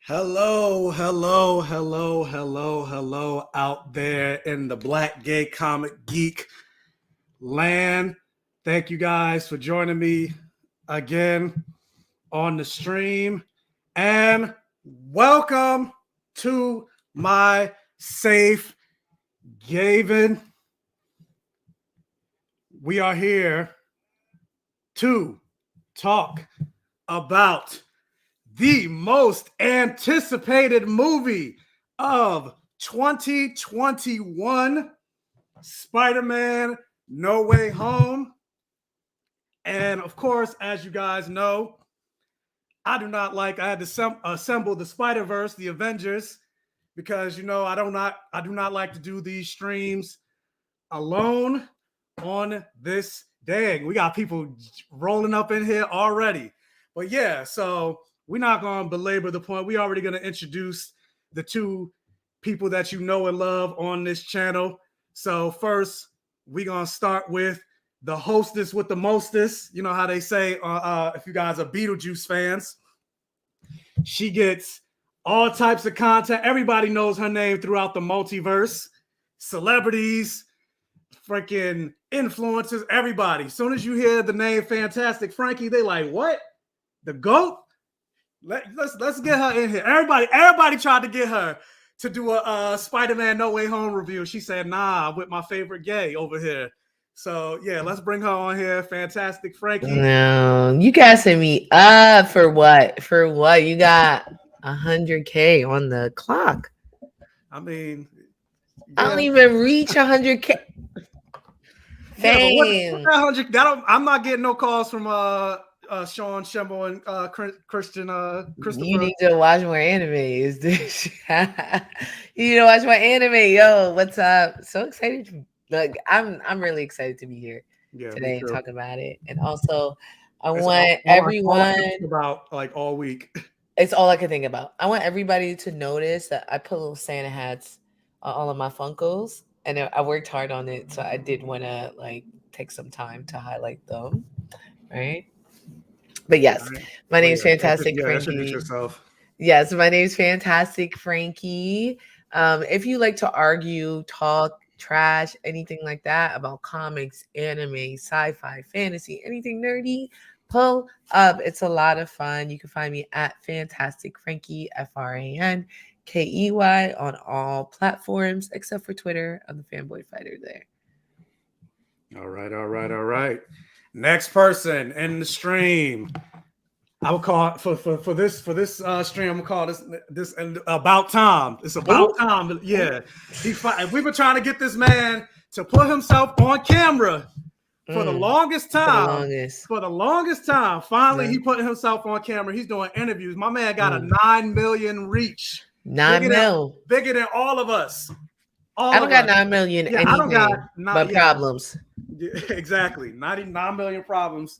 Hello out there in the Black Gay Comic Geek land. Thank you guys for joining me again on the stream. And welcome to my safe haven. We are here to talk about the most anticipated movie of 2021, Spider-Man No Way Home. And of course, as you guys know, I had to assemble the Spider-Verse, the Avengers, because I do not like to do these streams alone on this day. We got people rolling up in here already. But yeah, so we're not going to belabor the point. We're already going to introduce the two people that you know and love on this channel. So first, we're going to start with the hostess with the mostest. You know how they say, if you guys are Beetlejuice fans, she gets all types of content. Everybody knows her name throughout the multiverse. Celebrities, freaking influencers, everybody. As soon as you hear the name Fantastic Frankey, they like, what? The GOAT? Let's get her in here. Everybody tried to get her to do a Spider-Man No Way Home review. She said, nah, I'm with my favorite gay over here. So yeah, let's bring her on here. Fantastic Frankey. No, you gassing me up for what? For what? You got 100K on the clock. I mean, I don't even reach 100K. Fame. I'm not getting no calls from Sean Schemmel and Christian Christopher. You need to watch more animes. You need to watch more anime. Yo, what's up? So excited. Look, I'm really excited to be here today and talk about it. And also, I want everyone about like all week. It's all I can think about. I want everybody to notice that I put little Santa hats on all of my Funkos, and I worked hard on it. So I did want to like take some time to highlight them, right? But yes, my name is Fantastic Frankey. Yes, my name is Fantastic Frankey. If you like to argue, talk, trash, anything like that about comics, anime, sci-fi, fantasy, anything nerdy, pull up. It's a lot of fun. You can find me at Fantastic Frankey, FrankeyY on all platforms except for Twitter. I'm the Fanboy Fighter there. All right. Next person in the stream. I will call for this stream. I'm gonna call this about time. It's about time. Yeah, we've been trying to get this man to put himself on camera for the longest time. For the longest time. Finally, he put himself on camera. He's doing interviews. My man got a 9 million reach. 9 mil. Bigger than all of us. I don't got 9 million anything but problems. Yeah, exactly. 99 million problems.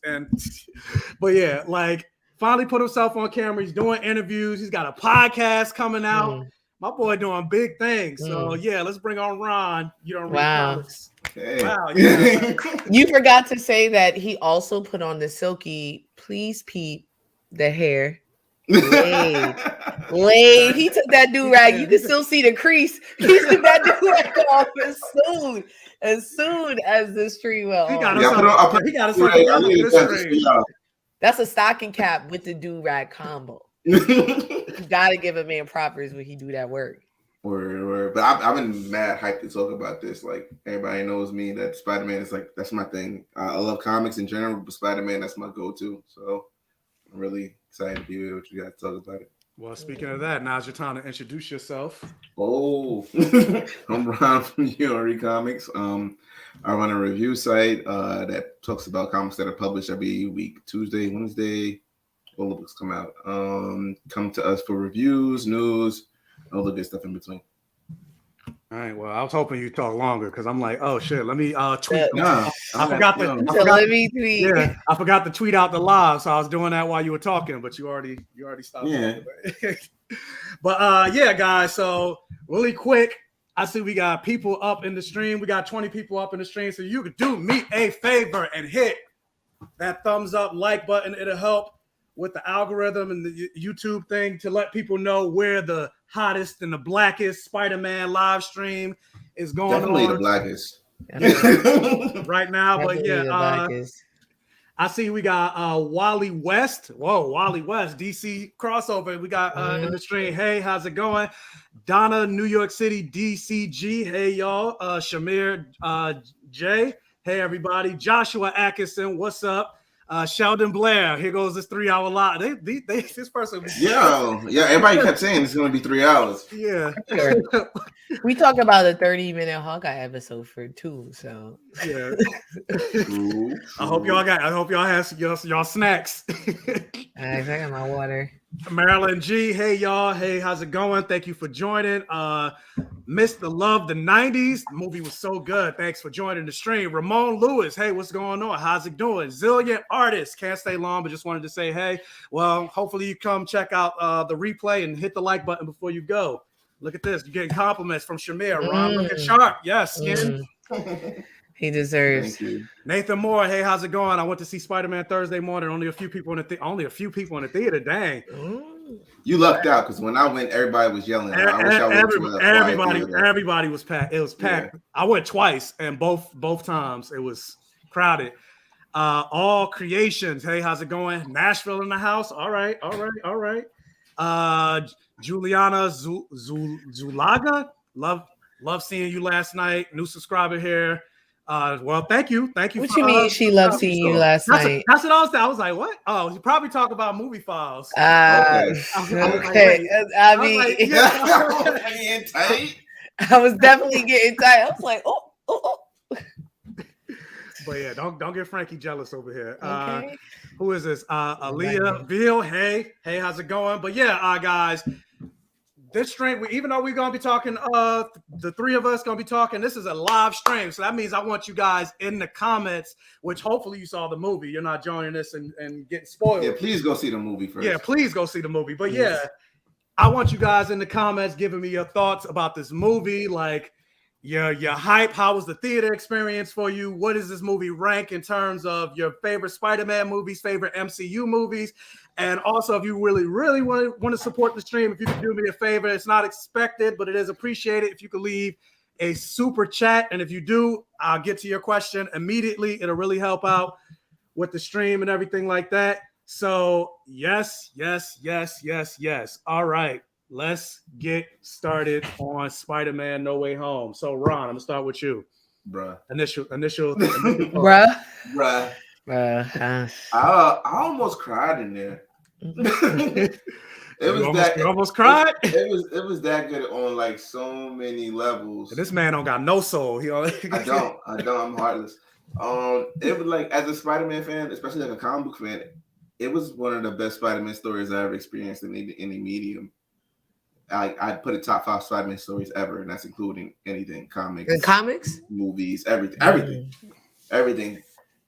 But yeah, like finally put himself on camera. He's doing interviews. He's got a podcast coming out. My boy doing big things. So yeah, let's bring on Ron. You don't read comics. Hey. Wow. Yeah. You forgot to say that he also put on the silky, please peep the hair. Wait. He took that do-rag. You can still see the crease. He took that do-rag off as soon as the stream will. He got us on. That's a stocking cap with the do-rag combo. You gotta give a man propers when he do that work. But I've been mad hyped to talk about this. Like everybody knows me that Spider-Man is like that's my thing. I love comics in general, but Spider-Man that's my go-to. So I'm really excited to be here with you guys to talk about it. Well, speaking of that, now's your time to introduce yourself. Oh, I'm Ron from URE Comics. I run a review site that talks about comics that are published every week, Tuesday, Wednesday. All the books come out. Come to us for reviews, news, all the good stuff in between. All right. Well, I was hoping you'd talk longer because I'm like, oh shit, let me tweet. I forgot to tweet out the live, so I was doing that while you were talking, but you already stopped. Yeah. But yeah, guys. So really quick, I see we got people up in the stream. We got 20 people up in the stream, so you could do me a favor and hit that thumbs up like button. It'll help with the algorithm and the YouTube thing to let people know where the hottest and the blackest Spider-Man live stream is going Definitely the on. blackest. Right now. But Definitely the yeah, blackest. I see we got Wally West. Whoa, Wally West, DC crossover. We got in the stream. Hey, how's it going? Donna, New York City, DCG. Hey, y'all. Shamir J. Hey, everybody. Joshua Atkinson, what's up? Sheldon Blair. Here goes this 3-hour lot. This person. Yeah, everybody kept saying it's going to be 3 hours. Yeah. We talk about a 30-minute Hawkeye episode for 2, so yeah. True. I hope y'all have y'all snacks. I got my water. Marilyn G, hey y'all, hey, how's it going? Thank you for joining. Mr. Love the 90s. The movie was so good. Thanks for joining the stream. Ramon Lewis, hey, what's going on? How's it doing? Zillion Artists, can't stay long, but just wanted to say hey. Well, hopefully you come check out the replay and hit the like button before you go. Look at this. You're getting compliments from Shamir. Ron, looking sharp. Yes, skin. He deserves. Thank you. Nathan Moore, hey, how's it going? I went to see Spider-Man Thursday morning. Only a few people in the theater. Dang. You lucked out because when I went, everybody was yelling. I wish I went to everybody was packed. It was packed. Yeah. I went twice, and both times it was crowded. All Creations, hey, how's it going? Nashville in the house. All right. Juliana Zulaga, love seeing you last night. New subscriber here. Well, thank you. What you mean she loved seeing you last night? That's what I was like, what? Oh, you probably talk about movie files. Okay. I was definitely getting tight. I was like, oh. But yeah, don't get Frankie jealous over here. Okay. Who is this? Aaliyah Veal. Hey, how's it going? But yeah, guys, this stream, even though we're gonna be talking, the three of us gonna be talking. This is a live stream, so that means I want you guys in the comments. Which hopefully you saw the movie. You're not joining us and getting spoiled. Yeah, please go see the movie first. Yeah, please go see the movie. But yeah, I want you guys in the comments giving me your thoughts about this movie, like. Your hype. How was the theater experience for you? What does this movie rank in terms of your favorite Spider-Man movies, favorite MCU movies? And also, if you really want to support the stream, if you could do me a favor, it's not expected, but it is appreciated if you could leave a super chat. And if you do, I'll get to your question immediately. It'll really help out with the stream and everything like that. So yes. All right. Let's get started on Spider-Man No Way Home. So, Ron, I'm gonna start with you. Bruh. Initial. Bruh. I almost cried in there. You almost cried. It was that good on like so many levels. This man don't got no soul. I don't. I'm heartless. It was like, as a Spider-Man fan, especially like a comic book fan, it was one of the best Spider-Man stories I ever experienced in any medium. I put it top 5 Spider-Man stories ever, and that's including anything, comics, movies, everything.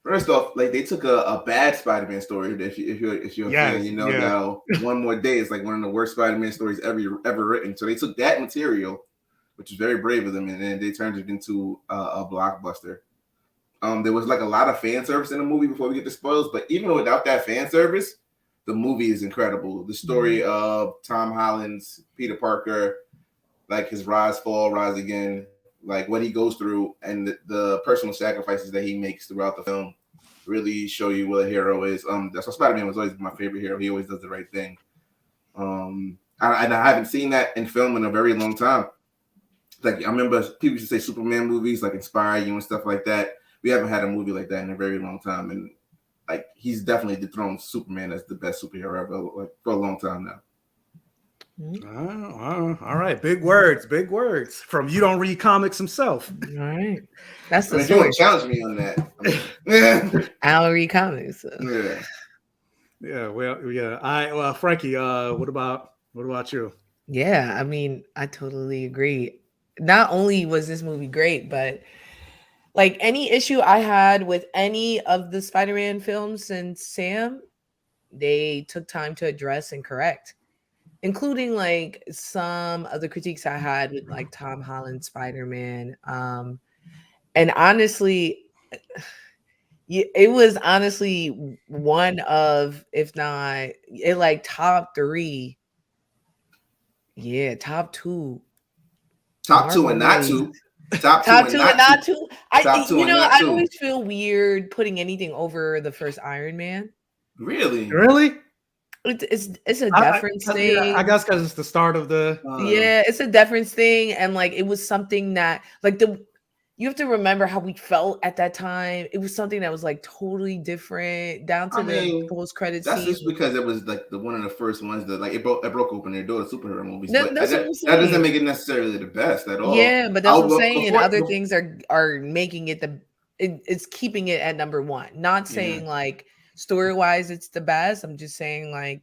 First off, like they took a bad Spider-Man story. If you're a fan, you know now One More Day is like one of the worst Spider-Man stories ever written. So they took that material, which is very brave of them, and then they turned it into a blockbuster. There was like a lot of fan service in the movie before we get to spoilers, but even without that fan service, the movie is incredible. The story of Tom Holland's Peter Parker, like his rise, fall, rise again, like what he goes through, and the personal sacrifices that he makes throughout the film really show you what a hero is. That's why Spider-Man was always my favorite hero. He always does the right thing. I haven't seen that in film in a very long time. Like I remember people used to say Superman movies like inspire you and stuff like that. We haven't had a movie like that in a very long time, and like he's definitely dethroned Superman as the best superhero ever, like for a long time now. All right, big words from You Don't Read Comics himself. All right, that's the story. You want to challenge me on that? I don't read comics. So. Yeah. Well, Frankie, what about you? Yeah, I mean, I totally agree. Not only was this movie great, but like any issue I had with any of the Spider-Man films since Sam, they took time to address and correct, including like some of the critiques I had with like Tom Holland Spider-Man. And honestly, it was honestly one of, if not, it like top 3. Yeah, top 2 Top two Marvel and not movies. two. Top two Top and 2 and not two. not 2. Top two and not I two. always feel weird putting anything over the first Iron Man. Really? Really? It's a deference thing. I guess because it's the start of the. Yeah, it's a deference thing, and like it was something that like you have to remember how we felt at that time. It was something that was like totally different, down to the post-credit that's scene. just because it was like the one of the first ones that like it broke open their door to superhero movies. That's But what I'm that saying. doesn't make it necessarily the best at all. Yeah, but that's what I'm saying. And other things are making it it's keeping it at number 1. Not saying like story-wise it's the best. I'm just saying like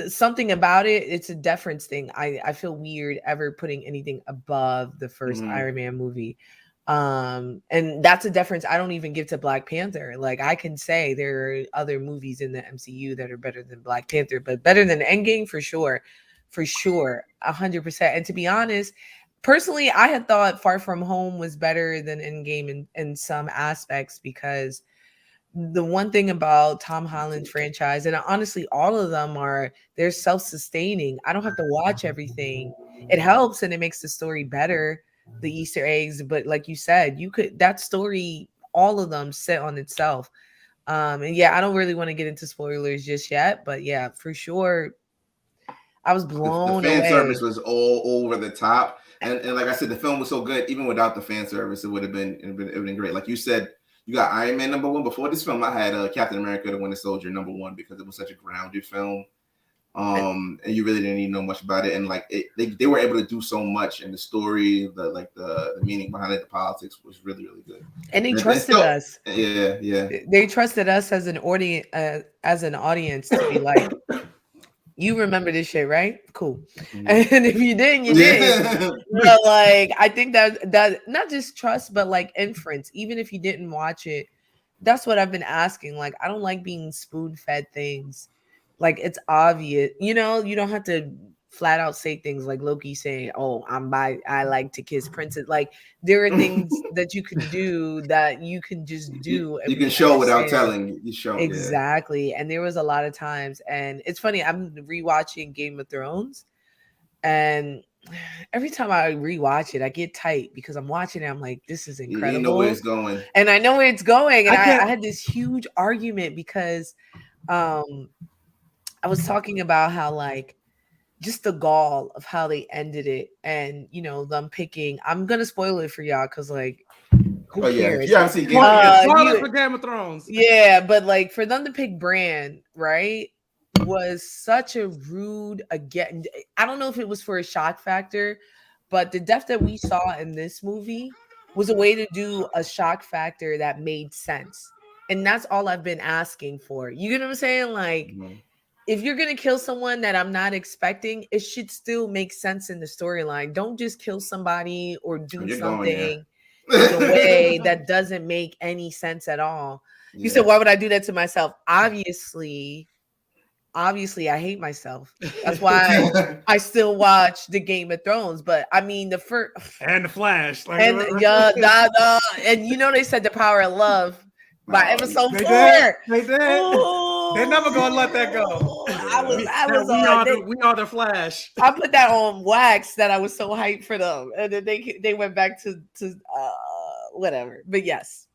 something about it, it's a deference thing. I feel weird ever putting anything above the first Iron Man movie. And that's a deference I don't even give to Black Panther. Like I can say there are other movies in the MCU that are better than Black Panther, but better than Endgame for sure. For sure, 100%. And to be honest, personally, I had thought Far From Home was better than Endgame in some aspects, because the one thing about Tom Holland's franchise, and honestly, all of them they're self-sustaining. I don't have to watch everything. It helps and it makes the story better, the Easter eggs. But like you said, that story, all of them sit on itself. And yeah, I don't really want to get into spoilers just yet, but yeah, for sure, I was blown the fan away. service was all over the top, and like I said, the film was so good. Even without the fan service, it would have been great. Like you said, you got Iron Man number 1. Before this film, I had Captain America: The Winter Soldier number 1 because it was such a grounded film. And you really didn't even know much about it, and like they were able to do so much in the story, the meaning behind it, the politics was really good. And they trusted us. Yeah. They trusted us as an audience to be like, you remember this shit, right? Cool. And if you didn't, you did. But like, I think that not just trust, but like inference. Even if you didn't watch it, that's what I've been asking. Like, I don't like being spoon-fed things. Like, it's obvious. You know, you don't have to flat out say things like Loki saying, "Oh, I like to kiss princes." Like, there are things that you can do that you can just do. You can show without telling. You show exactly. And there was a lot of times, and it's funny. I'm rewatching Game of Thrones, and every time I rewatch it, I get tight because I'm watching it. I'm like, this is incredible. You know where it's going, and I know where it's going. And I had this huge argument because, I was talking about how like, just the gall of how they ended it, and you know them picking. I'm gonna spoil it for y'all because like, who cares? If you haven't seen for Game of Thrones. Yeah, but like for them to pick Bran, right, was such a rude again. I don't know if it was for a shock factor, but the death that we saw in this movie was a way to do a shock factor that made sense, and that's all I've been asking for. You get what I'm saying? Like. If you're going to kill someone that I'm not expecting, it should still make sense in the storyline. Don't just kill somebody or do something in a way that doesn't make any sense at all. Yeah. You said, why would I do that to myself? Obviously, I hate myself. That's why I still watch the Game of Thrones. But I mean, the first and the Flash, like, and and you know they said the power of love. By episode 4, they did. Ooh, they're never gonna let that go. We are the Flash. I put that on wax that I was so hyped for them, and then they went back to whatever. But yes,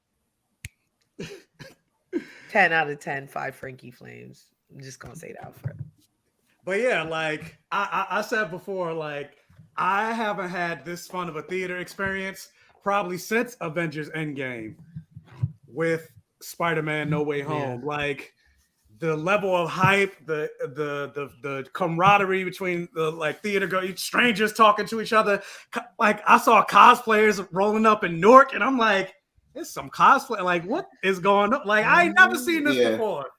10 out of 10, 5 Frankey flames. I'm just gonna say that for it. But yeah, like I said before, like I haven't had this fun of a theater experience probably since Avengers Endgame with Spider-Man No Way Home. Yeah. Like the level of hype, the camaraderie between the like theater strangers talking to each other. Like I saw cosplayers rolling up in Newark, and I'm like, it's some cosplay. Like, what is going on? Like, I ain't never seen this before.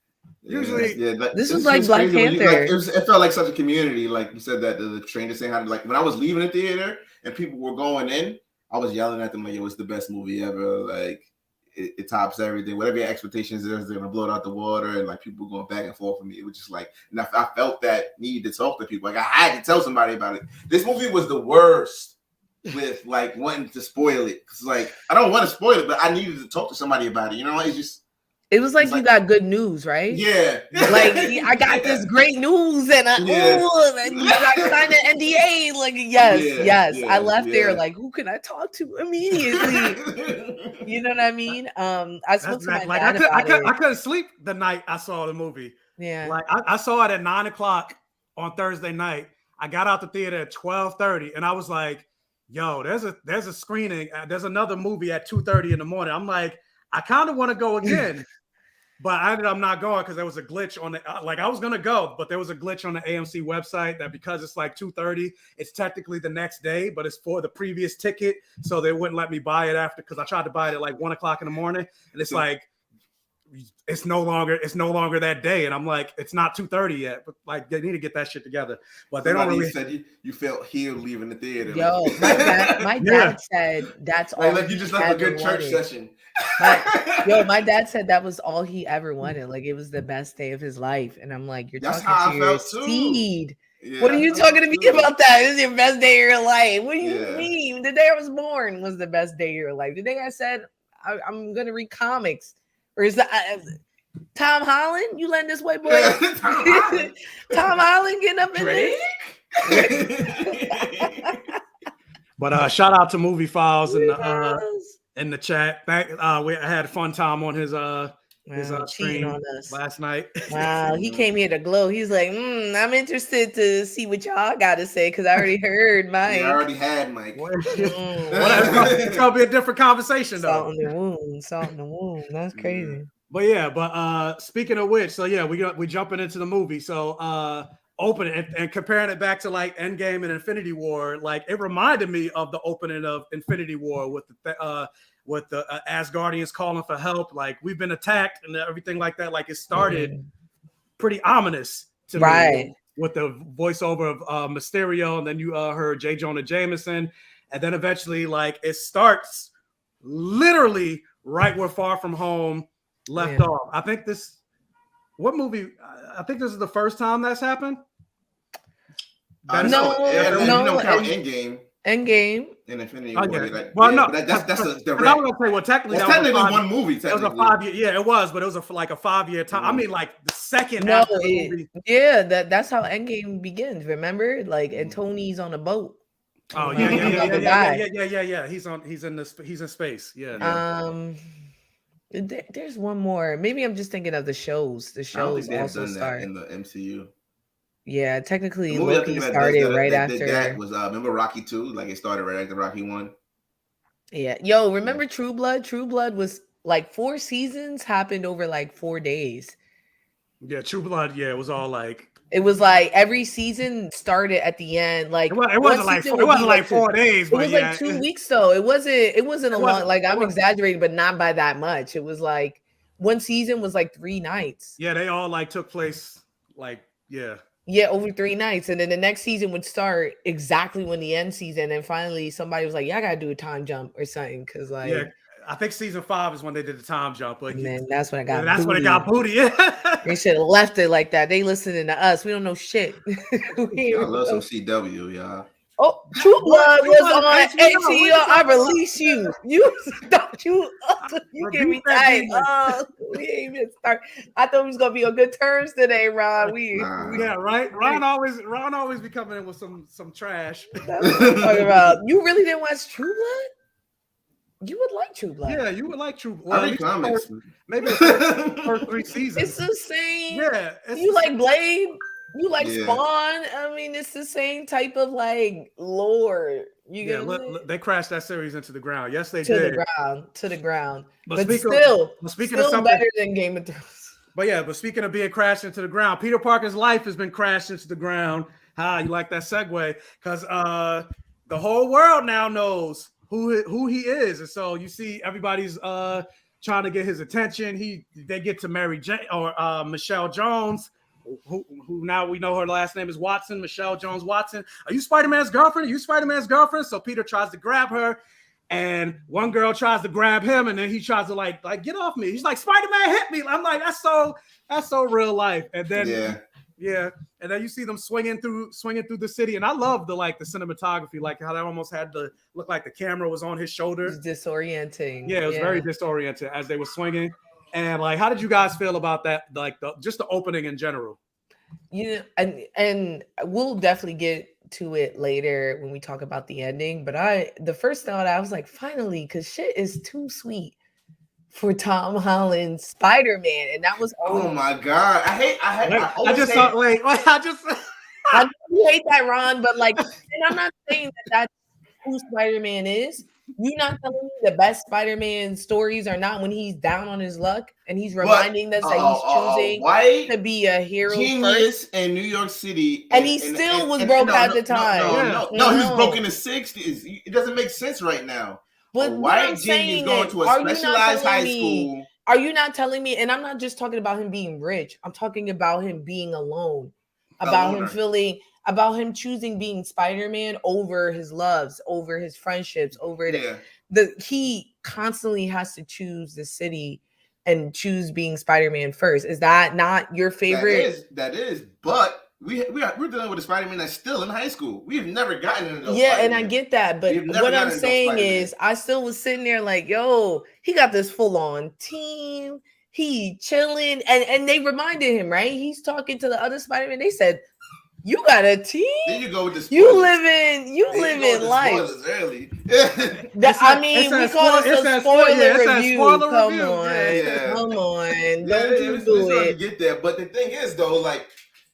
Usually, this was like Black Panther. It felt like such a community. Like you said that the strangers saying how to, like when I was leaving the theater and people were going in, I was yelling at them like, "Yo, it's the best movie ever!" Like. It tops everything. Whatever your expectations is, they're gonna blow it out the water, and like people going back and forth with me. It was just like, and I felt that need to talk to people. Like I had to tell somebody about it. This movie was the worst with like wanting to spoil it. It's like I don't want to spoil it, but I needed to talk to somebody about it. You know, it's just It was like you got good news, right? Yeah. Like I got this great news, and you got to sign an NDA. Like yes. I left there like, who can I talk to immediately? You know what I mean? I spoke to my dad about it. I couldn't sleep the night I saw the movie. Yeah, like I saw it at 9:00 on Thursday night. I got out the theater at 12:30, and I was like, "Yo, there's a screening. There's another movie at 2:30 in the morning." I'm like, I kind of want to go again. But I ended up not going because there was a glitch on the like I was gonna go, but there was a glitch on the AMC website that because it's like 2:30, it's technically the next day, but it's for the previous ticket, so they wouldn't let me buy it after because I tried to buy it at like 1:00 in the morning, and it's like it's no longer that day, and I'm like it's not 2:30 yet, but like they need to get that shit together. But they don't really. Said you felt healed leaving the theater. Yo, my dad said that's all. Like you just left a good church session. My dad said that was all he ever wanted. Like it was the best day of his life, and I'm like, you're talking to your seed. Yeah, what are you talking to me about that? This is your best day of your life. What do you mean? The day I was born was the best day of your life. The day I said I'm gonna read comics. Or is that Tom Holland? You letting this white boy Tom Holland getting up in there? But shout out to Movie Files in the chat. We had a fun time on his stream on us last night. Wow, he came here to glow. He's like, I'm interested to see what y'all got to say because I already heard Mike. I already had Mike. It's gonna be a different conversation though. Salt in the wound. That's crazy. But speaking of which, so we jumping into the movie. So opening and comparing it back to like Endgame and Infinity War, like it reminded me of the opening of Infinity War with the Asgardians calling for help, like we've been attacked and everything like that. Like it started pretty ominous to me with the voiceover of Mysterio, and then you heard J. Jonah Jameson, and then eventually like it starts literally right where Far From Home left off. I think this is the first time that's happened. No, Endgame. Endgame and Infinity War. That's I was gonna say, well, technically one movie. It was a 5 year. Yeah, it was, but it was like a 5 year time. I mean, like the second. Movie. Yeah, that's how Endgame begins. Remember, like, and Tony's on a boat. Oh yeah. He's in space. Yeah. There's one more. Maybe I'm just thinking of the shows. The shows also start in the MCU. Yeah, technically Loki started right after. That was remember Rocky 2? Like it started right after Rocky 1. Yeah. Yo, remember True Blood? True Blood was like 4 seasons happened over like 4 days. Yeah, True Blood. Yeah, it was all like. It was like every season started at the end. Like it wasn't like 4 days. It was like 2 weeks though. It wasn't a long. Like I'm exaggerating, but not by that much. It was like one season was like 3 nights. Yeah, they all like took place like over 3 nights, and then the next season would start exactly when the end season, and finally somebody was like, "Yeah, I gotta do a time jump or something," because like I think season 5 is when they did the time jump. But man, that's when I got. That's when it got booty. They should have left it like that. They listening to us. We don't know shit. I love some CW, y'all. Oh, True Blood was on HBO. I release you. You get me tight. We ain't even start. I thought we was gonna be on good terms today, Ron. Right. Ron always be coming in with some trash. That's what I'm talking about. You really didn't watch True Blood? You would like True Blood. Yeah, you would like True Blood. I read comics. Maybe the first 3 seasons. It's the same. Yeah. You like Blade? You like Spawn? I mean, it's the same type of like lore. They crashed that series into the ground. Yes, they did. To the ground. But still better than Game of Thrones. But speaking of being crashed into the ground, Peter Parker's life has been crashed into the ground. You like that segue? Because the whole world now knows who he is, and so you see everybody's trying to get his attention. They get to Mary Jane or Michelle Jones. Who now we know her last name is Watson, Michelle Jones Watson. Are you Spider-Man's girlfriend? Are you Spider-Man's girlfriend? So Peter tries to grab her, and one girl tries to grab him, and then he tries to like get off me. He's like, Spider-Man hit me. I'm like, that's so real life. And then and then you see them swinging through the city, and I love the cinematography, like how that almost had to look like the camera was on his shoulder. It's disorienting. Yeah, it was very disorienting as they were swinging. And like, how did you guys feel about that? Like, just the opening in general. You know, and we'll definitely get to it later when we talk about the ending. But the first thought I was like, finally, because shit is too sweet for Tom Holland's Spider-Man, and that was always. Oh my god, I just thought. Wait, I just. I know you hate that, Ron, but like, and I'm not saying that that's who Spider-Man is. You're not telling me the best Spider-Man stories are not when he's down on his luck and he's reminding us that he's choosing to be a hero genius first. in New York City, and he still was broke at the time. No, he was broke in the 60s. It doesn't make sense right now. But a white genius going to a specialized high school. Are you not telling me? And I'm not just talking about him being rich. I'm talking about him being alone, about him feeling. About him choosing being Spider-Man over his loves, over his friendships, over he constantly has to choose the city and choose being Spider-Man first. Is that not your favorite? That is, but we're dealing with a Spider-Man that's still in high school. We've never gotten into those. Yeah, and I get that, but what I'm saying is, I still was sitting there like, yo, he got this full-on team. He chilling, and they reminded him, right? He's talking to the other Spider-Man. They said, you got a team. Then you go with the spoilers. You live in life. Early. I mean, we call it a spoiler review. Come on. Don't do it. Get there. But the thing is, though, like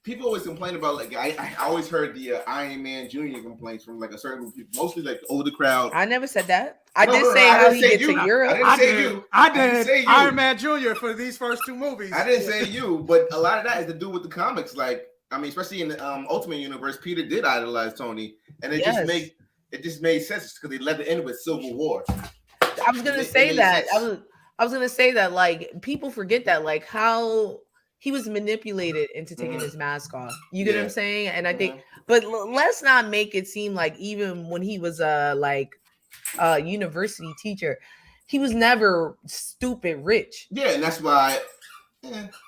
people always complain about, like I always heard the Iron Man Jr. complaints from like a certain group of people, mostly like the older crowd. I never said that. I did say how he gets to Europe. I didn't say you. I did Iron Man Jr. for these first two movies. I didn't say you, but a lot of that is to do with the comics, like. I mean, especially in the Ultimate Universe, Peter did idolize Tony, and it just made sense because they led the end with Civil War. I was gonna say that. I was gonna say that, like, people forget that, like, how he was manipulated into taking his mask off. You get what I'm saying? And I think, but let's not make it seem like even when he was a university teacher, he was never stupid rich. Yeah, and that's why.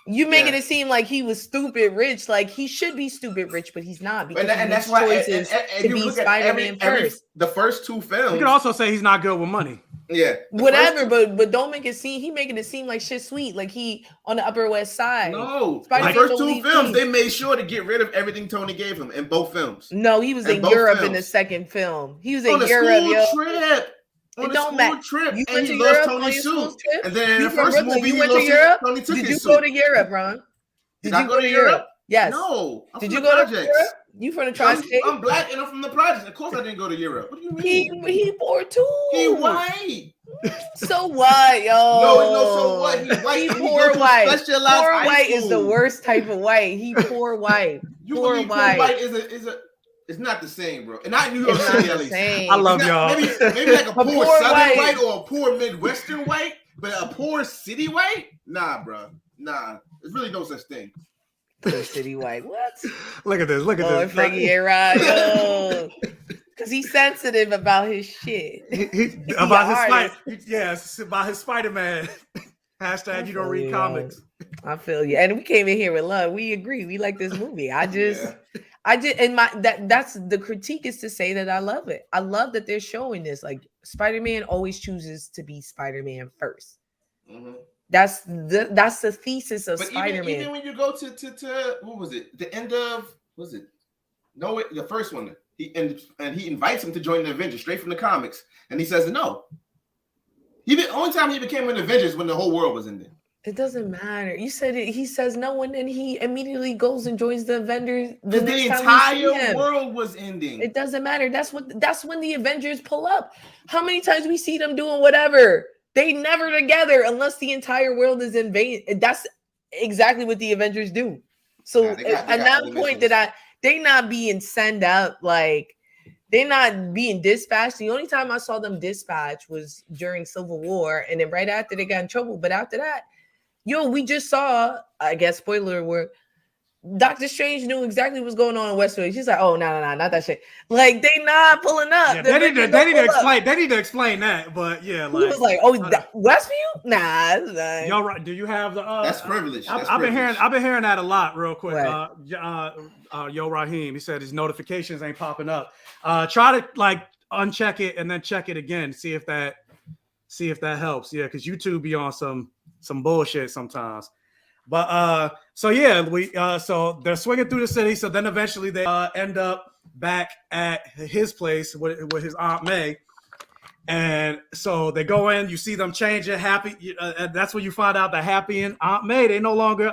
You making it seem like he was stupid rich, like he should be stupid rich, but he's not because and that's why choices to be Spider-Man first. The first two films. You can also say he's not good with money. Yeah, whatever, but don't make it seem he making it seem like shit sweet, like he on the Upper West Side. No, the first two films they made sure to get rid of everything Tony gave him in both films. No, he was in Europe in the second film. He was in Europe, trip. On a school trip, you and he loves Tony's suit. And then in the first movie, you went to Europe. Tony took Did his you go to Europe, Ron? Did you go to Europe? Yes. No. Did you go to Europe? You from the tri-state? I'm black and I'm from the projects. Of course, I didn't go to Europe. What do you mean? He poor too. He white. So what, yo? No, it's no so what. He white. He poor white. Poor white is the worst type of white. He poor white. Poor white is a. It's not the same, bro. And not New York City, at least. I love y'all. Maybe like a poor Southern white or a poor Midwestern white, but a poor city white? Nah, bro. Nah. There's really no such thing. Poor city white. What? Look at this. Look at this. Frankie ain't right, yo. Because he's sensitive about his shit. About his Spider-Man. Hashtag you don't read comics. I feel you. And we came in here with love. We agree. We like this movie. I did, and that's the critique is to say that I love it. I love that they're showing this. Like Spider-Man always chooses to be Spider-Man first. Mm-hmm. That's the thesis of Spider-Man. Even when you go to what was it? The end of the first one. He invites him to join the Avengers straight from the comics, and he says no. The only time he became an Avenger is when the whole world was ending. It doesn't matter. You said it. He says no, and then he immediately goes and joins the Avengers. The entire world was ending. It doesn't matter. That's when the Avengers pull up. How many times we see them doing whatever? They never together unless the entire world is invaded. That's exactly what the Avengers do. So at that point, they not being sent out like. They're not being dispatched. The only time I saw them dispatched was during Civil War, and then right after they got in trouble. But after that, we just saw, I guess, spoiler alert, Doctor Strange knew exactly what's going on in Westfield. She's like, oh, no, not that shit. Like, they not pulling up. Yeah, they need to explain that. But yeah, like, he was like, oh, Westfield? Nah. Y'all right? Do you have the? That's privilege. I've been hearing that a lot. Real quick, right. Yo Raheem, he said his notifications ain't popping up. Try to like uncheck it and then check it again. See if that helps. Yeah, because YouTube be on some some bullshit sometimes. But so yeah, so they're swinging through the city. So then eventually they end up back at his place with his Aunt May. And so they go in, you see them changing. Happy, and that's when you find out that Happy and Aunt May they no longer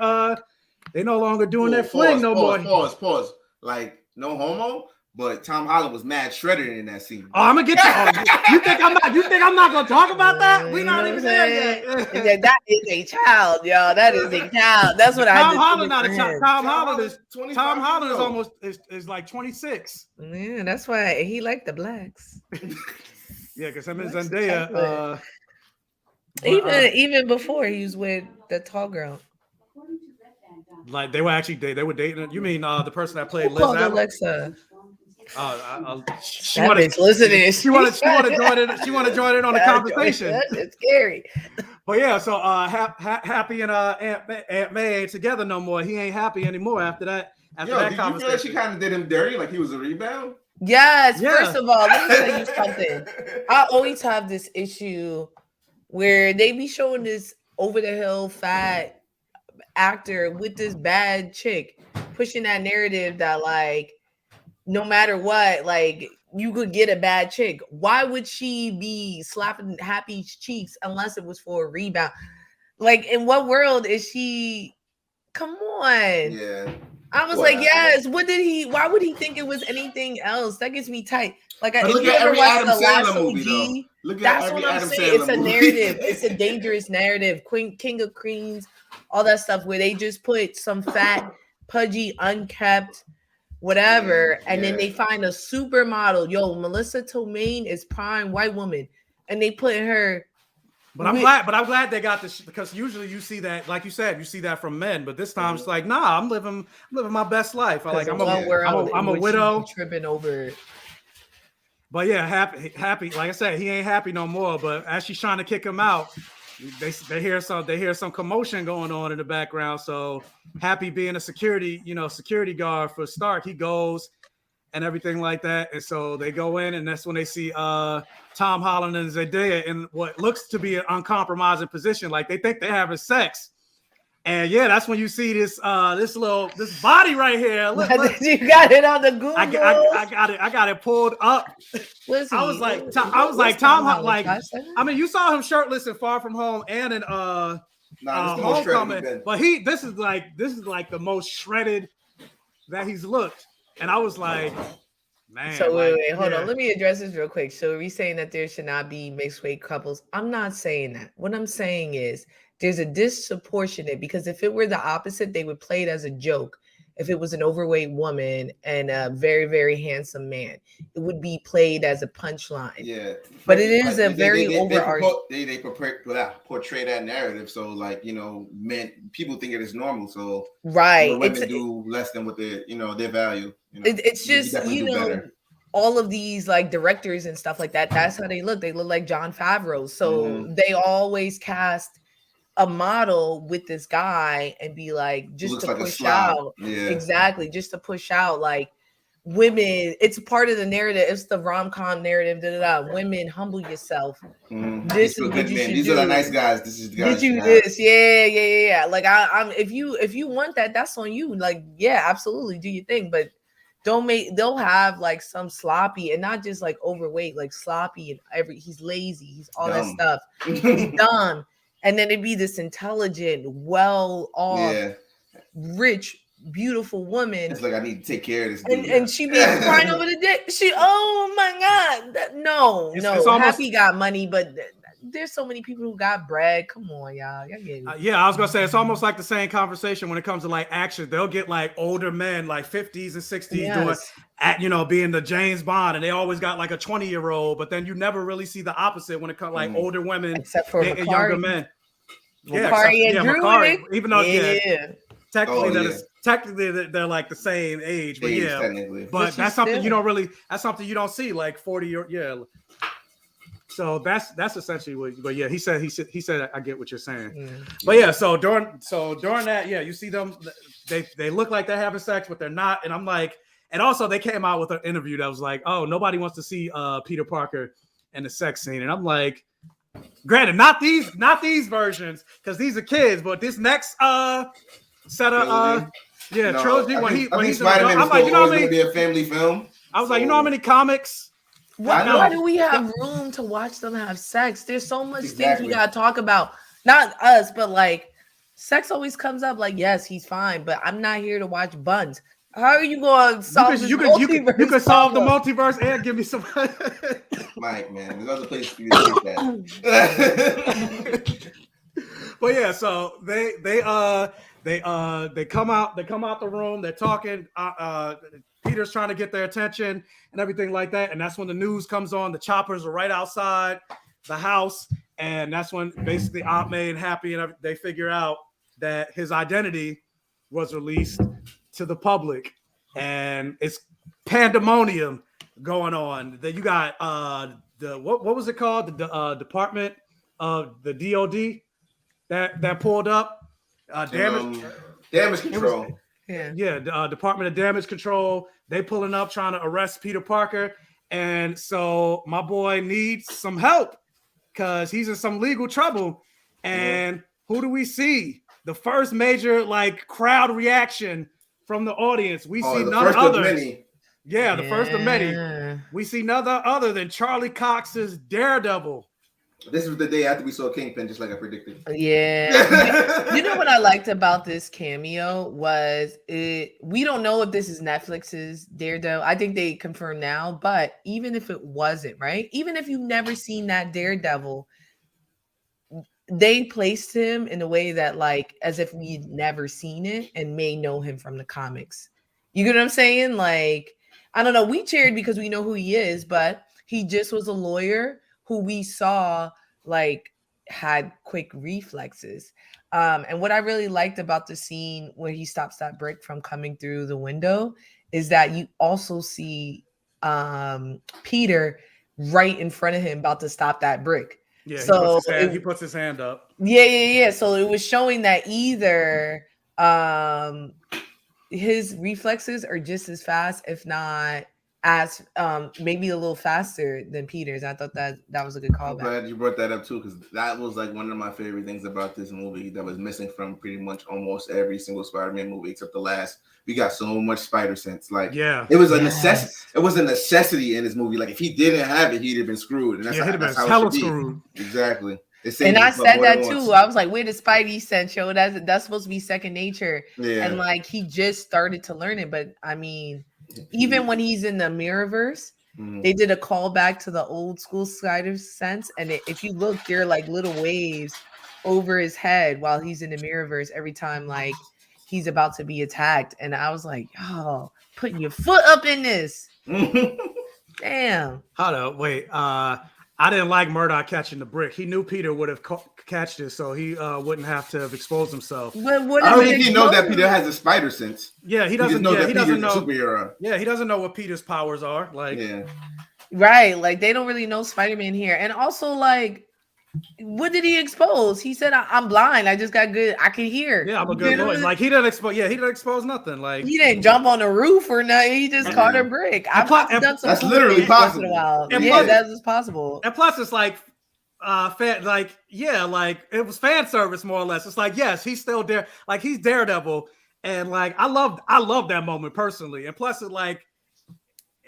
doing their fling no more. Pause. Like no homo, but Tom Holland was mad shredded in that scene. Oh, I'm gonna get you. Oh, you think I'm not gonna talk about that? We not even there yet. That is a child, y'all. That is a child. That's what Tom Holland not a child. Tom Holland is old. almost is like 26. Yeah, that's why he liked the blacks. Yeah, because him and Zendaya. Even before he was with the tall girl. Like they were dating. You mean the person that played Liz called Allen? Alexa? She wanted listening. She wanted to join in. She wanted to join in on the conversation. It's scary. But yeah, so Happy and Aunt May ain't together no more. He ain't happy anymore after that. After that did conversation, you feel like she kind of did him dirty, like he was a rebound? Yes. Yeah. First of all, let me tell you something. I always have this issue where they be showing this over the hill fat actor with this bad chick, pushing that narrative that like no matter what, like you could get a bad chick. Why would she be slapping Happy's cheeks unless it was for a rebound? Like, in what world is she? Come on. Yeah. I was like, yes. Why would he think it was anything else? That gets me tight. Like, if look you at ever every watch Adam the last Sandler movie, OG, though. that's what I'm saying. It's a narrative. It's a dangerous narrative. King of Queens, all that stuff where they just put some fat, pudgy, unkept, whatever, and then they find a supermodel. Yo, Melissa Tomei is prime white woman, and they put her. But I'm glad they got this, because usually you see that, like you said, you see that from men, but this time it's like, nah, I'm living my best life. I'm a widow tripping over. But yeah, happy. Like I said, he ain't happy no more. But as she's trying to kick him out, they hear some commotion going on in the background. So Happy, being a security guard for Stark, he goes and everything like that. And so they go in, and that's when they see Tom Holland and Zendaya in what looks to be an uncompromising position. Like they think they're having sex. And yeah, that's when you see this body right here. Look. You got it on the Google. I got it pulled up. I was like, Tom, like, I mean, you saw him shirtless in Far From Home and in Homecoming, but this is like the most shredded that he's looked. And I was like, man. So wait, hold on. Let me address this real quick. So are we saying that there should not be mixed race couples? I'm not saying that. What I'm saying is there's a disproportionate, because if it were the opposite, they would play it as a joke. If it was an overweight woman and a very, very handsome man, it would be played as a punchline. Yeah. But it is a very overarching. They portray that narrative. So, like, people think it is normal. So, right. Women do less than what their value. It's just, all of these like directors and stuff like that. That's how they look. They look like Jon Favreau. So they always cast a model with this guy and be like, just to push out. Yeah. Exactly. Just to push out like women. It's part of the narrative. It's the rom-com narrative. Women, humble yourself. This is what you should do. These are the nice guys. This is the guys. Did you this? Yeah. Like I'm if you want that, that's on you. Like, yeah, absolutely. Do your thing. But they'll have like some sloppy, and not just like overweight, like sloppy and he's lazy. He's all that stuff. He's dumb. And then it'd be this intelligent, well-off, rich, beautiful woman. It's like, I need to take care of this dude. And she be crying over the dick. Oh my God. No. Happy got money, but there's so many people who got bread. Come on, y'all. Get it. I was going to say, it's almost like the same conversation when it comes to like action. They'll get like older men, like 50s and 60s doing, being the James Bond, and they always got like a 20-year-old, but then you never really see the opposite when it comes like older women, except for and younger men. Macari and Drew, even though technically they're like the same age, but but that's something you don't see like 40 or So that's essentially what. But yeah, he said I get what you're saying. But yeah, so during that, you see them. They look like they're having sex, but they're not. And I'm like, and also they came out with an interview that was like, oh, nobody wants to see Peter Parker in the sex scene. And I'm like, Granted, not these versions, because these are kids, but this next set of trilogy I when think he's Spider-Man is I'm like, still always going to be a family film. I was like, you know how many comics? Why do we have room to watch them have sex? There's so much things we gotta talk about. Not us, but like sex always comes up. Like, yes, he's fine, but I'm not here to watch buns. How are you going to solve this multiverse? You could solve the multiverse and give me some. Mike, man, there's other places for you to get that. But yeah, so they come out the room. They're talking. Peter's trying to get their attention and everything like that. And that's when the news comes on. The choppers are right outside the house, and that's when basically Aunt May and Happy and they figure out that his identity was released to the public, and it's pandemonium going on. That you got the what was it called? The Department of the DOD that pulled up damage control. Department of Damage Control. They pulling up trying to arrest Peter Parker, and so my boy needs some help because he's in some legal trouble. And who do we see? The first major crowd reaction from the audience. We see none other. The first of many. We see none other than Charlie Cox's Daredevil. This was the day after we saw Kingpin, just like I predicted. Yeah. You know what I liked about this cameo was we don't know if this is Netflix's Daredevil. I think they confirmed now, but even if it wasn't, right? Even if you've never seen that Daredevil, they placed him in a way that as if we'd never seen it and may know him from the comics. You get what I'm saying? I don't know. We cheered because we know who he is, but he just was a lawyer who we saw had quick reflexes. And what I really liked about the scene where he stops that brick from coming through the window is that you also see Peter right in front of him about to stop that brick. Yeah, so he puts his hand up. Yeah. So it was showing that either his reflexes are just as fast, if not as maybe a little faster than Peter's. I thought that was a good callback. I'm glad you brought that up too, because that was one of my favorite things about this movie that was missing from pretty much almost every single Spider-Man movie except the last. We got so much spider sense. It was a necessity. It was a necessity in this movie. If he didn't have it, he'd have been screwed. And that's how it should screwed. Be. Exactly. And I said that too. I was like, where did Spidey sense show? That's supposed to be second nature. Yeah. And he just started to learn it. But I mean, even when he's in the Mirrorverse, they did a callback to the old school spider sense. And if you look, there are little waves over his head while he's in the Mirrorverse every time he's about to be attacked. And I was like, oh, putting your foot up in this. Damn. Hold up, wait. I didn't like Murdoch catching the brick. He knew Peter would have catched it, so he wouldn't have to have exposed himself. I don't think he knows that Peter has a spider sense. Yeah, he doesn't know. He doesn't know. Superhero. Yeah, he doesn't know what Peter's powers are. Right. They don't really know Spider-Man here, and also what did he expose? He said, "I'm blind. I just got good. I can hear." Yeah, I'm a good lawyer. He didn't expose. Yeah, he didn't expose nothing. He didn't jump on the roof or nothing. He just caught a brick. I've done some. That's literally possible. That's possible. And plus, it's it was fan service more or less. It's yes, he's still there. He's Daredevil, and I love that moment personally. And plus,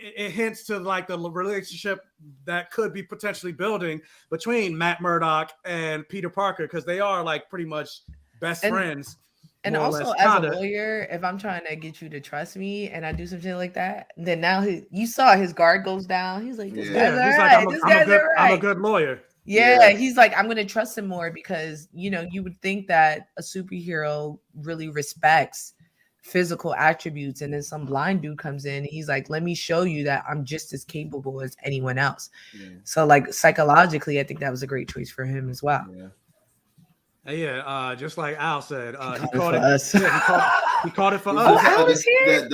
it hints to the relationship that could be potentially building between Matt Murdock and Peter Parker, because they are pretty much best friends. And also, as a lawyer, if I'm trying to get you to trust me and I do something like that, then now you saw his guard goes down. He's like, this guy's all right. I'm a good lawyer. Yeah, he's like, I'm going to trust him more because, you would think that a superhero really respects physical attributes, and then some blind dude comes in and he's like, let me show you that I'm just as capable as anyone else. So psychologically, I think that was a great choice for him as well. Just like Al said, he caught it for us. He caught it for us. Al was here.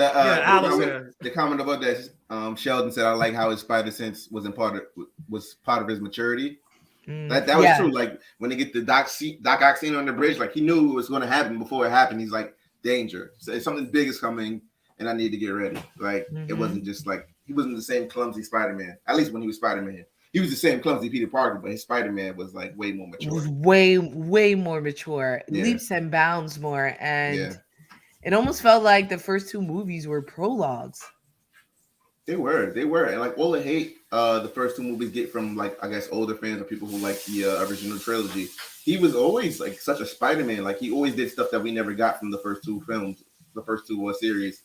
The comment about that, Sheldon said, I like how his spider sense was part of his maturity. That was true. When they get the Doc Ock scene on the bridge, he knew it was going to happen before it happened. He's like, danger. So something big is coming and I need to get ready. It wasn't just he wasn't the same clumsy Spider-Man, at least when he was Spider-Man. he was the same clumsy Peter Parker, but his Spider-Man was like way more mature. Way more mature, Yeah. leaps and bounds more, and Yeah. it almost felt like the first two movies were prologues. They were, and like all the hate the first two movies get from like I guess older fans or people who like the original trilogy. He was always like such a Spider-Man. Like he always did stuff that we never got from the first two films, the first two series.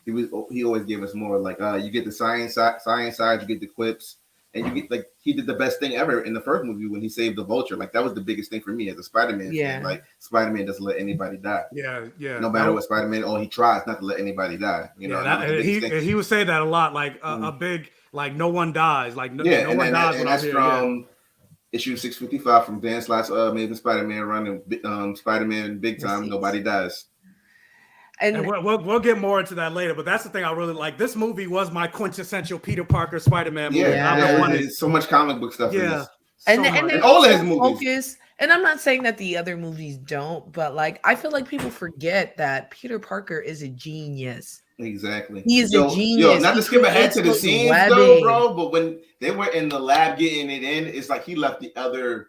He always gave us more. Like you get the science side, you get the quips, and you get like he did the best thing ever in the first movie when he saved the Vulture. Like that was the biggest thing for me as a Spider-Man fan. Like Spider-Man doesn't let anybody die. Yeah. No matter what Spider-Man, he tries not to let anybody die. You know, he would say that a lot. Like a big like no one dies. Like no one dies. And that's from issue 655 from Dan Slott's Amazing Spider-Man run and Spider-Man Big Time. Nobody dies. And we'll get more into that later, but that's the thing I really like. This movie was my quintessential Peter Parker Spider-Man movie. There's so much comic book stuff in this. And all of his movies. And I'm not saying that the other movies don't, but like I feel like people forget that Peter Parker is a genius. Exactly. He is a genius. Not to skip ahead to the scenes though, bro, but when they were in the lab getting it in, it's like he left the others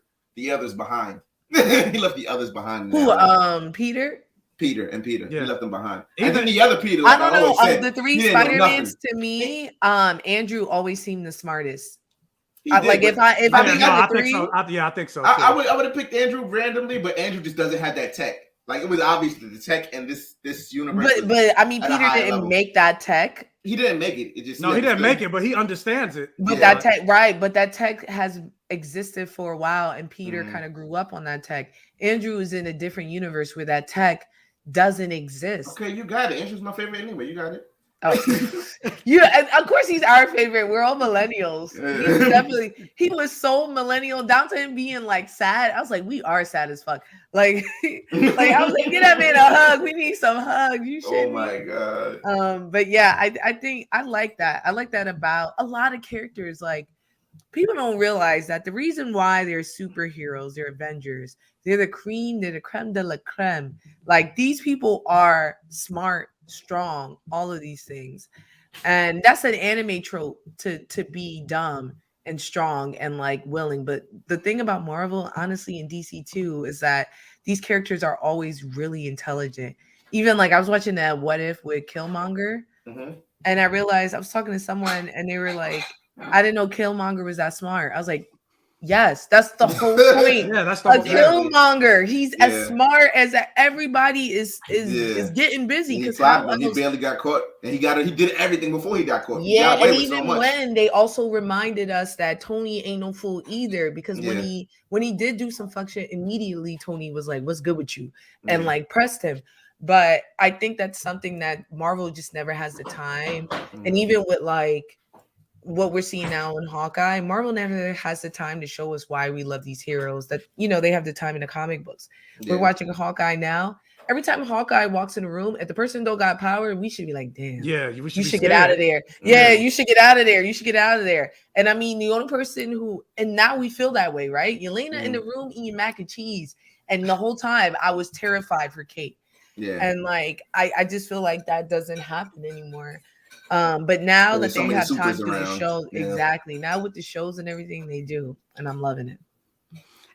behind. He left the others behind. Who? Peter. Yeah. He left them behind. And then the other Peter, like I don't know. Of the three Spider-Mans, to me, Andrew always seemed the smartest. Like if I got the three, I think so. I would have picked Andrew randomly, but Andrew just doesn't have that tech. Like it was obvious that the tech in this universe. But I mean, Peter didn't make that tech. He didn't make it. It just he didn't make it, but he understands it. But that tech, right? But that tech has existed for a while, and Peter kind of grew up on that tech. Andrew is in a different universe where that tech doesn't exist. Okay, you got it. Andrew's my favorite anyway. You got it. Oh, yeah, of course he's our favorite. We're all millennials. He was so millennial down to him being like sad. I was like, we are sad as fuck. Like I was like, get that man a hug. We need some hugs. You should. Oh my god. But yeah, I think I like that. I like that about a lot of characters. Like people don't realize that the reason why they're superheroes, they're Avengers, they're the creme de la creme. Like these people are smart, strong, all of these things. And that's an anime trope to be dumb and strong and like willing. But the thing about Marvel, honestly, in DC too, is that these characters are always really intelligent. Even like I was watching that What If with Killmonger, and I realized I was talking to someone and they were like, I didn't know Killmonger was that smart. I was like, yes, that's the whole point. That's the whole Killmonger. He's as smart as everybody is getting busy because he barely got caught, and he did everything before he got caught. Yeah, and even when they also reminded us that Tony ain't no fool either, because when he did do some fuck shit, immediately Tony was like, "What's good with you?" and like pressed him. But I think that's something that Marvel just never has the time, and even with like what we're seeing now in Hawkeye, Marvel never has the time to show us why we love these heroes that, they have the time in the comic books. We're watching Hawkeye now. Every time Hawkeye walks in a room, if the person don't got power, we should be like, damn, you should get out of there. Yeah, you should get out of there. You should get out of there. And I mean, the only person and now we feel that way, right? Yelena in the room eating mac and cheese. And the whole time I was terrified for Kate. Yeah. And like, I just feel like that doesn't happen anymore. But now that they have time to do the show, exactly. Now with the shows and everything, they do, and I'm loving it.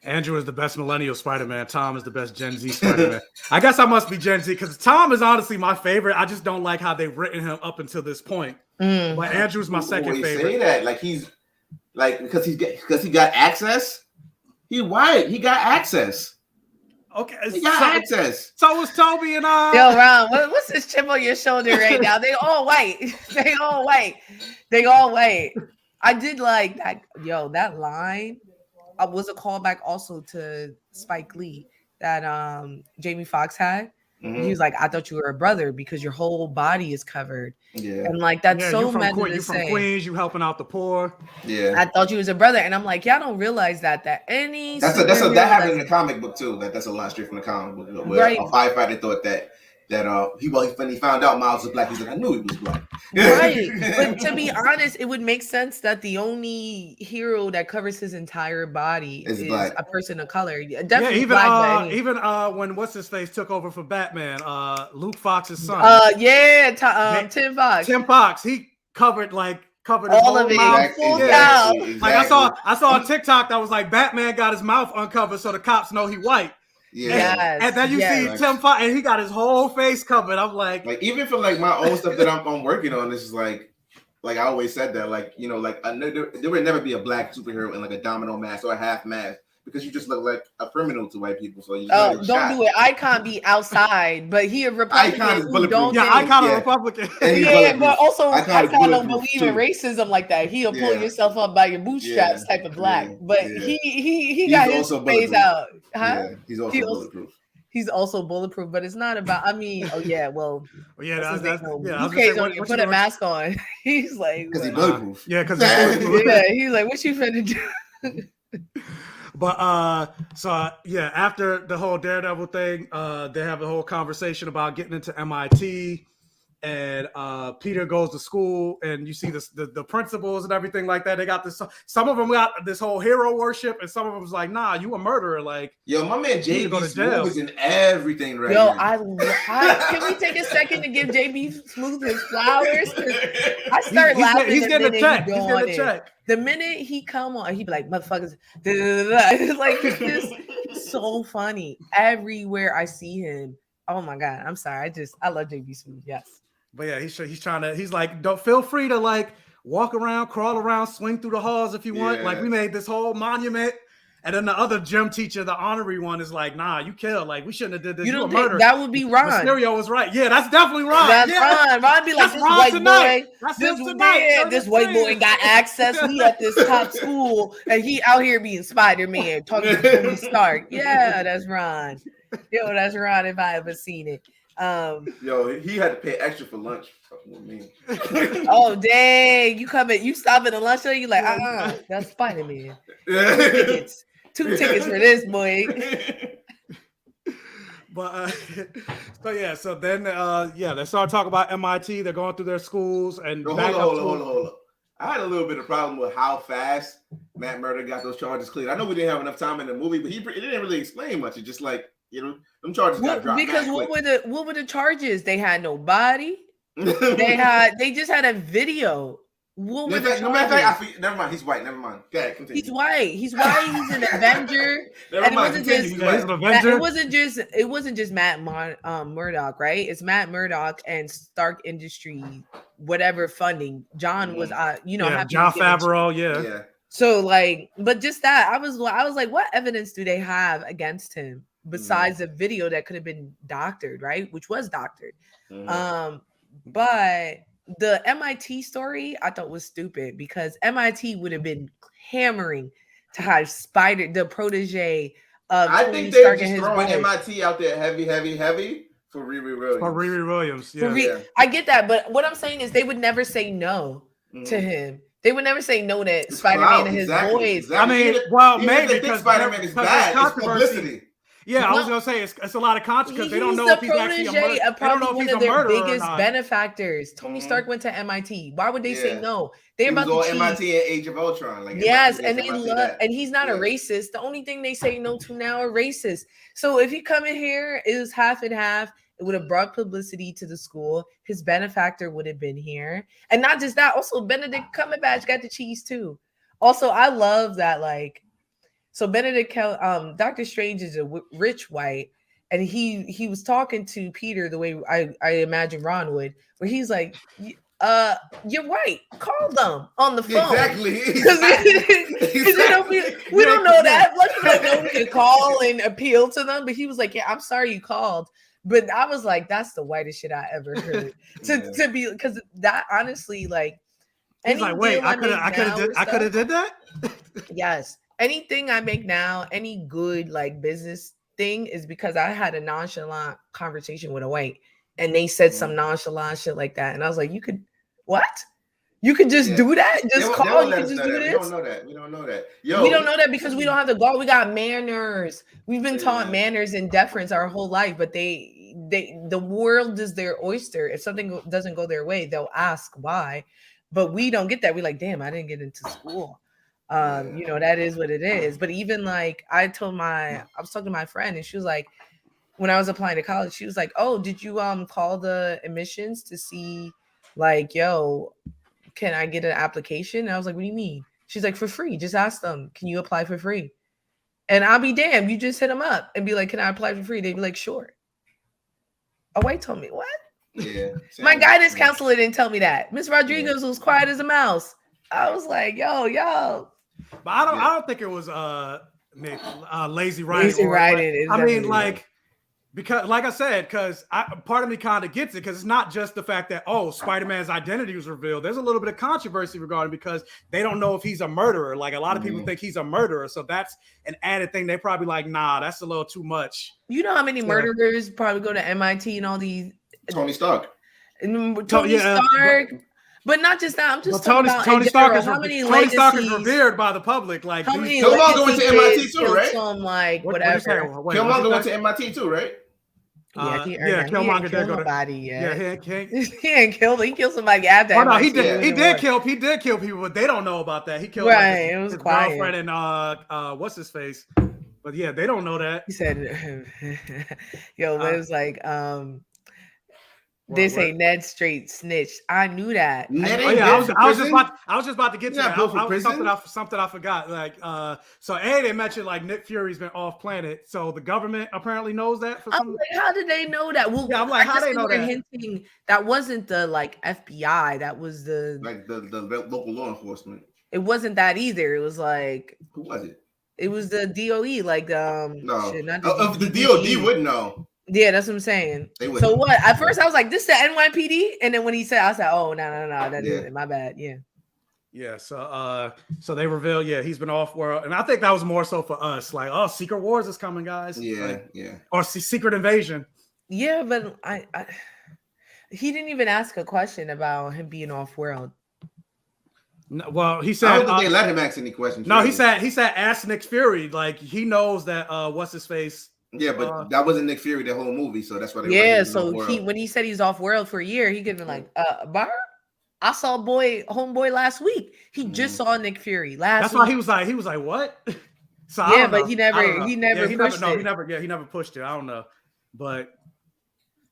Andrew is the best millennial Spider-Man. Tom is the best Gen Z Spider-Man. I guess I must be Gen Z because Tom is honestly my favorite. I just don't like how they've written him up until this point. But Andrew's my second favorite. Say that like he's like because he got access. He got access. Okay, he got access. So was Toby and Yo, Ron, what's this chip on your shoulder right now? They all white. They all white. I did like that. Yo, that line was a callback also to Spike Lee that Jamie Foxx had. He was like, I thought you were a brother because your whole body is covered. Yeah. And like that's so meta to you say. From Queens, you helping out the poor. Yeah. I thought you was a brother. And I'm like, y'all don't realize that any that happened in the comic book too. That's a line straight from the comic book where a firefighter thought that when he found out Miles was black, he's like, I knew he was black. Right. But to be honest, it would make sense that the only hero that covers his entire body is a person of color. Definitely even when what's his face took over for Batman, Luke Fox's son. Tim Fox. Tim Fox, he covered like covered his All whole of it, mouth. full Yeah. cow. Like I saw on TikTok that was like Batman got his mouth uncovered so the cops know he white. Yeah. And then you see Tim Fox and he got his whole face covered. I'm like even for like my own stuff that I'm working on, this is like I always said that, like, you know, like there would never be a black superhero in like a domino mask or a half mask because you just look like a criminal to white people. So you don't do it. Icon be outside, but he a Republican. Icon is bulletproof. Icon a Republican. But also Icon don't believe too. in racism like that. He'll pull yourself up by your bootstraps type of black. But he got his face out. Huh? Yeah, he's also bulletproof. He's also bulletproof, but it's not about. I mean, that's UK don't even put a mask on. He's like, because he's bulletproof. Because he's bulletproof. Yeah, he's like, what you finna do? But after the whole Daredevil thing, they have a whole conversation about getting into MIT, and Peter goes to school, and you see the principals and everything like that. They got this. Some of them got this whole hero worship, and some of them was like, "Nah, you a murderer." Like, yo, my man JB Smooth is in everything right now. Can we take a second to give JB Smooth his flowers? I start laughing. He's getting a check. He's getting a check. The minute he come on, he be like, "Motherfuckers!" It's like it's so funny. Everywhere I see him, oh my god! I'm sorry. I love JB Smooth. Yes. But yeah, he's like, don't feel free to like walk around, crawl around, swing through the halls if you want. Like we made this whole monument. And then the other gym teacher, the honorary one, is like, nah, you killed. Like, we shouldn't have did this. You don't think that would be Ron? Mysterio was right. Yeah, that's definitely Ron. That's Ron. Ron be like, this white boy got access. We at this top school, and he out here being Spider-Man, talking to Tony Stark. Yeah, that's Ron. Yo, that's Ron if I ever seen it. Yo, he had to pay extra for lunch. With me. Oh dang! You stop at the lunch show. You like, that's Spider-Man. 2 tickets for this boy. But so then they start talking about MIT. They're going through their schools and hold on. I had a little bit of problem with how fast Matt Murdock got those charges cleared. I know we didn't have enough time in the movie, but it didn't really explain much. It's just like, you know, them charges got dropped. Because what were the charges? They had no body. They just had a video. What was no matter of fact, never mind. He's white. Never mind. Go ahead, continue. He's white. He's an Avenger. Never mind. It wasn't just Matt Murdock, right? It's Matt Murdock and Stark Industry, whatever funding. John was, John Favreau, yeah. So like, but just that, I was like, what evidence do they have against him besides a video that could have been doctored, right? Which was doctored. But the MIT story I thought was stupid because MIT would have been hammering to have the protege of I think they're just throwing MIT out there heavy for Riri Williams. I get that, but what I'm saying is they would never say no to him. They would never say no to Spider-Man and his boys. Exactly. I mean, maybe because Spider-Man is bad. It's publicity. Yeah, I was gonna say it's a lot of controversy because they don't know if he's actually a murderer. They don't know if he's a murderer biggest benefactors. Tony Stark went to MIT. Why would they say no? They're about to cheat. MIT at Age of Ultron. And they love, and he's not a racist. The only thing they say no to now are racist. So if he come in here, it was half and half. It would have brought publicity to the school. His benefactor would have been here, and not just that. Also, Benedict Cumberbatch got the cheese too. Also, I love that So Dr. Strange is a rich white, and he was talking to Peter the way I imagine Ron would, where he's like, you're white. Call them on the phone. Exactly. We don't know that. Luckily, know we can call and appeal to them. But he was like, yeah, I'm sorry you called. But I was like, that's the whitest shit I ever heard. To be, because that honestly, like, he's like, wait, I could have did that. Yes. Anything I make now, any good like business thing is because I had a nonchalant conversation with a white and they said some nonchalant shit like that. And I was like, you could just do that? Just call, you can just do this? We don't know that. We don't know that because we don't have the guard. We got manners. We've been taught manners and deference our whole life, but the world is their oyster. If something doesn't go their way, they'll ask why. But we don't get that. We're like, damn, I didn't get into school. That is what it is. But even like I was talking to my friend and she was like, when I was applying to college, she was like, oh, did you call the admissions to see like, yo, can I get an application? And I was like, what do you mean? She's like, for free. Just ask them, can you apply for free? And I'll be damned. You just hit them up and be like, can I apply for free? They'd be like, sure. A white told me, what? Yeah. My guidance counselor didn't tell me that. Miss Rodriguez was quiet as a mouse. I was like, yo. But I don't think it was lazy writing. Lazy writing. I mean, like, because, like I said, because part of me kind of gets it, because it's not just the fact that, oh, Spider-Man's identity was revealed. There's a little bit of controversy regarding, because they don't know if he's a murderer. Like, a lot of people think he's a murderer, so that's an added thing. They probably like, nah, that's a little too much. You know how many murderers probably go to MIT and all these? Tony Stark. Tony Stark. But not just that. I'm just talking about Tony Stark is revered by the public. Like, how many Killmonger went to MIT too, right? Like whatever. Killmonger went to MIT too, right? Yeah, Killmonger did go to nobody yet. Yeah, he ain't killed. He killed somebody after. Oh no, he did. He did kill people, but they don't know about that. He killed it was his quiet. girlfriend and what's his face. But yeah, they don't know that. He said, "Yo, it was like this ain't Ned straight snitch." I knew that. I was just about to get to that. Something I forgot. Like, so they mentioned like Nick Fury's been off planet, so the government apparently knows that. I'm like, how did they know that? Well, yeah, I'm like, how they know that? Hinting that wasn't the like FBI. That was the local law enforcement. It wasn't that either. It was like, who was it? It was the DOE. Like no, shit, not the DOD wouldn't know. Yeah, that's what I'm saying. So what? At first, I was like, "This is the NYPD," and then when he said, "I was like, oh no, that isn't my bad." Yeah. Yeah. So they reveal, he's been off world, and I think that was more so for us, like, oh, Secret Wars is coming, guys. Yeah, or Secret Invasion. Yeah, but he didn't even ask a question about him being off world. No, well, he said I don't think they let him ask any questions. No, really. he said ask Nick Fury. Like, he knows that what's his face. Yeah, but that wasn't Nick Fury the whole movie, so that's why they when he said he's off world for a year, he could have been like, Bar, I saw homeboy last week. He just saw Nick Fury last That's week. why he was like, what? So yeah, but he never pushed it. He never pushed it. I don't know. But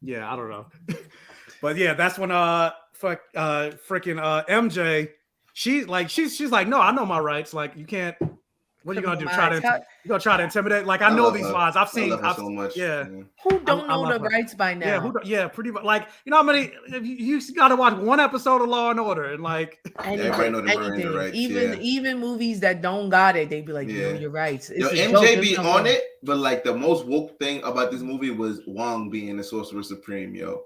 yeah, I don't know. But yeah, that's when freaking MJ, she's like, no, I know my rights. Like, you can't. What are you gonna do? You gonna try to intimidate? Like, I know these lines. I've seen so much. Yeah. Who don't know the rights by now? Yeah, pretty much. Like, you know how many? You got to watch one episode of Law and Order, and like anything. Rights, even movies that don't got it, they be like, you know your rights. Yo, MJ be on it, but like the most woke thing about this movie was Wong being the Sorcerer Supreme, yo.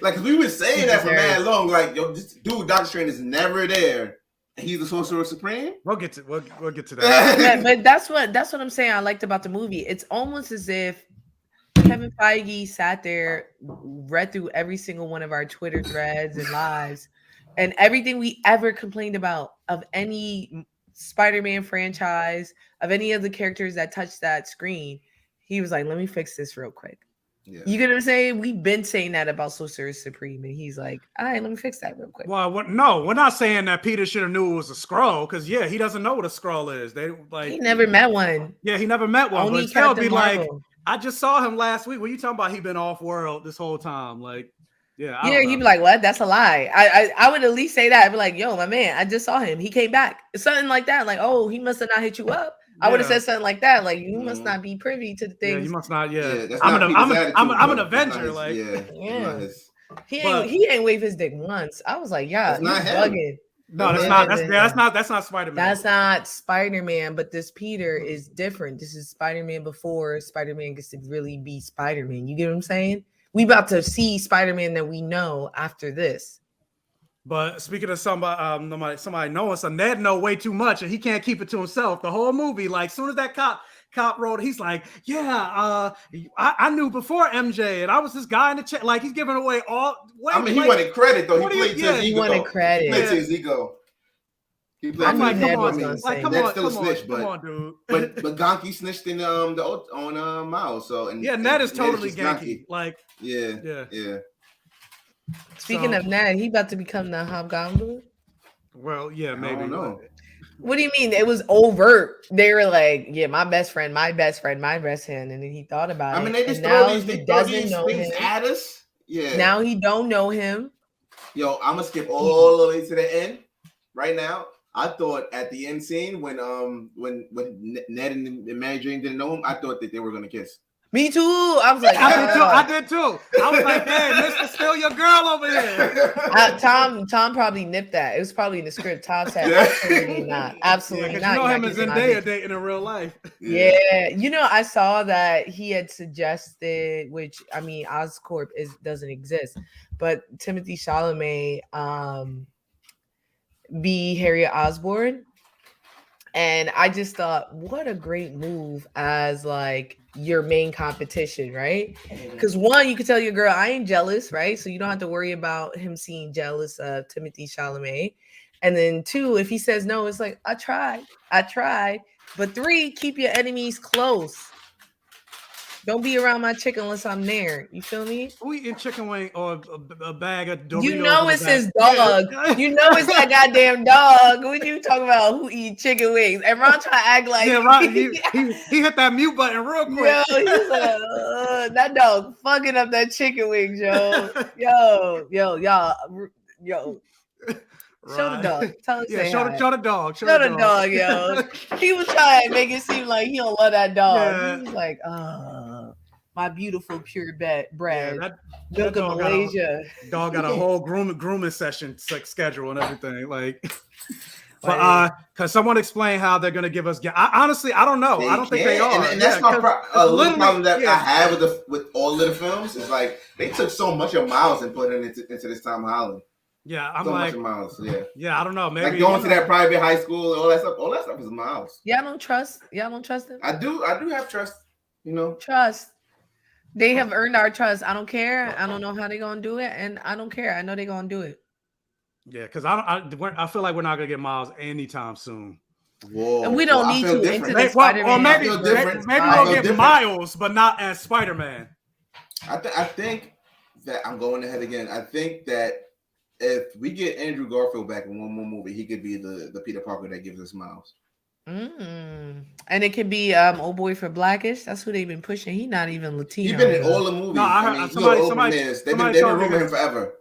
Like, we were saying that for mad long. Like, yo, this dude, Doctor Strange is never there. He's the Sorcerer Supreme. We'll get to that. Yeah, but that's what I'm saying. I liked about the movie. It's almost as if Kevin Feige sat there, read through every single one of our Twitter threads and lives, and everything we ever complained about of any Spider-Man franchise, of any of the characters that touched that screen. He was like, "Let me fix this real quick." Yeah. You get what I'm saying? We've been saying that about Sorcerer Supreme, and he's like, all right, let me fix that real quick. Well, no, we're not saying that Peter should have knew it was a Skrull, because he doesn't know what a Skrull is. He never met one. Yeah, he never met one. Only but still be like, I just saw him last week. What are you talking about? He been off world this whole time. Like, he'd be like, what? That's a lie. I would at least say that. I'd be like, yo, my man, I just saw him. He came back. Something like that. Like, oh, he must have not hit you up. I would have said something like that. Like, you must not be privy to the things. Yeah, you must not. I'm an Avenger. Like, he ain't wave his dick once. I was like, yeah, he's bugging. No, that's not Spider-Man. That's not Spider-Man. But this Peter is different. This is Spider-Man before Spider-Man gets to really be Spider-Man. You get what I'm saying? We about to see Spider-Man that we know after this. But speaking of somebody knowing, so Ned know way too much, and he can't keep it to himself. The whole movie, like, soon as that cop wrote, he's like, I knew before MJ, and I was this guy in the chat. Like, he's giving away all. He wanted credit though. He played to he wanted credit. He played to his ego. I'm like, come on, dude. But Ganke snitched in on Miles. So Ned is totally Ganke. Like, yeah. Speaking of Ned, he about to become the Hobgoblin. Well, yeah, maybe. I don't know. What do you mean? It was overt. They were like, "Yeah, my best friend, my best friend, my best friend," and then he thought about it. I mean, they just throw these things at us. Yeah. Now he don't know him. Yo, I'm gonna skip all the way to the end right now. I thought at the end scene when Ned and Mary Jane didn't know him, I thought that they were gonna kiss. Me too. I was like, I did too. I was like, man, Mr. Steal your girl over here. Tom probably nipped that. It was probably in the script. Tom said, absolutely not. Absolutely Yeah, not. you know him You're and not Zendaya dating in real life. Yeah. I saw that he had suggested, which I mean, Oscorp doesn't exist, but Timothy Chalamet be Harriet Osborn. And I just thought, what a great move as like your main competition, right? Because one, you could tell your girl, I ain't jealous, right? So you don't have to worry about him seeing jealous of Timothy Chalamet. And then two, if he says no, it's like, I tried. But three, keep your enemies close. Don't be around my chick unless I'm there. You feel me? We eating chicken wing or a bag of Doritos. You know it's his dog. You know it's that goddamn dog. What you talking about? Who eat chicken wings? And Ron trying to act like right. He hit that mute button real quick. Yo, he's like, that dog fucking up that chicken wings, yo. Yo. Show the dog. Tell us show the dog. Show the dog, yo. He was trying to make it seem like he don't love that dog. Yeah. He was like, my beautiful pure bread. Yeah, Milk of Malaysia. Dog got a whole grooming session schedule and everything. Like, but because someone explained how they're gonna give us. Honestly, I don't know. I don't think they are. And that's my problem that I have with all of the films. Is like they took so much of Miles and put it into this Tom Holland. Yeah, I'm so like, much of Miles. Yeah, I don't know. Maybe like going to that private high school, all that stuff is Miles. Y'all don't trust him. I do have trust. Trust. They have earned our trust. I don't care. I don't know how they're gonna do it, and I don't care. I know they're gonna do it. Yeah, because I feel like we're not gonna get Miles anytime soon. Whoa, and we don't need to different. into the Spider-Man. Or maybe we'll get Miles, but not as Spider-Man. I think that I'm going ahead again. I think that if we get Andrew Garfield back in one more movie, he could be the Peter Parker that gives us Miles. And it could be old boy for Blackish. That's who they've been pushing. He's not even Latino. He's been in all the movies. No, they've been rumouring him forever.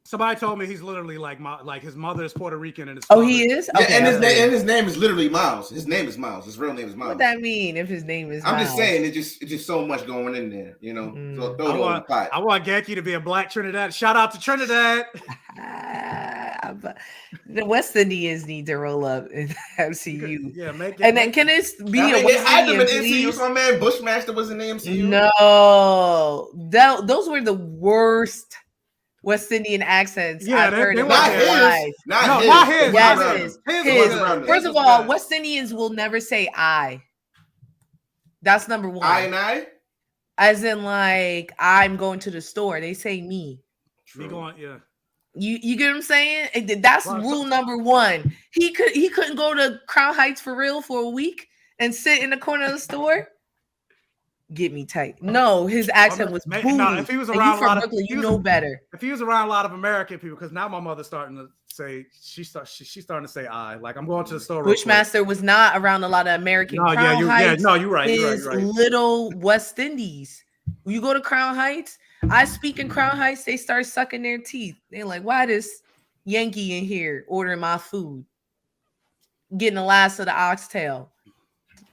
Somebody told me he's literally like his mother is Puerto Rican and his he is. Okay, and his name is literally Miles. His name is Miles. His real name is Miles. What that mean? If his name is, I'm just saying it's just so much going in there, So throw it on the pot. I want Genki to be a black Trinidad. Shout out to Trinidad. The West Indians need to roll up in MCU. Yeah, then can this be a West Indian? MCU. Some man Bushmaster was in the MCU. No, those were the worst West Indian accents I've heard in my life. Not his. Yes, his. First of all, West Indians will never say I. That's number one. I and I? As in like, I'm going to the store. They say me. Me going, yeah. You get what I'm saying? That's rule number one. He couldn't go to Crown Heights for real for a week and sit in the corner of the store. Get me tight. No, his accent was booty. No, if he was around a lot of Brooklyn, you know better. If he was around a lot of American people, because now my mother's starting to say she's starting to say I. Like I'm going to the store. Bushmaster was not around a lot of American. No, Crown Heights you're right. Is you're right. Little West Indies. You go to Crown Heights. I speak in Crown Heights. They start sucking their teeth. They're like, "Why this Yankee in here ordering my food, getting the last of the oxtail?"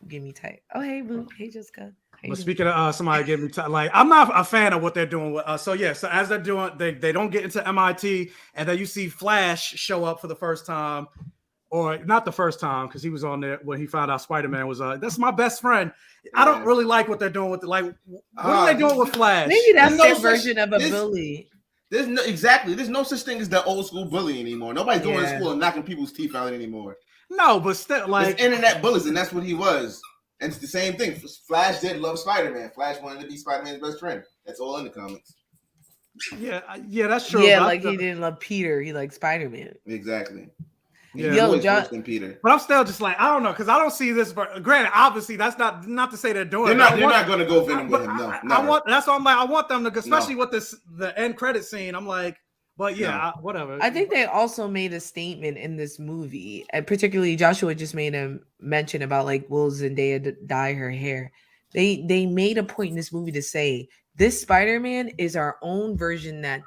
Give me tight. Oh, hey, boo. Hey, Jessica. But speaking of somebody giving me time, like I'm not a fan of what they're doing with so as they're doing, they don't get into MIT, and then you see Flash show up for the first time, or not the first time because he was on there when he found out Spider-Man was that's my best friend. I don't really like what they're doing with it. Like, what are they doing with Flash? Maybe that's their version of a bully. There's no such thing as the old school bully anymore. Nobody's going to school and knocking people's teeth out anymore. No, but still, like it's internet bullies, and that's what he was. And it's the same thing. Flash did love Spider-Man. Flash wanted to be Spider-Man's best friend. That's all in the comics. Yeah, that's true. Yeah, like he didn't love Peter. He liked Spider-Man. Exactly. Yeah, John and Peter. But I'm still just like, I don't know, because I don't see this. Granted, obviously, that's not to say they're doing. They're not going to go Venom with him. No, that's why I'm like, I want them to, especially with the end credit scene. I'm like. But whatever. I think they also made a statement in this movie, and particularly Joshua just made a mention about like, will Zendaya dye her hair? They made a point in this movie to say this Spider-Man is our own version that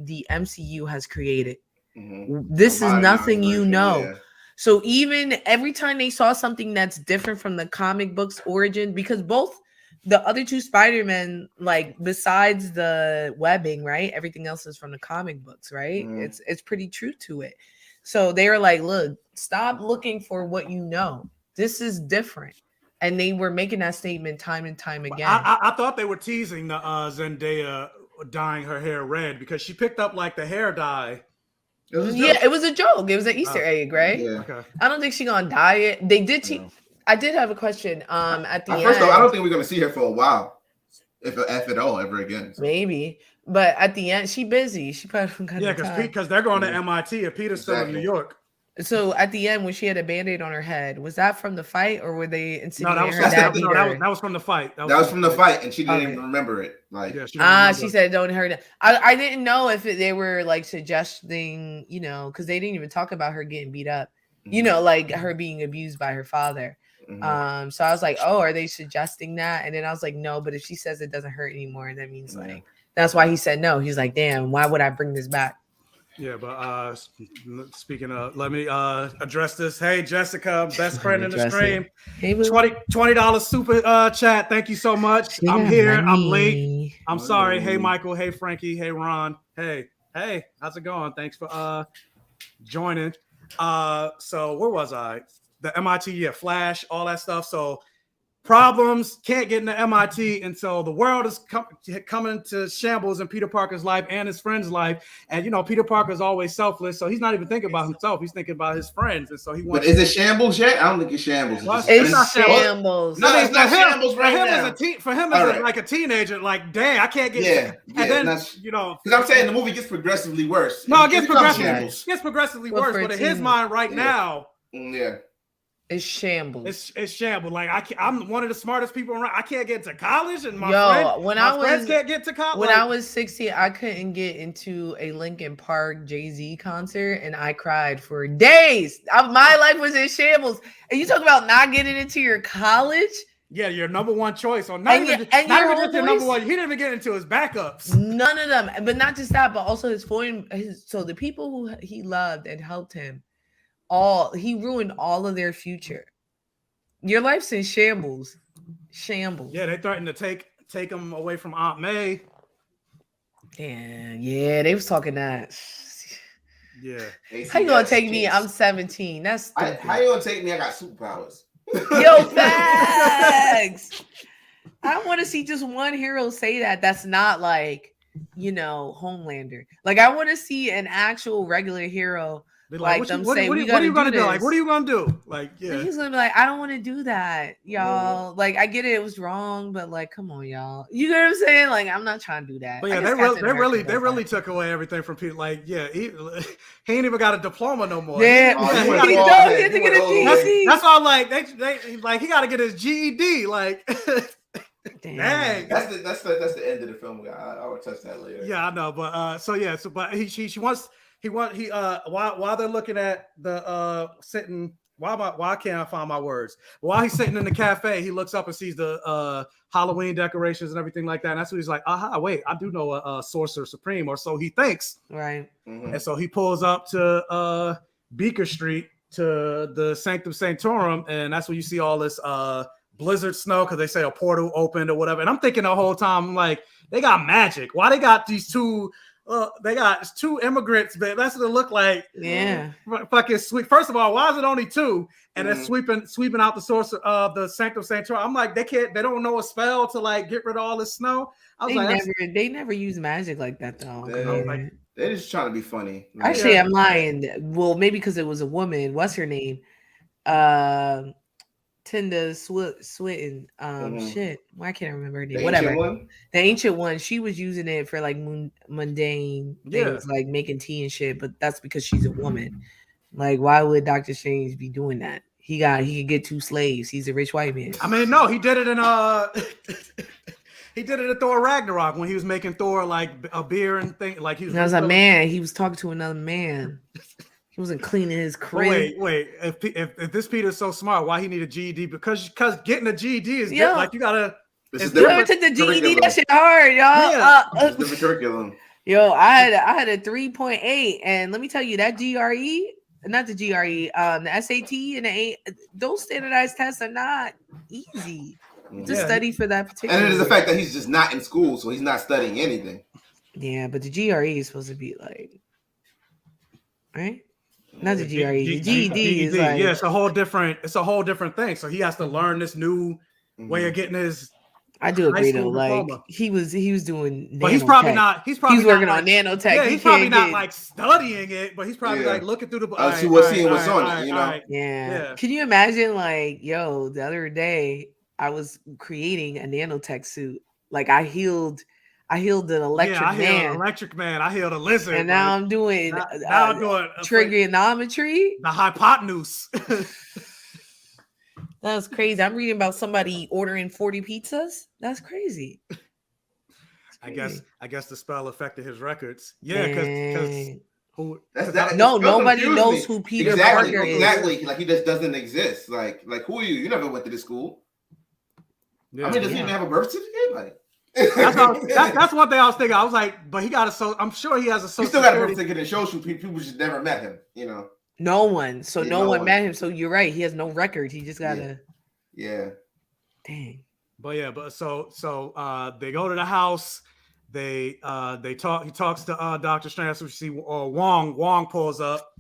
the MCU has created. Mm-hmm. This is nothing you know. Yeah. So even every time they saw something that's different from the comic book's origin, because both the other two Spider-Men, like besides the webbing, right? Everything else is from the comic books, right? Mm-hmm. It's pretty true to it. So they were like, look, stop looking for what you know. This is different. And they were making that statement time and time again. I thought they were teasing the Zendaya dyeing her hair red because she picked up like the hair dye. It was a joke. It was an Easter egg, right? Yeah. Okay. I don't think she's gonna dye it. They did. I did have a question. At the end. First of all, I don't think we're gonna see her for a while, if at all, ever again. So. Maybe, but at the end, she busy. She probably got because they're going to MIT and Peter's still in New York. So at the end, when she had a Band-Aid on her head, was that from the fight, or were they insinuating that was from the fight. That was from the fight, and she didn't even remember it. Like, she said, "Don't hurt it." I didn't know if they were like suggesting, because they didn't even talk about her getting beat up, like her being abused by her father. Mm-hmm. So I was like, "Oh, are they suggesting that?" And then I was like, "No," but if she says it doesn't hurt anymore, that means like that's why he said no. He's like, "Damn, why would I bring this back?" Yeah, but speaking of, let me address this. Hey, Jessica, best friend in the stream. Hey, $20 super chat. Thank you so much. I'm here. I'm late. I'm sorry. Hey, Michael. Hey, Frankie. Hey, Ron. Hey, how's it going? Thanks for joining. So where was I? The MIT, Flash, all that stuff. So problems, can't get into MIT, and so the world is coming to shambles in Peter Parker's life and his friend's life. And Peter Parker's always selfless, so he's not even thinking about himself; he's thinking about his friends. And so he wants. But is it shambles yet? I don't think it's shambles. It's not shambles. No, it's not shambles right now. For him as like a teenager, like, dang, I can't get. Yeah, and then because I'm saying the movie gets progressively worse. No, it gets progressively worse. But in his mind right now, it's shambles. It's shambles. Like I'm one of the smartest people around. I can't get to college, and my friends can't get to college. When I was 16, I couldn't get into a Linkin Park Jay-Z concert, and I cried for days. My life was in shambles. And you talk about not getting into your college? Yeah, your number one choice. Or not even just your number one. He didn't even get into his backups. None of them. But not just that, but also so the people who he loved and helped him. He ruined all of their future. Your life's in shambles. Yeah, they threatened to take him away from Aunt May. Yeah, they was talking that. Yeah. How you gonna take me? I'm 17. That's stupid. How you gonna take me? I got superpowers. Yo, facts. I want to see just one hero say that. That's not like Homelander. Like I want to see an actual regular hero. Like them say, what are you gonna do? Like, what are you gonna do? Like, yeah. He's gonna be like, I don't want to do that, y'all. Like, I get it was wrong, but like, come on, y'all. You know what I'm saying? Like, I'm not trying to do that. But yeah, they really took away everything from Peter. Like, yeah, he ain't even got a diploma no more. Yeah, he had to get a GED. That's all. Like, they he got to get his GED. Like, dang. That's the end of the film. I will touch that later. Yeah, I know. But while they're looking at the sitting, why can't I find my words? While he's sitting in the cafe, he looks up and sees the Halloween decorations and everything like that. And that's when he's like, wait, I do know a Sorcerer Supreme, or so he thinks. Right. Mm-hmm. And so he pulls up to Beaker Street to the Sanctum Sanctorum, and that's when you see all this blizzard snow because they say a portal opened or whatever. And I'm thinking the whole time, like, they got magic. Why they got these two? They got two immigrants, but that's what it look like. Yeah, fucking sweet. First of all, why is it only two? And they're sweeping out the source of the Sanctum Sanctorum. I'm like, they don't know a spell to like get rid of all this snow. They never use magic like that though. They're just trying to be funny. Actually, I'm lying. Well, maybe because it was a woman. What's her name? Tilda Swinton. Shit. Why can't I remember her name? Whatever. The ancient one. She was using it for like mundane things, like making tea and shit. But that's because she's a woman. Like, why would Dr. Strange be doing that? He could get 2 slaves. He's a rich white man. I mean, no, he did it in he did it in Thor Ragnarok when he was making Thor like a beer and thing. Like he was a man. He was talking to another man. He wasn't cleaning his crib. Wait. If this Peter's so smart, why he need a GED? Because getting a GED is like you gotta. It's different. Took the GED. That shit hard, y'all. It's different curriculum. Yo, I had a 3.8, and let me tell you that GRE, not the GRE, the SAT and the A, those standardized tests are not easy to study for that particular. And it is the fact that he's just not in school, so he's not studying anything. Yeah, but the GRE is supposed to be like, right? Not the GRE. The GED is like, yeah, it's a whole different thing. So he has to learn this new way of getting his. I do agree though. Like he was doing, but he's probably not. He's working on nanotech. Yeah, he's probably not like studying it, but he's probably like looking through the. Seeing what's on it, you know. Yeah. Can you imagine? Like, yo, the other day I was creating a nanotech suit. Like I healed an electric man. Electric man. I healed a lizard. And now I'm doing trigonometry. The hypotenuse. That was crazy. I'm reading about somebody ordering 40 pizzas. That's crazy. I guess the spell affected his records. Yeah, because nobody knows who Peter Parker is. Exactly. Like he just doesn't exist. Like who are you? You never went to this school. Yeah, I mean, does he even have a birth certificate? Like that's one thing I was thinking. I was like, but he got I'm sure he has a social. He still got a birth certificate that shows you people just never met him. You know. No one. So no one met him. So you're right. He has no record. He just gotta. Yeah. Dang. But so they go to the house. They talk. He talks to Dr. Strange. So we see Wong. Wong pulls up,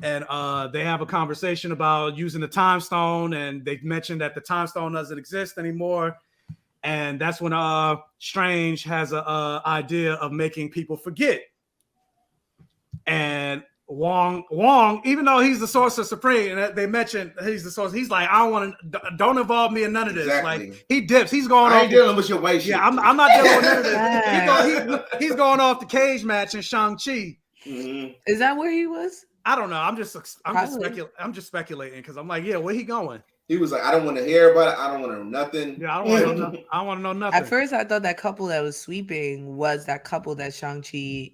and they have a conversation about using the time stone. And they mentioned that the time stone doesn't exist anymore. And that's when Strange has a idea of making people forget. And Wong, even though he's the Sorcerer Supreme, and they mentioned he's the Sorcerer, he's like, don't involve me in none of this. Exactly. Like he dips, he's going. I ain't dealing with your white shit. Yeah, I'm not dealing with none of this. He's going off the cage match in Shang-Chi. Mm-hmm. Is that where he was? I don't know. I'm just speculating because I'm like, yeah, where he going? He was like, I don't want to hear about it. I don't want to know nothing. Yeah, I don't want to know nothing. At first, I thought that couple that was sweeping was that couple that Shang-Chi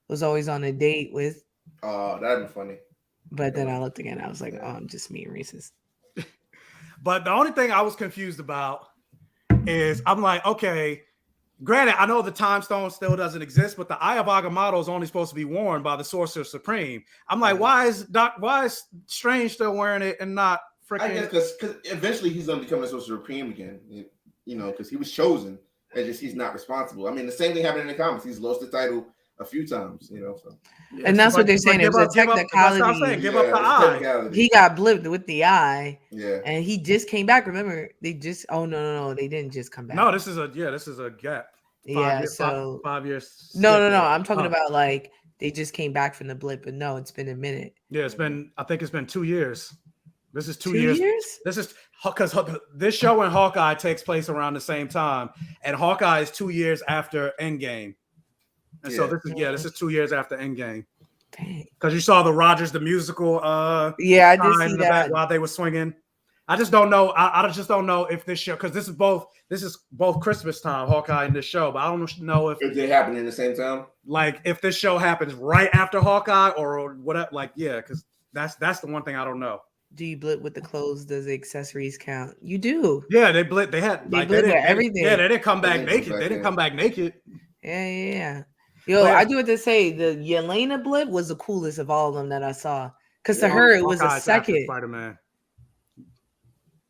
was always on a date with. Oh, that'd be funny. But then I looked again. I was like, oh, I'm just being racist. But the only thing I was confused about is I'm like, okay, granted, I know the time stone still doesn't exist, but the Eye of Agamotto is only supposed to be worn by the Sorcerer Supreme. I'm like, why is Strange still wearing it and not freaking? I guess because eventually he's gonna become the Sorcerer Supreme again. You know, because he was chosen, and just he's not responsible. I mean, the same thing happened in the comics. He's lost the title a few times, you know. So. And that's what they're saying. It was a technicality. Give up the eye. He got blipped with the eye. Yeah. And he just came back. Remember, they just no, they didn't just come back. No, this is a gap. 5 years. No. I'm talking about like they just came back from the blip, but no, it's been a minute. Yeah, I think it's been 2 years. This is 2 years. This is because this show and Hawkeye takes place around the same time, and Hawkeye is 2 years after Endgame. And so this is 2 years after Endgame. Because you saw the Rogers the musical. I did see that while they were swinging. I just don't know. I just don't know if this show, because this is both Christmas time, Hawkeye and this show. But I don't know if they happen in the same time. Like if this show happens right after Hawkeye or whatever. Like because that's the one thing I don't know. Do you blip with the clothes? Does the accessories count? You do. Yeah, they blip. They had they blip everything. Yeah, they didn't come back naked. They didn't come back naked. Yeah. Yo, I do have to say the Yelena blip was the coolest of all of them that I saw. Because to her, it was a second. Spider-Man.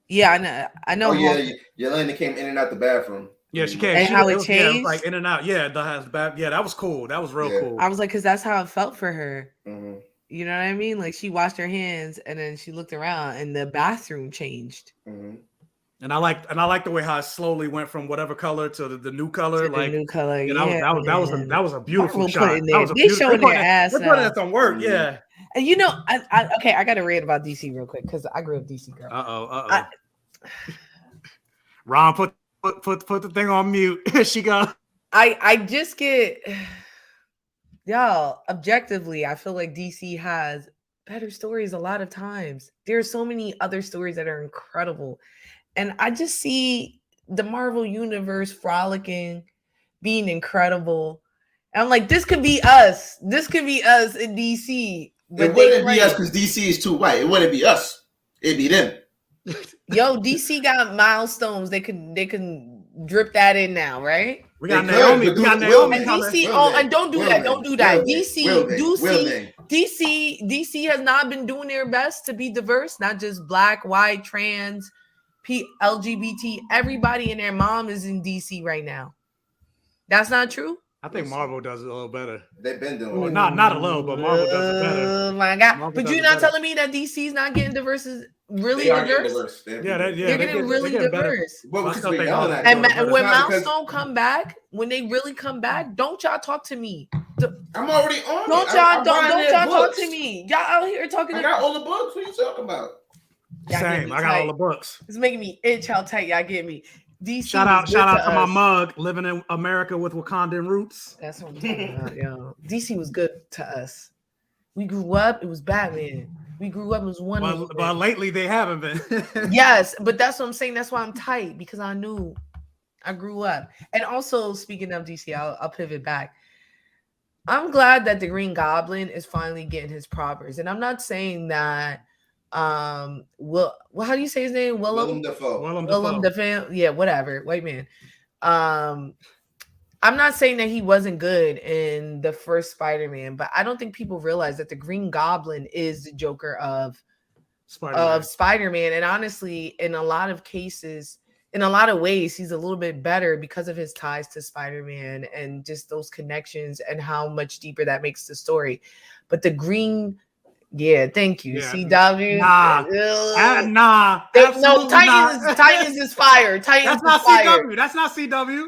Yeah, I know. Oh, yeah, Yelena came in and out the bathroom. Yeah, she came. And how it changed? Yeah, it was like in and out. Yeah, that was cool. That was real cool. I was like, because that's how it felt for her. Mm-hmm. You know what I mean? Like she washed her hands and then she looked around and the bathroom changed. Mm-hmm. And I like the way how it slowly went from whatever color to the new color. To the new color. That was a beautiful shot. They showing their ass. They're putting in some work. Yeah. And you know, I got to rant about DC real quick because I grew up DC girl. Ron, put the thing on mute. She got. I just get, y'all. Objectively, I feel like DC has better stories a lot of times. There are so many other stories that are incredible. And I just see the Marvel Universe frolicking, being incredible. And I'm like, this could be us. This could be us in DC. It wouldn't be us because DC is too white. It wouldn't be us. It'd be them. Yo, DC got milestones. They can drip that in now, right? We got They Naomi. could, We got but will Naomi they? coming. DC, Will they? and don't do Will that. they? Don't do that. Will they? Will they? DC has not been doing their best to be diverse, not just black, white, trans, LGBT. Everybody and their mom is in DC right now. That's not true. I think Marvel does it a little better. They've been doing Well, it. not a little, but Marvel does it better. Oh my God. Marvel But does you're it not better. telling me that DC's not getting diverse, really They are getting diverse? diverse. They're getting really better. diverse. Well, I because still we're think yelling Marvel at does And it better. when It's not because- Milestone come back, when they really come back, don't y'all talk to me. I'm already on Don't it. y'all I'm don't buying their y'all talk books. to me. Y'all out here talking I to got all the books. What are you talking about? Y'all get Same. me I got all tight. the books. It's making me itch how tight y'all get me. DC Shout was out good to my us. mug, living in America with Wakandan roots. That's what I'm talking about, yo. DC was good to us. We grew up, it was Batman. We grew up, it was Wonder Woman. But lately they haven't been. Yes, but that's what I'm saying. That's why I'm tight, because I knew I grew up. And also, speaking of DC, I'll pivot back. I'm glad that the Green Goblin is finally getting his propers. And I'm not saying that how do you say his name? Willem Dafoe. Willem Dafoe. Yeah, whatever. White man. I'm not saying that he wasn't good in the first Spider-Man, but I don't think people realize that the Green Goblin is the Joker of Spider-Man. And honestly, in a lot of cases, in a lot of ways, he's a little bit better because of his ties to Spider-Man and just those connections and how much deeper that makes the story. But the Green, thank you. Yeah. CW. Nah. No, Titans is fire. That's not CW. That's not CW.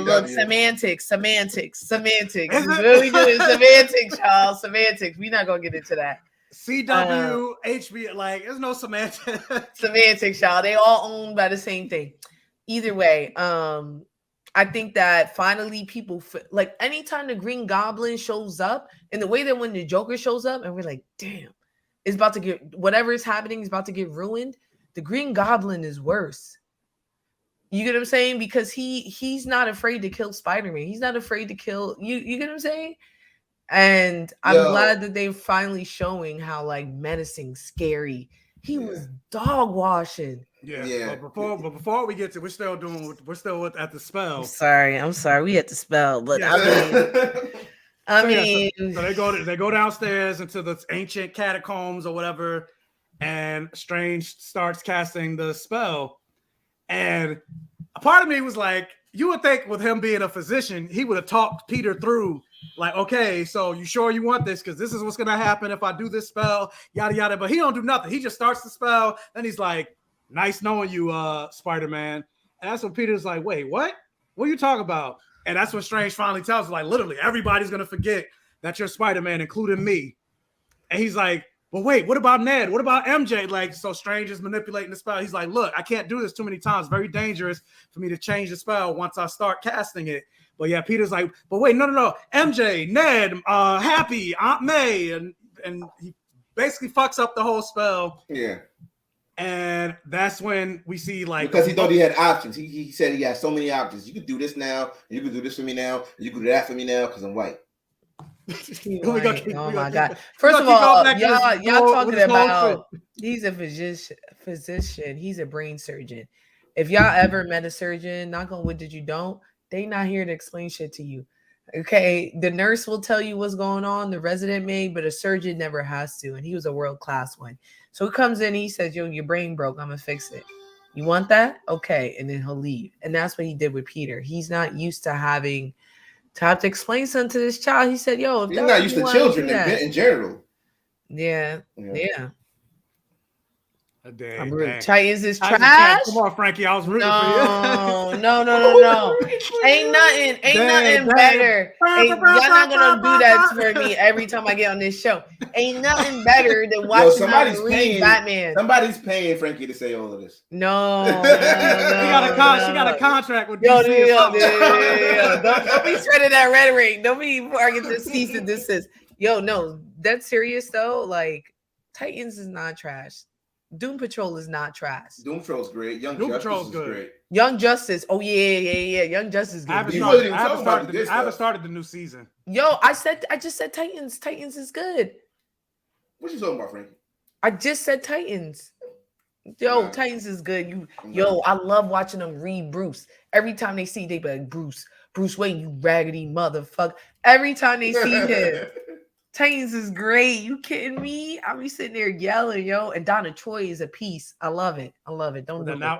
Look, semantics. Is What it? we doing? Semantics, y'all. Semantics. We're not gonna get into that. CW, HBO, like there's no semantics. Semantics, y'all. They all owned by the same thing. Either way, I think that finally people like anytime the Green Goblin shows up, and the way that when the Joker shows up, and we're like, damn, it's about to get whatever is happening is about to get ruined. The Green Goblin is worse. You get what I'm saying? Because he's not afraid to kill Spider-Man. He's not afraid to kill you. You get what I'm saying? And I'm glad that they're finally showing how like menacing, scary. He was dog washing. Yeah. But before we get to, we're still at the spell. I'm sorry. We had to spell, but I mean, so they go downstairs into the ancient catacombs or whatever, and Strange starts casting the spell. And a part of me was like, you would think with him being a physician, he would have talked Peter through, like, okay, so you sure you want this? Because this is what's gonna happen if I do this spell, yada yada. But he don't do nothing. He just starts the spell. Then he's like, nice knowing you, Spider-Man. And that's when Peter's like, wait, what? What are you talking about? And that's when Strange finally tells him, like, literally, everybody's gonna forget that you're Spider-Man, including me. And he's like, well, wait, what about Ned? What about MJ? Like, so Strange is manipulating the spell. He's like, look, I can't do this too many times. Very dangerous for me to change the spell once I start casting it. But yeah, Peter's like, but wait, no. MJ, Ned, Happy, Aunt May. And he basically fucks up the whole spell. Yeah. And that's when we see like, because he thought he had options. He said he had so many options. You could do this now. You could do this for me now. You could do that for me now because I'm white. Oh my God! First of all, y'all talking about he's a physician. He's a brain surgeon. If y'all ever met a surgeon, knock on wood that you don't, they not here to explain shit to you. Okay, the nurse will tell you what's going on, the resident maid, but a surgeon never has to, and he was a world-class one. So he comes in, he says, yo, your brain broke, I'm gonna fix it. You want that? Okay, and then he'll leave. And that's what he did with Peter. He's not used to having to have to explain something to this child. He said, yo, he's not used to children in general. Yeah. Titans is trash. Come on, Frankie. I was rooting for you. No. Ain't nothing better. Y'all not gonna do that for me every time I get on this show. Ain't nothing better than watching Batman. Somebody's paying Frankie to say all of this. No. She got a contract with DC. Don't be spreading that rhetoric. Don't be before I get to cease and desist. No, that's serious though. Like Titans is not trash. Doom Patrol is not trash. Doom Patrol's great. Young Doom Justice Patrol's is good. great. Young Justice. Oh yeah. Young Justice. I haven't started the new season. Yo, I just said Titans. Titans is good. What you talking about, Frankie? I just said Titans. Yo, Titans is good. I love watching them read Bruce. Every time they see, they be like, Bruce. Bruce Wayne, you raggedy motherfucker. Every time they see him, Titans is great. You kidding me? I'll be sitting there yelling, yo. And Donna Troy is a piece. I love it. I love it. Don't do it.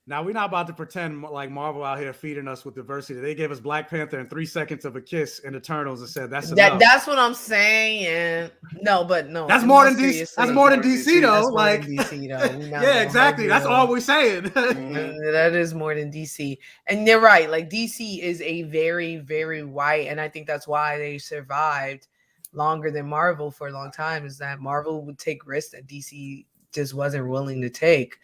Now we're not about to pretend like Marvel out here feeding us with diversity. They gave us Black Panther in 3 seconds of a kiss in Eternals and said that's enough. That's what I'm saying. No. That's more than DC. That's more than DC though. Like DC though. Yeah, exactly. That's all we're saying. That is more than DC. And you're right. Like DC is a very, very white, and I think that's why they survived longer than Marvel for a long time. Is that Marvel would take risks that DC just wasn't willing to take.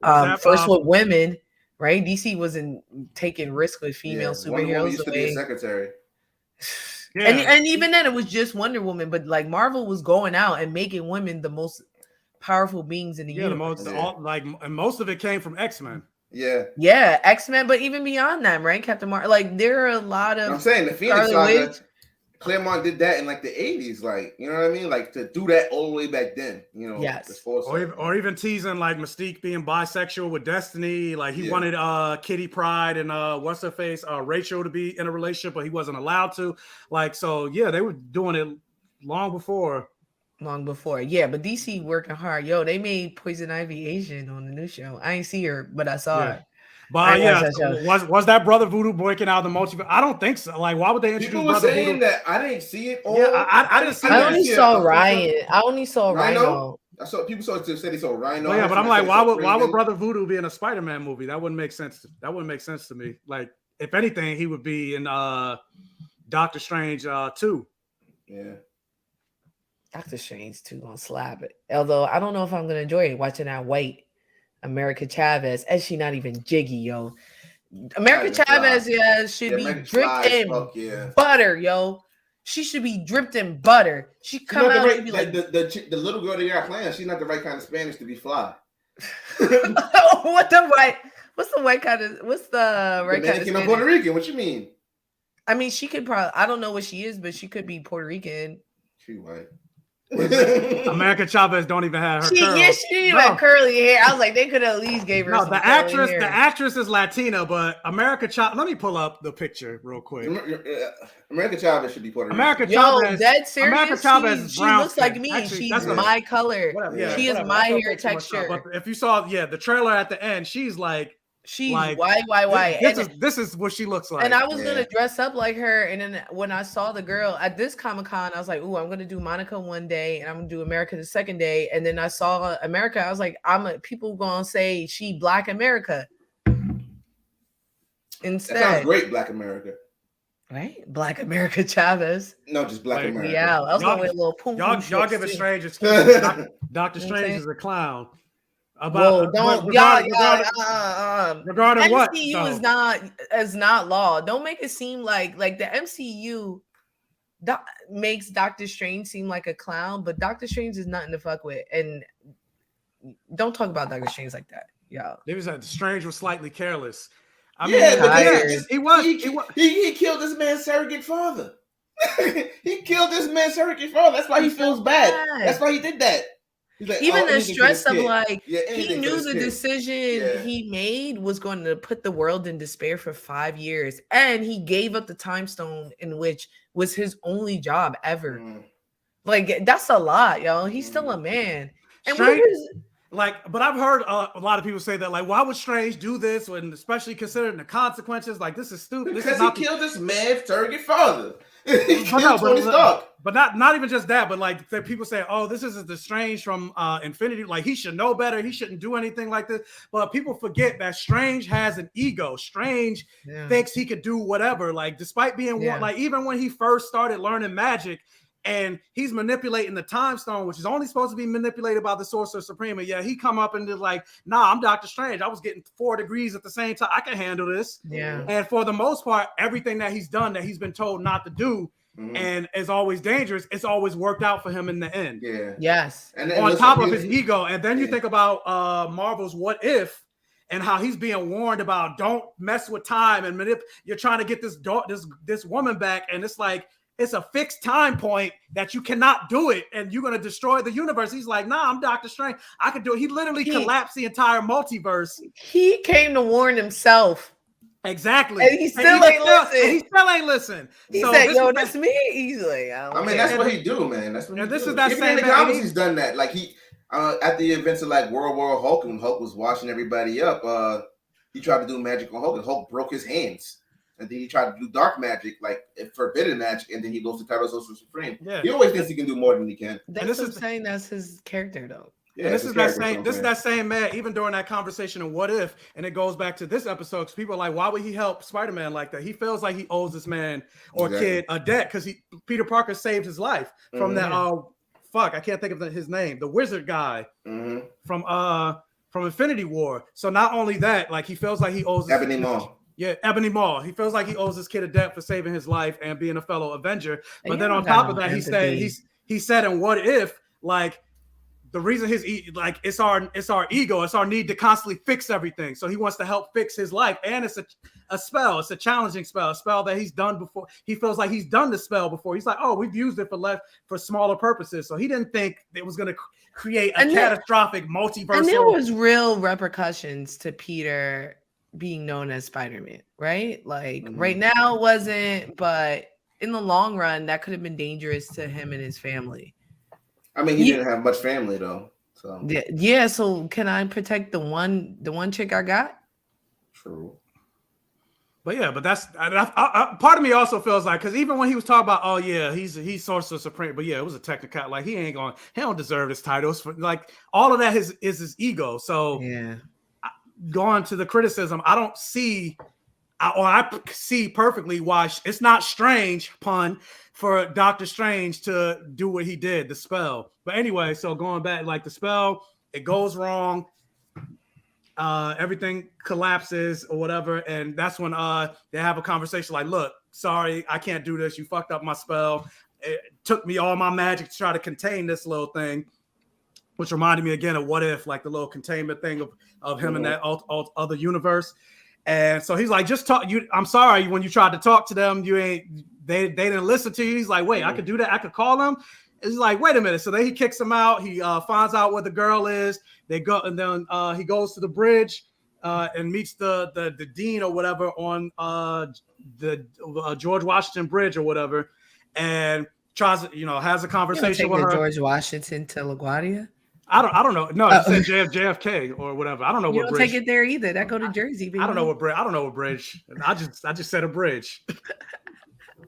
First with women, right? DC wasn't taking risks with female superheroes. Used to be a secretary. Yeah. And even then it was just Wonder Woman, but like Marvel was going out and making women the most powerful beings in the universe. And most of it came from X-Men. Yeah, X-Men, but even beyond that, right? Captain Marvel, like there are a lot of I'm saying the Phoenix Saga, Claremont did that in like the 80s, like, you know what I mean? Like to do that all the way back then, you know. Yes. Or even teasing like Mystique being bisexual with Destiny. Like he wanted Kitty Pryde and what's her face, Rachel to be in a relationship, but he wasn't allowed to. Like, so yeah, they were doing it long before. Yeah, but DC working hard. Yo, they made Poison Ivy Asian on the new show. I ain't see her, but I saw it. But was that Brother Voodoo breaking out the multiverse? I don't think so. Like, why would they introduce People were Brother saying Voodoo? that I didn't see it. I didn't see it. I only saw Ryan. I only saw Rhino. I saw people said they saw Rhino. Yeah, but I'm like, why would Brother Voodoo be in a Spider-Man movie? That wouldn't make sense. That wouldn't make sense to me. Like, if anything, he would be in Doctor Strange 2. Yeah. Doctor Strange 2 gonna slap it. Although I don't know if I'm gonna enjoy it watching that white America Chavez. And she not even jiggy, yo. America Chavez should be dripped in butter, yo. She should be dripped in butter. She come out and be like the little girl that got playing. She's not the right kind of Spanish to be fly. What's the right kind of Dominican or Puerto Rican? What you mean? I mean, she could probably. I don't know what she is, but she could be Puerto Rican. She white. America Chavez don't even have her curls. Yeah, she didn't even have curly hair. I was like, they could at least gave her some the actress is Latina, but America Chavez. Let me pull up the picture real quick. America Chavez should be Puerto Rican. That's serious. America Chavez is brown. She looks like me. Actually, she's my color. She is my hair texture. But if you saw, the trailer at the end, she's like. She's white. This is what she looks like. And I was gonna dress up like her. And then when I saw the girl at this Comic-Con, I was like, "Ooh, I'm gonna do Monica one day, and I'm gonna do America the second day." And then I saw America. I was like, people gonna say she Black America instead. That sounds great, Black America. Right, Black America Chavez. No, just Black America. Yeah, I was gonna wear a little poom. Y'all give a strange excuse. Doctor Strange is a clown. Regarding what? MCU is not law. Don't make it seem like the MCU makes Doctor Strange seem like a clown, but Doctor Strange is nothing to fuck with. And don't talk about Doctor Strange like that, y'all. They was Strange was slightly careless. I mean, he killed this man's surrogate father. He killed this man's surrogate father. That's why he feels bad. That's why he did that. Like, even the stress of he knew the decision he made was going to put the world in despair for 5 years, and he gave up the time stone in which was his only job ever. Like, that's a lot, yo. He's still a man. And but I've heard a lot of people say that, like, why would Strange do this, when especially considering the consequences? Like, this is stupid. Because he killed this man's surrogate father. But not even just that, but like people say, oh, this is the Strange from Infinity. Like, he should know better. He shouldn't do anything like this. But people forget that Strange has an ego. Strange thinks he could do whatever. Like, despite being like, even when he first started learning magic, and he's manipulating the time stone, which is only supposed to be manipulated by the Sorcerer Supreme. And he come up and like, nah, I'm Doctor Strange. I was getting 4 degrees at the same time. I can handle this. Yeah. And for the most part, everything that he's done that he's been told not to do and is always dangerous, it's always worked out for him in the end. Yeah. Yes. And on top of his ego. And then you think about Marvel's What If, and how he's being warned about don't mess with time and you're trying to get this woman back, and it's like, it's a fixed time point that you cannot do it, and you're going to destroy the universe. He's like, nah, I'm Doctor Strange. I could do it. He literally collapsed the entire multiverse. He came to warn himself. Exactly. And he still ain't listen. And he still ain't listen. He So said, this "Yo, is that's me." He's like, I mean, that's what he do, man. That's what he and this do. is that Even same in the man, comics, he's done that. Like he at the events of like World War Hulk, when Hulk was washing everybody up, he tried to do magic on Hulk, and Hulk broke his hands. And then he tried to do dark magic, like forbidden magic, and then he goes to Title Social Supreme. Yeah. He always thinks he can do more than he can. That's what I'm saying. That's his character, though. Yeah, and this is that same man, even during that conversation in What If, and it goes back to this episode, because people are like, why would he help Spider-Man like that? He feels like he owes this man or kid a debt because Peter Parker saved his life from that I can't think of his name, the wizard guy from Infinity War. So not only that, like he feels like he owes Ebony Maw. Yeah, Ebony Maw. He feels like he owes this kid a debt for saving his life and being a fellow Avenger. But then on top of that, he said in What If, like, the reason it's our ego, it's our need to constantly fix everything. So he wants to help fix his life, and it's a spell. It's a challenging spell, a spell that he's done before. He feels like he's done the spell before. He's like, oh, we've used it for smaller purposes. So he didn't think it was going to create a catastrophic multiverse. And there was real repercussions to Peter being known as Spider-Man, right? Like right now it wasn't, but in the long run, that could have been dangerous to him and his family. I mean, he didn't have much family though. So yeah. So can I protect the one chick I got? True. But that's part of me also feels like, because even when he was talking about, oh yeah, he's Sorcerer Supreme, but yeah, it was a technical, like he don't deserve his titles for like all of that is his ego. So yeah, going to the criticism, I see perfectly why it's not strange for Doctor Strange to do what he did, the spell. But anyway, so going back, like the spell, it goes wrong. Everything collapses or whatever. And that's when they have a conversation like, look, sorry, I can't do this. You fucked up my spell. It took me all my magic to try to contain this little thing, which reminded me again of What If, like the little containment thing of him in that other universe. And so he's like, just talk. I'm sorry, when you tried to talk to them, they didn't listen to you. He's like, wait, I could do that. I could call them. It's like, wait a minute. So then he kicks him out. He finds out where the girl is. They go, and then he goes to the bridge and meets the dean or whatever on the George Washington Bridge or whatever, and tries to, has a conversation with her. George Washington to LaGuardia. I don't know. No, it said JFK or whatever. I don't know what bridge. You don't take it there either. That go to Jersey. Baby. I don't know what bridge. I don't know what bridge. I just said a bridge.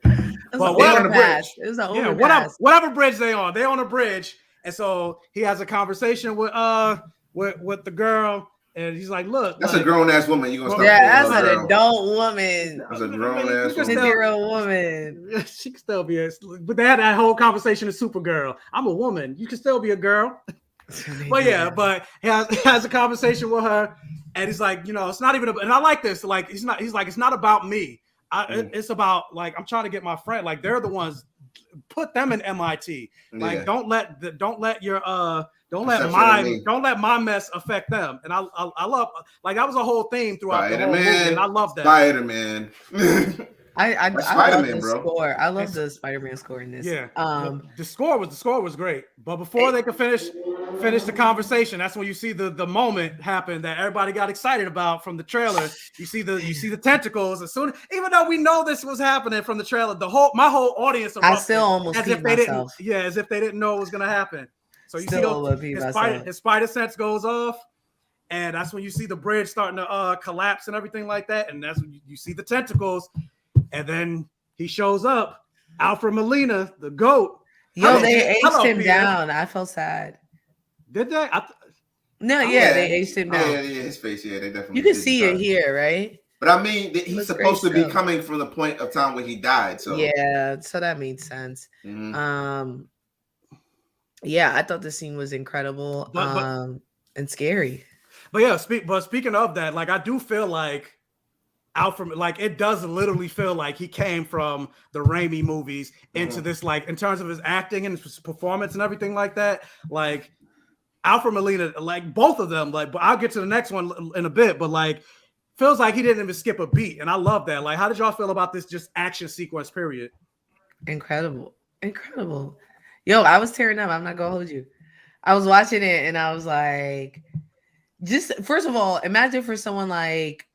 But whatever bridge. It was an overpass. Whatever bridge they on. They on a bridge, and so he has a conversation with the girl, and he's like, "Look, that's a grown ass woman. You gonna start? Yeah, that's an adult woman. That's a grown ass woman. 50-year-old woman. She can still be but they had that whole conversation of Supergirl. I'm a woman. You can still be a girl." But yeah, but he has a conversation with her, and he's like, it's not even. And I like this. Like he's like, it's not about me. It's about like I'm trying to get my friend. Like they're the ones. Put them in MIT. Like don't let my mess affect them. And I love, like, that was a whole theme throughout the whole movie, and I love that. Spider-Man. I love the score. I love the Spider-Man score in this. Yeah. The score was great. But before they could finish the conversation, that's when you see the moment happen that everybody got excited about from the trailer. You see the tentacles. As soon, even though we know this was happening from the trailer, my whole audience erupted, I still almost as if they myself. As if they didn't know it was gonna happen. So you still see his spider sense goes off. And that's when you see the bridge starting to collapse and everything like that. And that's when you see the tentacles. And then he shows up, Alfred Molina, the GOAT. Yo, they aged him down. I felt sad. Did they? They aged him down. Yeah, his face. Yeah, they definitely. You can see it here, right? But I mean, he's supposed to be coming from the point of time where he died. So yeah, so that made sense. Mm-hmm. Yeah, I thought the scene was incredible and scary. But yeah, speaking of that, like I do feel like Alfred, like it does literally feel like he came from the Raimi movies into this, like in terms of his acting and his performance and everything like that. Like Alfred Molina, like both of them, like, but I'll get to the next one in a bit, but like feels like he didn't even skip a beat. And I love that. Like, how did y'all feel about this just action sequence period? Incredible. Yo, I was tearing up. I'm not gonna hold you. I was watching it and I was like, just first of all, imagine for someone like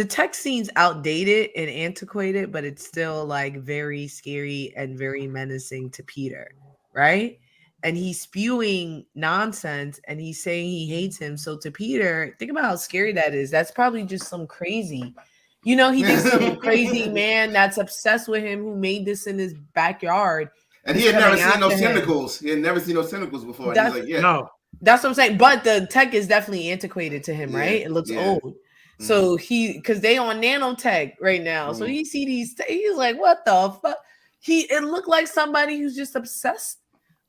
the tech scene's outdated and antiquated, but it's still like very scary and very menacing to Peter, right? And he's spewing nonsense and he's saying he hates him. So to Peter, think about how scary that is. That's probably just some crazy, he thinks some crazy man that's obsessed with him who made this in his backyard. And he had never seen those tentacles. He had never seen those tentacles before. And he's like, yeah. No. That's what I'm saying. But the tech is definitely antiquated to him, right? It looks old. So because they on nanotech right now. So he see these, he's like, what the fuck? It looked like somebody who's just obsessed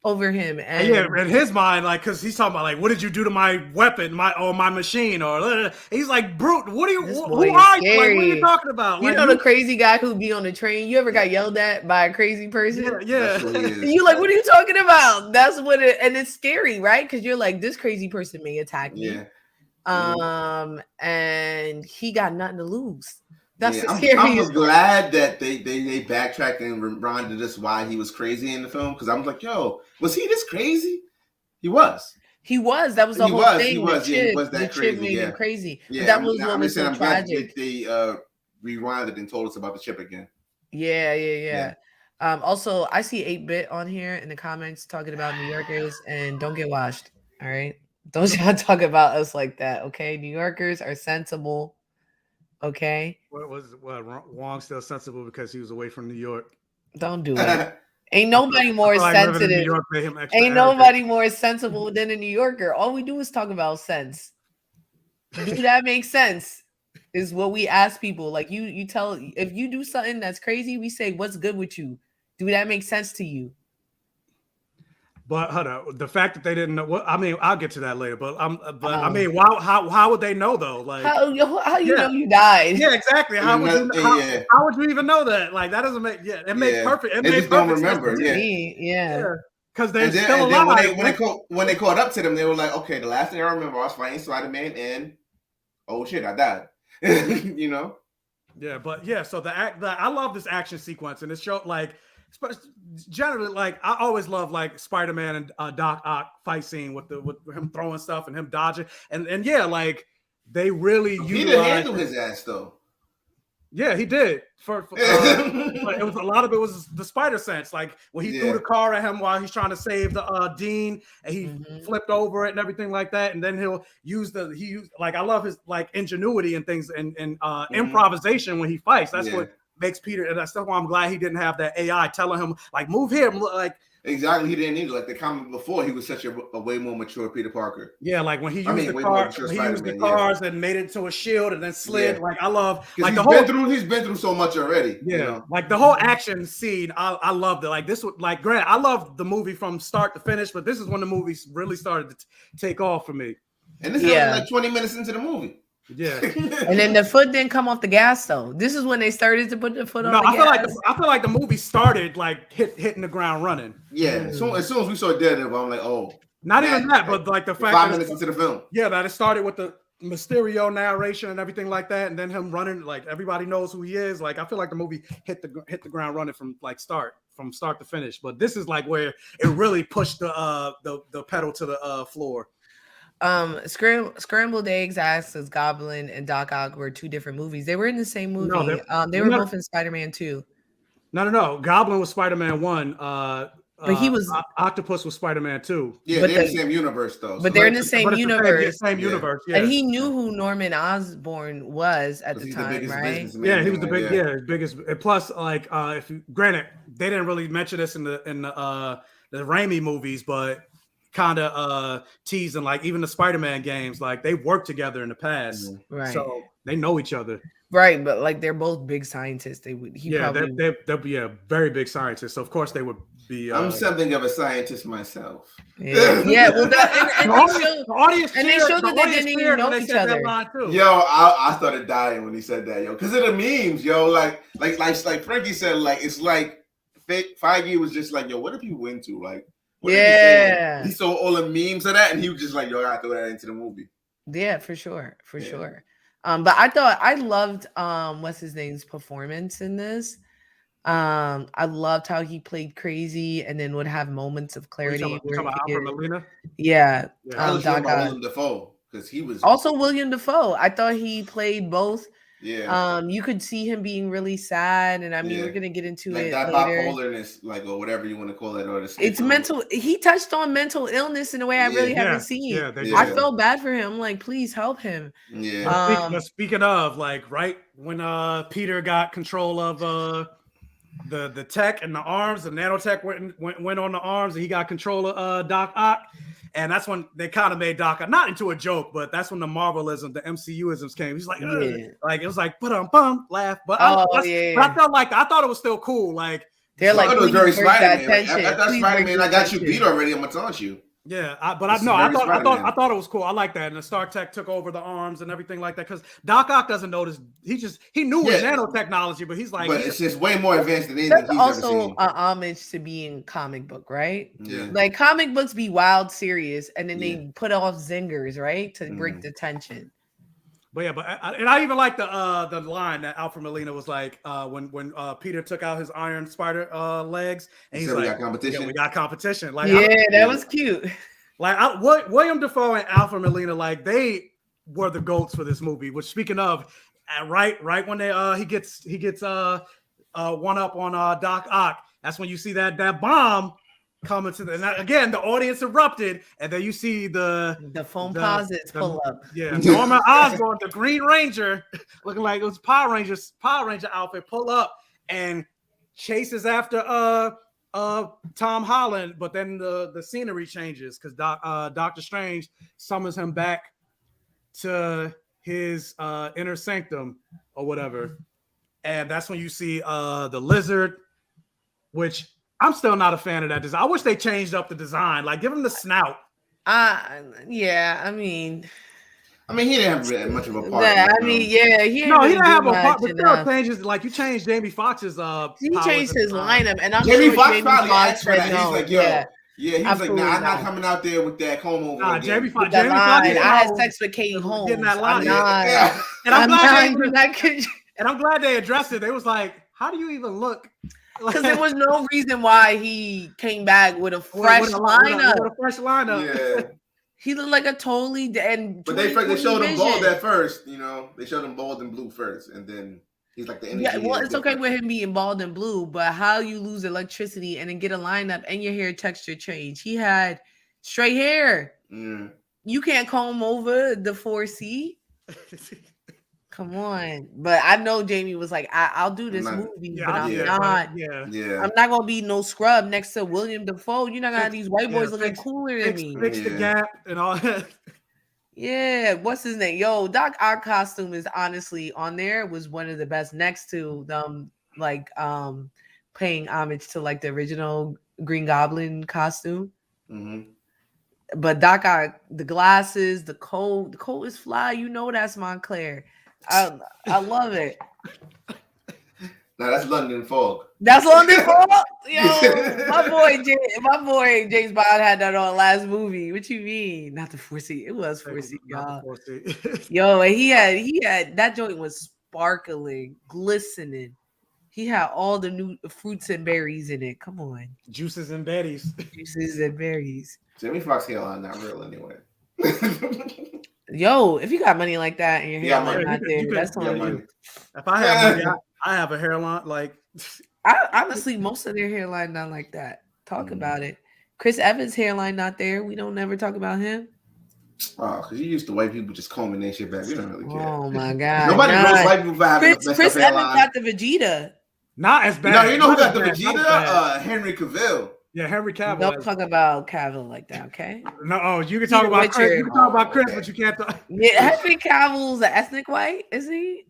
over him. And in his mind, like, because he's talking about, like, what did you do to my weapon, my machine? Or he's like, Brute, who are you? Like, what are you talking about? Like, the crazy guy who be on the train. You ever got yelled at by a crazy person? Yeah. You like, what are you talking about? That's what and it's scary, right? Because you're like, this crazy person may attack me. And he got nothing to lose. That's the scariest. I'm glad that they backtracked and reminded us why he was crazy in the film, because I'm like, yo, was he this crazy? He was. That was the whole thing. He was that crazy. Made him crazy. Yeah, that was what was so I'm tragic. Glad they rewinded and told us about the chip again. Yeah. Also, I see 8-bit on here in the comments talking about New Yorkers, and don't get washed. All right, don't y'all talk about us like that, okay? New Yorkers are sensible. Okay. Wong still sensible because he was away from New York? Don't do it. Ain't nobody more sensitive. Ain't nobody more sensible than a New Yorker. All we do is talk about sense. Do that make sense? Is what we ask people. Like you tell, if you do something that's crazy, we say, "What's good with you? Do that make sense to you?" But hold on, the fact that they didn't know. Well, I mean, I'll get to that later. But I mean, how would they know though? Like how you know you died? Yeah, exactly. How would you even know that? Like that doesn't make it makes perfect. It makes don't perfect remember. sense to me. Yeah. Because they're still alive. When they caught up to them, they were like, okay, the last thing I remember, I was fighting Spider-Man, and oh shit, I died. Yeah, but yeah. So I love this action sequence, and it showed like. Generally, like I always love like Spider-Man and Doc Ock fight scene with him throwing stuff and him dodging, and yeah, like they really he didn't handle his ass though. Yeah, he did. But it was a lot of it was the spider sense, like when he threw the car at him while he's trying to save the Dean, and he flipped over it and everything like that, and then he'll use like I love his like ingenuity and things and improvisation when he fights. That's what makes Peter, and that's why I'm glad he didn't have that AI telling him like move here, like exactly. He didn't need it. Like the comic before, he was such a way more mature Peter Parker. Yeah, like when he used the cars and made it to a shield and then slid. Like I love like he's been through so much already. Yeah, like the whole action scene, I loved it. Like this was like Grant, I loved the movie from start to finish, but this is when the movies really started to take off for me. And this is like 20 minutes into the movie. Yeah, and then the foot didn't come off the gas though. This is when they started to put the foot on the gas. I feel like the movie started like hitting the ground running. Yeah, as soon as we saw Daredevil, I'm like, oh, not even that, but like the fact 5 minutes into the film. Yeah, that it started with the Mysterio narration and everything like that, and then him running, like everybody knows who he is. Like I feel like the movie hit the ground running from start to finish. But this is like where it really pushed the pedal to the floor. Scrambled Eggs asks as Goblin and Doc Ock were two different movies. They were in the same movie. No, they were both in Spider-Man 2. No. Goblin was Spider-Man 1. But he was Octopus was Spider-Man 2. Yeah, they're in the same universe though. But they're in the same universe. Same universe. Yeah. And he knew who Norman Osborn was at the time, right? Yeah, he was the biggest. Plus, like, granted, they didn't really mention this in the Raimi movies, but kind of teasing like even the Spider-Man games, like they worked together in the past, right? So they know each other, right? But like they're both big scientists. They'll be a very big scientist. So of course they would be. I'm something of a scientist myself. Yeah. Well, they showed that they didn't even know each other. Yo, I started dying when he said that, yo, because of the memes, yo. Like Frankie said, like it's like Feige was just like, yo, what if you went to like. Yeah, he saw all the memes of that, and he was just like, "Yo, I gotta throw that into the movie." Yeah, for sure. But I loved what's his name's performance in this. I loved how he played crazy and then would have moments of clarity. Yeah, I was talking about William Dafoe because he was also William Dafoe. I thought he played both Yeah. You could see him being really sad, and I mean, we're gonna get into like it that later. bipolarness, like, or whatever you want to call it, or the It's mental. He touched on mental illness in a way I really haven't seen. Yeah, I felt bad for him. I'm like, please help him. Yeah. But speaking of, like, right when Peter got control of the tech and the arms, the nanotech went on the arms, and he got control of Doc Ock. And that's when they kind of made Doc not into a joke, but that's when the Marvelism, the MCUisms came. He's like, like it was like bum laugh. But but I felt like I thought it was still cool. Like they're like, it was very Spider-Man. I thought Spider-Man, I got you beat already. I'm gonna taunt you. Yeah, I thought it was cool. I like that. And the Star Tech took over the arms and everything like that, because Doc Ock doesn't notice. He knew it was nanotechnology, but he's like, but it's just way more advanced than anything he's ever seen. Also, an homage to being comic book, right? Yeah, like comic books be wild, serious, and then they put off zingers, right, to break the tension. But yeah, I even like the line that Alfred Molina was like when Peter took out his Iron Spider legs, and he's like, we got competition. Yeah, we got competition. Like, that was cute. Like William Dafoe and Alfred Molina, like they were the goats for this movie. Which, speaking of, right when he gets one up on Doc Ock, that's when you see that bomb coming to and again the audience erupted, and then you see the foam posits pull up. Yeah, Norman Osborn, the Green Ranger, looking like it was Power Ranger outfit, pull up and chases after Tom Holland, but then the scenery changes because Doctor Strange summons him back to his inner sanctum or whatever, and that's when you see the lizard, which I'm still not a fan of that design. I wish they changed up the design, like give him the snout. Yeah, I mean, he didn't have much of a part. Yeah, he didn't have a part. But still changes, like you changed Jamie Foxx's. He changed his lineup, and I'm Jamie sure Foxx Jamie probably Foxx asked for that. He's like, yo. Yeah, he was like, nah, I'm not not. coming out there with that comb over. Nah, Jamie Foxx. I had sex with Katie Holmes. Getting that line. And I'm glad they addressed it. They was like, how do you even look? Because there was no reason why he came back with a fresh lineup. With a fresh lineup. Yeah. He looked like a totally dead. But they showed him bald at first, They showed him bald and blue first, and then he's like the energy. Yeah, well, it's okay with him being bald and blue, but how you lose electricity and then get a lineup and your hair texture change? He had straight hair. Mm. You can't comb over the 4C. Come on. But I know Jamie was like, I'll do this movie, but I'm not. I'm not gonna be no scrub next to William Dafoe. You're not gonna have these white boys looking cooler than me. Fix the gap and all that. Yeah, what's his name? Yo, Doc Ock costume is honestly on there was one of the best, next to them, like paying homage to like the original Green Goblin costume. Mm-hmm. But Doc Ock, the glasses, the coat is fly. That's Montclair. I love it. Now that's London Fog. That's London Fog. Yo, my boy James Bond had that on last movie. What you mean? Not the 4C. It was 4C, y'all. Yo, and he had that joint was sparkling, glistening. He had all the new fruits and berries in it. Come on, juices and berries. Jamie Foxx hairline not real anyway. Yo, if you got money like that and your hairline not there, that's on you. If I have money, I have a hairline like. Honestly, most of their hairline not like that. Talk about it. Chris Evans' hairline not there. We don't never talk about him. Oh, because you used to white people just combing their shit back. We don't really care. Oh my god! Nobody knows white people for having Chris Evans got the Vegeta. Not as bad. No, you know who got the Vegeta? Henry Cavill. Yeah, Henry Cavill. Don't talk about Cavill like that, okay? No, you can talk about Chris. You can talk about Chris, but you can't talk. Yeah, Henry Cavill's an ethnic white, is he?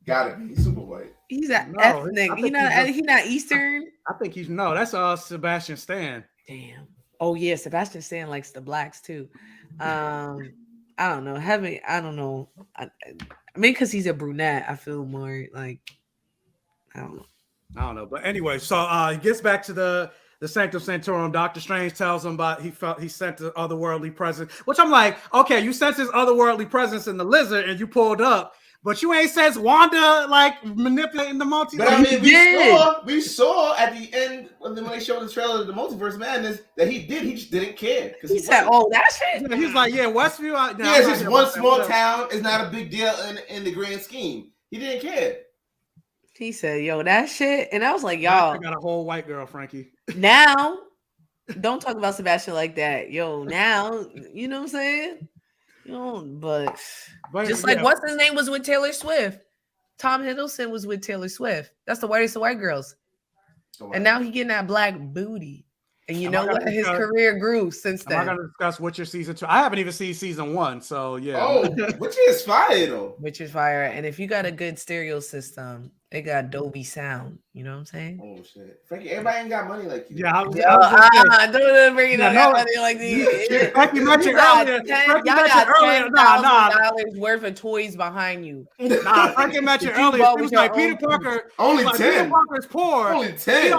Got it. He's super white. He's an ethnic. He's not Eastern. I think that's Sebastian Stan. Damn. Oh yeah, Sebastian Stan likes the blacks too. I don't know. I don't know. I mean, because he's a brunette, I feel more like I don't know. But anyway, so he gets back to the Sanctum Sanctorum. Doctor Strange tells him about he sent the otherworldly presence, which I'm like, okay, you sensed his otherworldly presence in the lizard and you pulled up, but you ain't sense Wanda like manipulating the multiverse. But I mean, we saw at the end when they showed the trailer of the Multiverse Madness that he just didn't care. He said, "Oh, that shit." Yeah, he's like, "Yeah, Westview." It's just one small town. It's not a big deal in the grand scheme. He didn't care. He said, "Yo, that shit," and I was like, I "Y'all, got a whole white girl, Frankie. now don't talk about Sebastian like that, yo. Now, you know what I'm saying? You know, but just like yeah. what's his name was with Taylor Swift. Tom Hiddleston was with Taylor Swift. That's the whitest of white girls, and now he getting that black booty. And you know what? His career grew since then. Am I going to discuss Witcher season 2? I haven't even seen season 1, so yeah. Oh, Witcher is fire though. Witcher's fire, and if you got a good stereo system, it got Dolby sound. You know what I'm saying? Oh shit, Frankie, everybody ain't got money like you. Yeah, don't bring it up money like these. Frankie mentioned earlier. Y'all got $10,000 worth of toys behind you. Nah, Frankie mentioned earlier. He was like Peter Parker. Only 10. Peter Parker's poor. Only 10.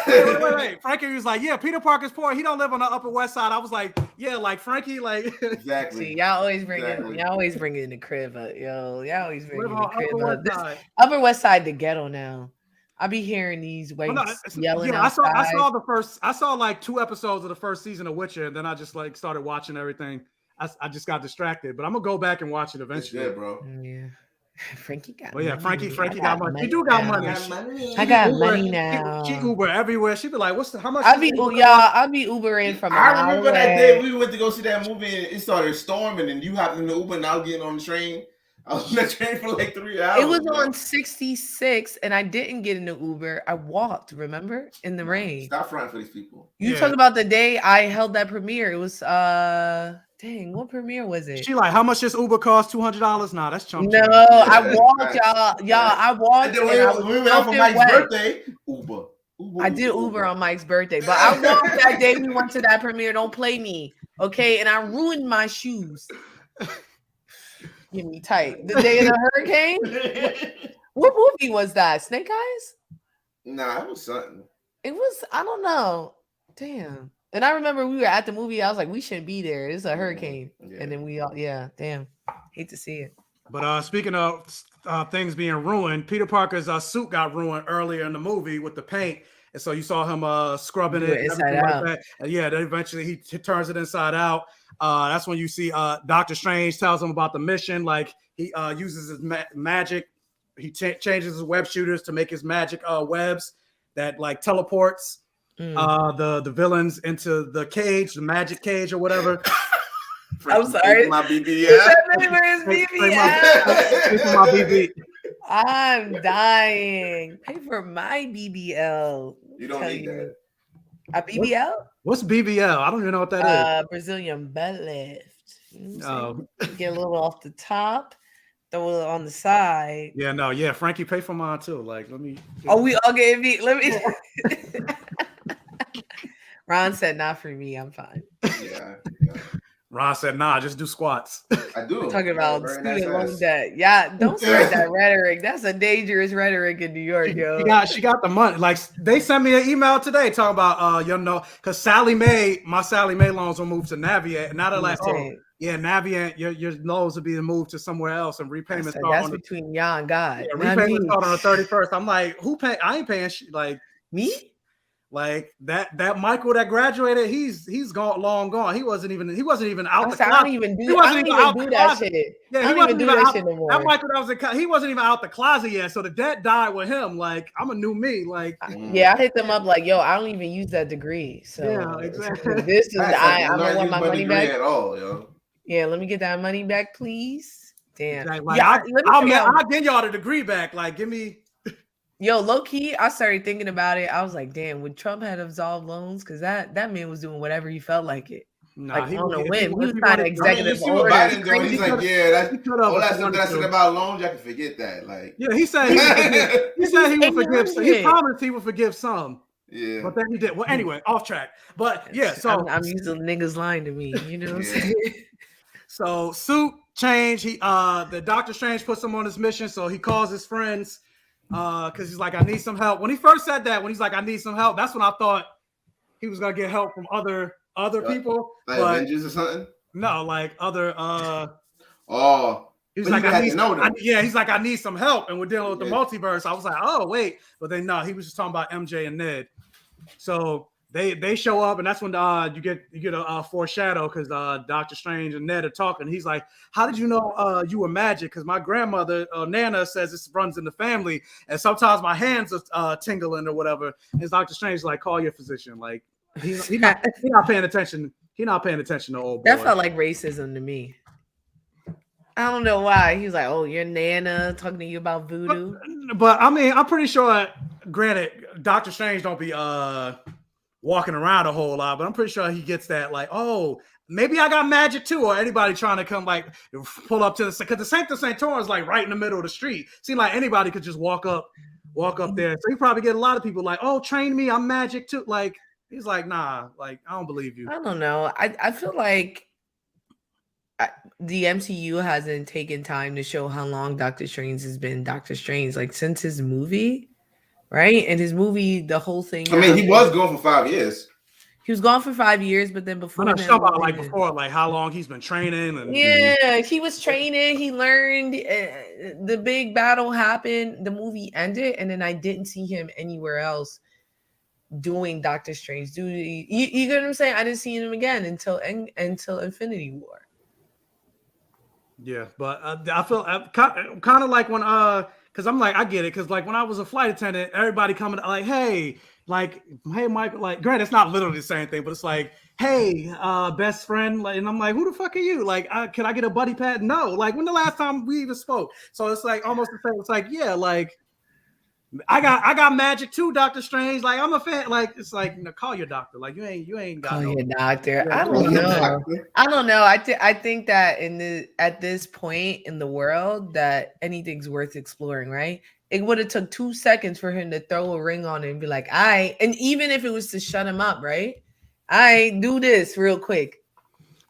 Wait. Frankie was like, yeah, Peter Parker's poor. He don't live on the Upper West Side. I was like, yeah, like Frankie, like exactly. See, y'all always bring it in the crib, yo. Y'all always bring it in the crib. Upper West Side, the ghetto now. I be hearing these whites yelling. Yeah, I saw like 2 episodes of the first season of Witcher, and then I just like started watching everything. I just got distracted, but I'm gonna go back and watch it eventually. Yeah, bro. Yeah. Frankie got money. Frankie got money. She do got money. I got money now. She Uber everywhere. She be like, how much? I be Ubering from. I remember that day we went to go see that movie and it started storming and you hopped in the Uber and I was getting on the train. I was on the train for like 3 hours. It was on 66 and I didn't get in the Uber. I walked, remember? In the rain. Stop fronting for these people. You talk about the day I held that premiere. It was dang, what premiere was it? She like, how much this Uber cost? $200? Nah, that's chump. No, I walked, y'all. I walked. And then we went out for Mike's birthday. Uber. I did Uber on Mike's birthday, but I walked that day we went to that premiere. Don't play me, okay? And I ruined my shoes. Give me tight. The day of the hurricane. What movie was that? Snake Eyes? Nah, it was something. It was. I don't know. Damn. And I remember we were at the movie. I was like, we shouldn't be there. It's a hurricane. Yeah. And then we all, damn. Hate to see it. But speaking of things being ruined, Peter Parker's suit got ruined earlier in the movie with the paint. And so you saw him scrubbing it inside out. Like that. And then eventually he turns it inside out. That's when you see Doctor Strange tells him about the mission. Like he uses his magic. He changes his web shooters to make his magic webs that like teleports the villains into the cage, the magic cage or whatever. I'm sorry. My BBL. Pay for my BB. I'm dying. Pay for my BBL. You don't need that. A BBL? What's BBL? I don't even know what that is. Brazilian butt lift. Oh. Get a little off the top, throw it on the side. Yeah, Frankie, pay for mine too. Like, let me. Oh, we all get me. Let me. Ron said, "Not for me. I'm fine." Yeah. Ron said, "Nah, just do squats." I do. We're talking about student loan debt. Yeah, don't start that rhetoric. That's a dangerous rhetoric in New York, yo. She got the money. Like they sent me an email today talking about because Sally Mae, my Sally Mae loans will move to Navient, and now they're like, Navient, your loans will be moved to somewhere else, and repayments start that's between y'all and God. Yeah, repayments start on the 31st. I'm like, who pay? I ain't paying like me. Like that Michael that graduated, he's long gone. He wasn't even out the closet. I don't even do that shit. Yeah, he wasn't even out no more. That Michael that was he wasn't even out the closet yet. So the debt died with him. Like I'm a new me. Like I hit them up like, yo, I don't even use that degree. So yeah, exactly. This is I don't want my money back at all, yo. Yeah, let me get that money back, please. Damn. Exactly. Like, I'll get y'all the degree back. Like give me. Yo, low key, I started thinking about it. I was like, damn, would Trump have absolved loans? Because that man was doing whatever he felt like it. Nah, like, I don't know when. He was kind of executive order. He's like, all that stuff that I said about loans, y'all can forget that. Like, yeah, he said he would forgive some. He promised he would forgive some. Yeah. But then he did. Well, anyway, off track. But yeah, so I'm using niggas lying to me. You know what I'm saying? So suit change. The Doctor Strange puts him on his mission. So he calls his friends. Because he's like, I need some help. When he first said that, when he's like, I need some help, that's when I thought he was gonna get help from other people. Like Avengers or something? No, like other he's like, he's like, I need some help, and we're dealing with the multiverse. I was like, oh wait, but then no, he was just talking about MJ and Ned. So they show up, and that's when you get a foreshadow because Doctor Strange and Ned are talking. He's like, "How did you know you were magic?" Because my grandmother Nana says this runs in the family, and sometimes my hands are tingling or whatever. And Doctor Strange like, "Call your physician." Like he not paying attention. He's not paying attention to old boy. That felt like racism to me. I don't know why. He was like, "Oh, your Nana talking to you about voodoo." But I mean, I'm pretty sure. Granted, Doctor Strange don't be walking around a whole lot, but I'm pretty sure he gets that. Like, oh, maybe I got magic too, or anybody trying to come like pull up to the because the Sanctum Sanctorum is like right in the middle of the street. Seems like anybody could just walk up there. So you probably get a lot of people like, oh, train me, I'm magic too. Like he's like, nah, like I don't believe you. I don't know. I feel like the MCU hasn't taken time to show how long Doctor Strange has been Doctor Strange, like since his movie, right? And his movie, the whole thing. I mean, he was gone for 5 years. He was gone for 5 years, but then before I'm not sure about like before, like how long he's been training. And yeah, he was training. He learned. The big battle happened. The movie ended, and then I didn't see him anywhere else doing Doctor Strange duty. You get what I'm saying? I didn't see him again until Infinity War. Yeah, but I feel kind of like when because I'm like I get it because like when I was a flight attendant, everybody coming like hey Michael, like granted it's not literally the same thing, but it's like hey best friend, like, and I'm like who the fuck are you? Like can I get a buddy pad? No, like when the last time we even spoke? So it's like almost the same. It's like yeah, like I got magic too, Doctor Strange. Like I'm a fan. Like it's like call your doctor. Like you ain't got call no your doctor. Yeah, I don't know. I don't know. I think that at this point in the world that anything's worth exploring, right? It would have took 2 seconds for him to throw a ring on it and be like, and even if it was to shut him up, right? I do this real quick.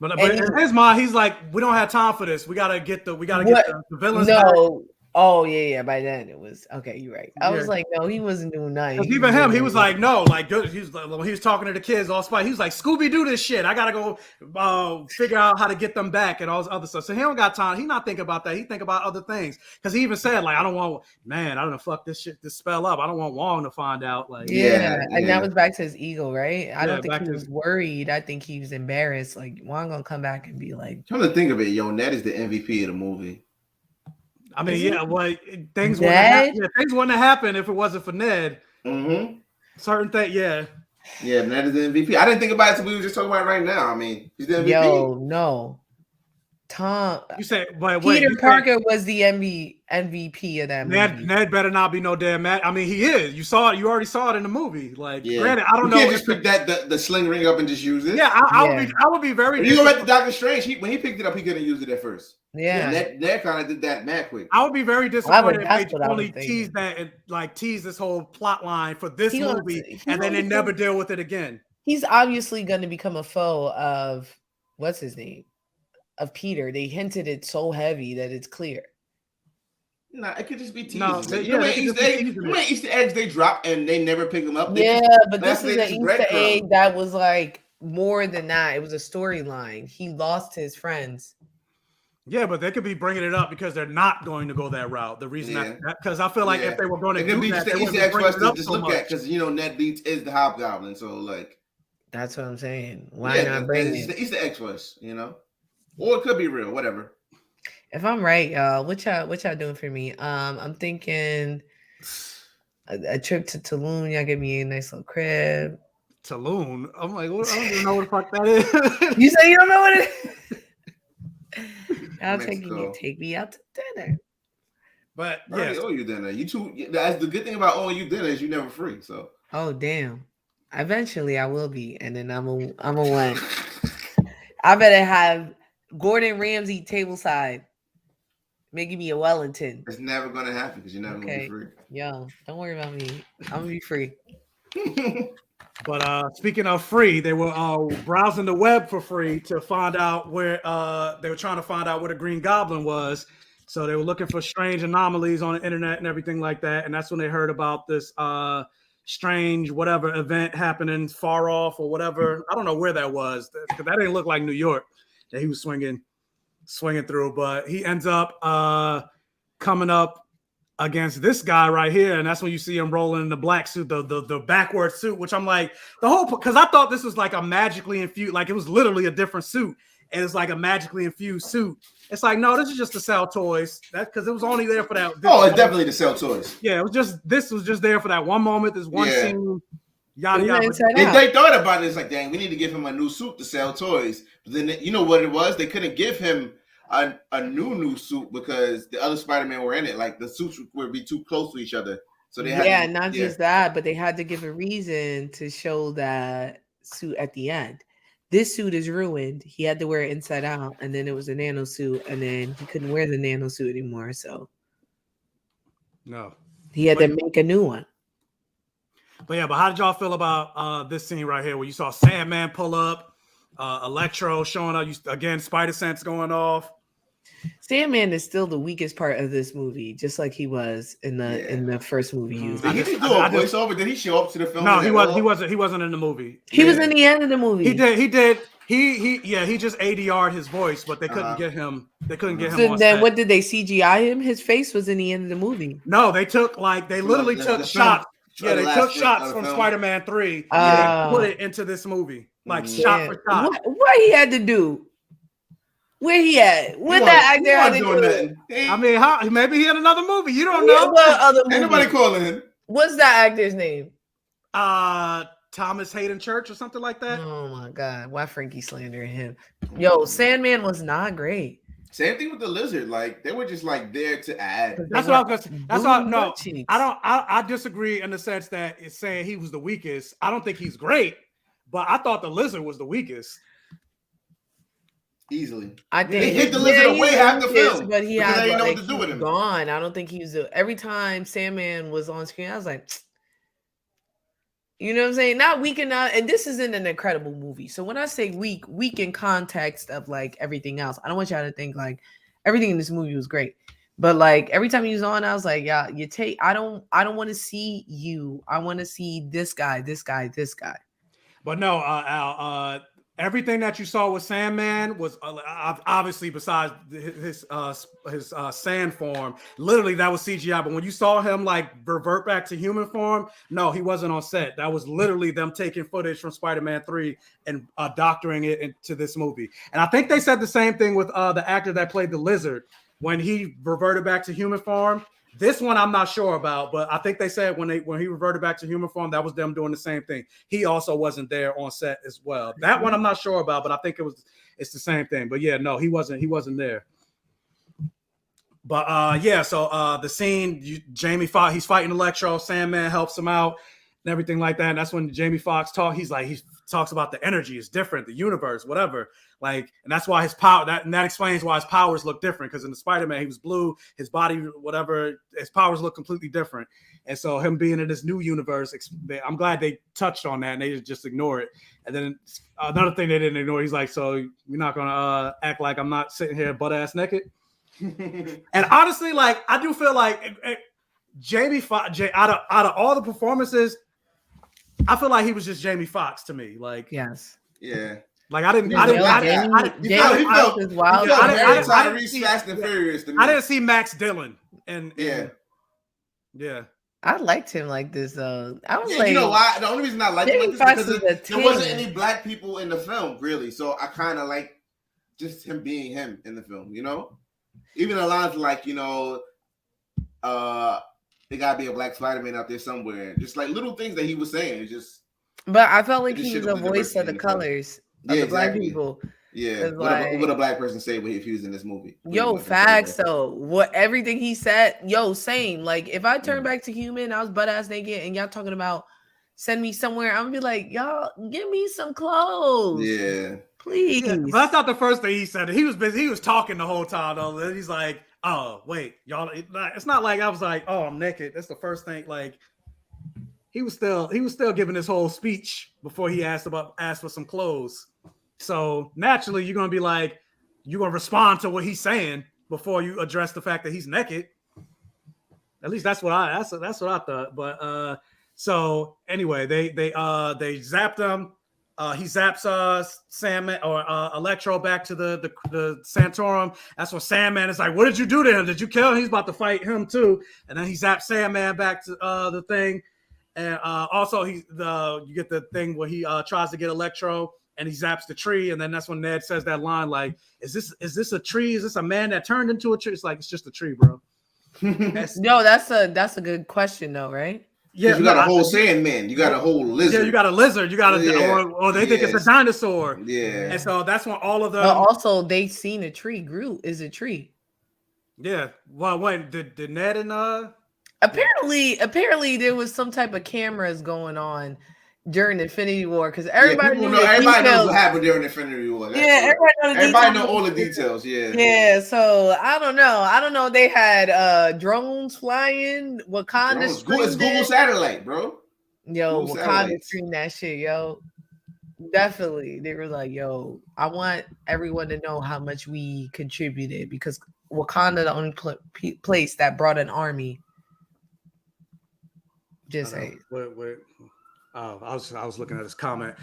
But in his mind, he's like, we don't have time for this. We gotta get the villains. No. Back. Oh yeah. By then it was okay. You're right. I was like, no, he wasn't doing nothing. Even him, he was like, no, like good. He was like, when he was talking to the kids, all spite. He was like, Scooby Doo this shit. I gotta go figure out how to get them back and all this other stuff. So he don't got time. He not thinking about that. He think about other things because he even said like, I don't know, fuck this spell up. I don't want Wong to find out. Like and that was back to his ego, right? I don't think he was worried. I think he was embarrassed. Like Wong gonna come back and be like, trying to think of it, Ned is the MVP of the movie. I mean, well, things wouldn't have happened if it wasn't for Ned. Mm-hmm. Certain things, yeah. Yeah, Ned is the MVP. I didn't think about it until we were just talking about it right now. I mean, he's the MVP. Yo, no. Tom. You say, Peter Parker was the MVP of that movie. Ned better not be no damn mad. I mean, he is. You already saw it in the movie. Like, granted, I don't know. You can't just pick the sling ring up and just use it. Yeah, I would be very. If you go back to Doctor Strange, when he picked it up, he couldn't use it at first. Yeah, Ned kind of did that mad quick. I would be very disappointed if they only teased that and like teased this whole plot line for this movie, and then they never deal with it again. He's obviously going to become a foe of what's his name, of Peter. They hinted it so heavy that it's clear. No, it could just be teasers. No, Easter eggs they drop and they never pick them up. But this is an Easter egg that was like more than that. It was a storyline. He lost his friends. Yeah, but they could be bringing it up because they're not going to go that route. The reason because I feel like if they were going to do that, they wouldn't bring it up so much. Because Ned Leeds is the Hobgoblin, so like that's what I'm saying. Why not bring it? It's the X for us, or it could be real, whatever. If I'm right, y'all, what y'all doing for me? I'm thinking a trip to Tulum. Y'all give me a nice little crib. Tulum. I'm like, I don't even know what the fuck that is. You say you don't know what it is? I'll take me out to dinner. But I owe you dinner. You too. That's the good thing about owing you dinner is you never free. So. Oh damn! Eventually I will be, and then I'm a win. I better have Gordon Ramsay tableside making me a Wellington. It's never gonna happen because you're never gonna be free. Yo, don't worry about me. I'm gonna be free. But speaking of free, they were browsing the web for free to find out where they were trying to find out where the Green Goblin was. So they were looking for strange anomalies on the internet and everything like that. And that's when they heard about this strange whatever event happening far off or whatever. I don't know where that was because that didn't look like New York that he was swinging through. But he ends up coming up against this guy right here, and that's when you see him rolling in the black suit, the backward suit, which I'm like, because I thought this was like a magically infused, like it was literally a different suit, and it's like a magically infused suit. It's like, no, this is just to sell toys. That because it was only there for that. It's definitely to sell toys. Yeah, this was just there for that one moment, this one scene. Yada yada. They thought about it. It's like, dang, we need to give him a new suit to sell toys. But then you know what it was? They couldn't give him a new suit because the other Spider-Man were in it. Like the suits would be too close to each other. So they had not just that, but they had to give a reason to show that suit at the end. This suit is ruined. He had to wear it inside out, and then it was a nano suit, and then he couldn't wear the nano suit anymore. So no, he had to make a new one. But how did y'all feel about this scene right here where you saw Sandman pull up, Electro showing up, again, Spider Sense going off? Sandman is still the weakest part of this movie, just like he was in the first movie. Did he do a voiceover? Did he show up to the film? No, he wasn't in the movie. He was in the end of the movie. He did. He just ADR'd his voice, but they couldn't get him. They couldn't get him. So then, what did they CGI him? His face was in the end of the movie. No, they took literally took shots. Yeah, they took shots from Spider-Man 3 and put it into this movie, like shot for shot. What he had to do? Where he at? What that actor had to do? I mean, maybe he had another movie. You don't know. What other movie? Ain't nobody calling him. What's that actor's name? Thomas Hayden Church or something like that. Oh my God! Why Frankey slandering him? Yo, Sandman was not great. Same thing with the Lizard. Like they were just like there to add. That's what I was gonna say. That's what. No, I disagree in the sense that it's saying he was the weakest. I don't think he's great, but I thought the Lizard was the weakest. Easily, I think they hit the Lizard away half the film, but he had didn't know what to do with him. Gone. I don't think he was. Every time Sandman was on screen, I was like, you know what I'm saying? Not weak enough. And this isn't an incredible movie. So when I say weak in context of like everything else, I don't want y'all to think like everything in this movie was great. But like every time he was on, I was like, yeah, I don't want to see you. I want to see this guy. But no, Al, everything that you saw with Sandman was obviously besides his sand form. Literally, that was CGI. But when you saw him like revert back to human form, no, he wasn't on set. That was literally them taking footage from Spider-Man 3 and doctoring it into this movie. And I think they said the same thing with the actor that played the Lizard when he reverted back to human form. This one I'm not sure about, but I think they said when he reverted back to human form, that was them doing the same thing. He also wasn't there on set as well. That one I'm not sure about, but I think it's the same thing. But yeah, no, he wasn't there. But so the scene, Jamie Foxx, he's fighting Electro, Sandman helps him out and everything like that. And that's when Jamie Foxx he talks about the energy is different, the universe, whatever. Like, and that's why his power, that explains why his powers look different. Because in the Spider-Man, he was blue, his body, whatever, his powers look completely different. And so him being in this new universe, I'm glad they touched on that and they just ignore it. And then another thing they didn't ignore, he's like, so you're not gonna act like I'm not sitting here butt ass naked. And honestly, like I do feel like Jamie Foxx, out of all the performances, I feel like he was just Jamie Foxx to me. Like, yes, yeah. Like I didn't see Max Dillon and yeah. I liked him like this though. I was like, you know why? The only reason I liked him like this is because there wasn't any black people in the film, really. So I kind of like just him being him in the film, you know? Even the lines like, you know, there gotta be a black Spider-Man out there somewhere. Just like little things that he was saying. It's just. But I felt like he was a voice of the colors of the black people. Yeah, what would a black person say if he was in this movie? Yo, facts though. Everything he said, same. Like if I turn back to human, I was butt ass naked, and y'all talking about send me somewhere, I'm gonna be like, y'all give me some clothes. Yeah, please. Yeah, but that's not the first thing he said. He was busy. He was talking the whole time though. And he's like, oh wait, y'all. It's not like I was like, oh, I'm naked. That's the first thing. Like he was still giving his whole speech before he asked for some clothes. So naturally, you're gonna be like, you're gonna respond to what he's saying before you address the fact that he's naked. At least that's what I thought. But so anyway, they zapped him. he zaps Sandman or Electro back to the Santorum. That's when Sandman is like, "What did you do to him? Did you kill him?" He's about to fight him too, and then he zaps Sandman back to the thing. And also, you get the thing where he tries to get Electro, and he zaps the tree, and then that's when Ned says that line like, "Is this a tree? Is this a man that turned into a tree?" It's like, it's just a tree, bro. No, that's a good question though, right? Yeah, you got a whole Sandman, you got a whole lizard. Yeah, you got a lizard, you got or they think it's a dinosaur. Yeah, and so that's when all of them. But also, they seen a tree. Groot is a tree. Yeah. Well, when did Ned and Apparently there was some type of cameras going on during Infinity War because everybody knows what happened during Infinity War. Everybody know all the details. Yeah. So I don't know. They had drones flying. Wakanda. It's Google satellite, bro. Yo, Wakanda streamed that shit, yo. Definitely, they were like, "Yo, I want everyone to know how much we contributed because Wakanda, the only place that brought an army." Just say. Wait. I was looking at his comment.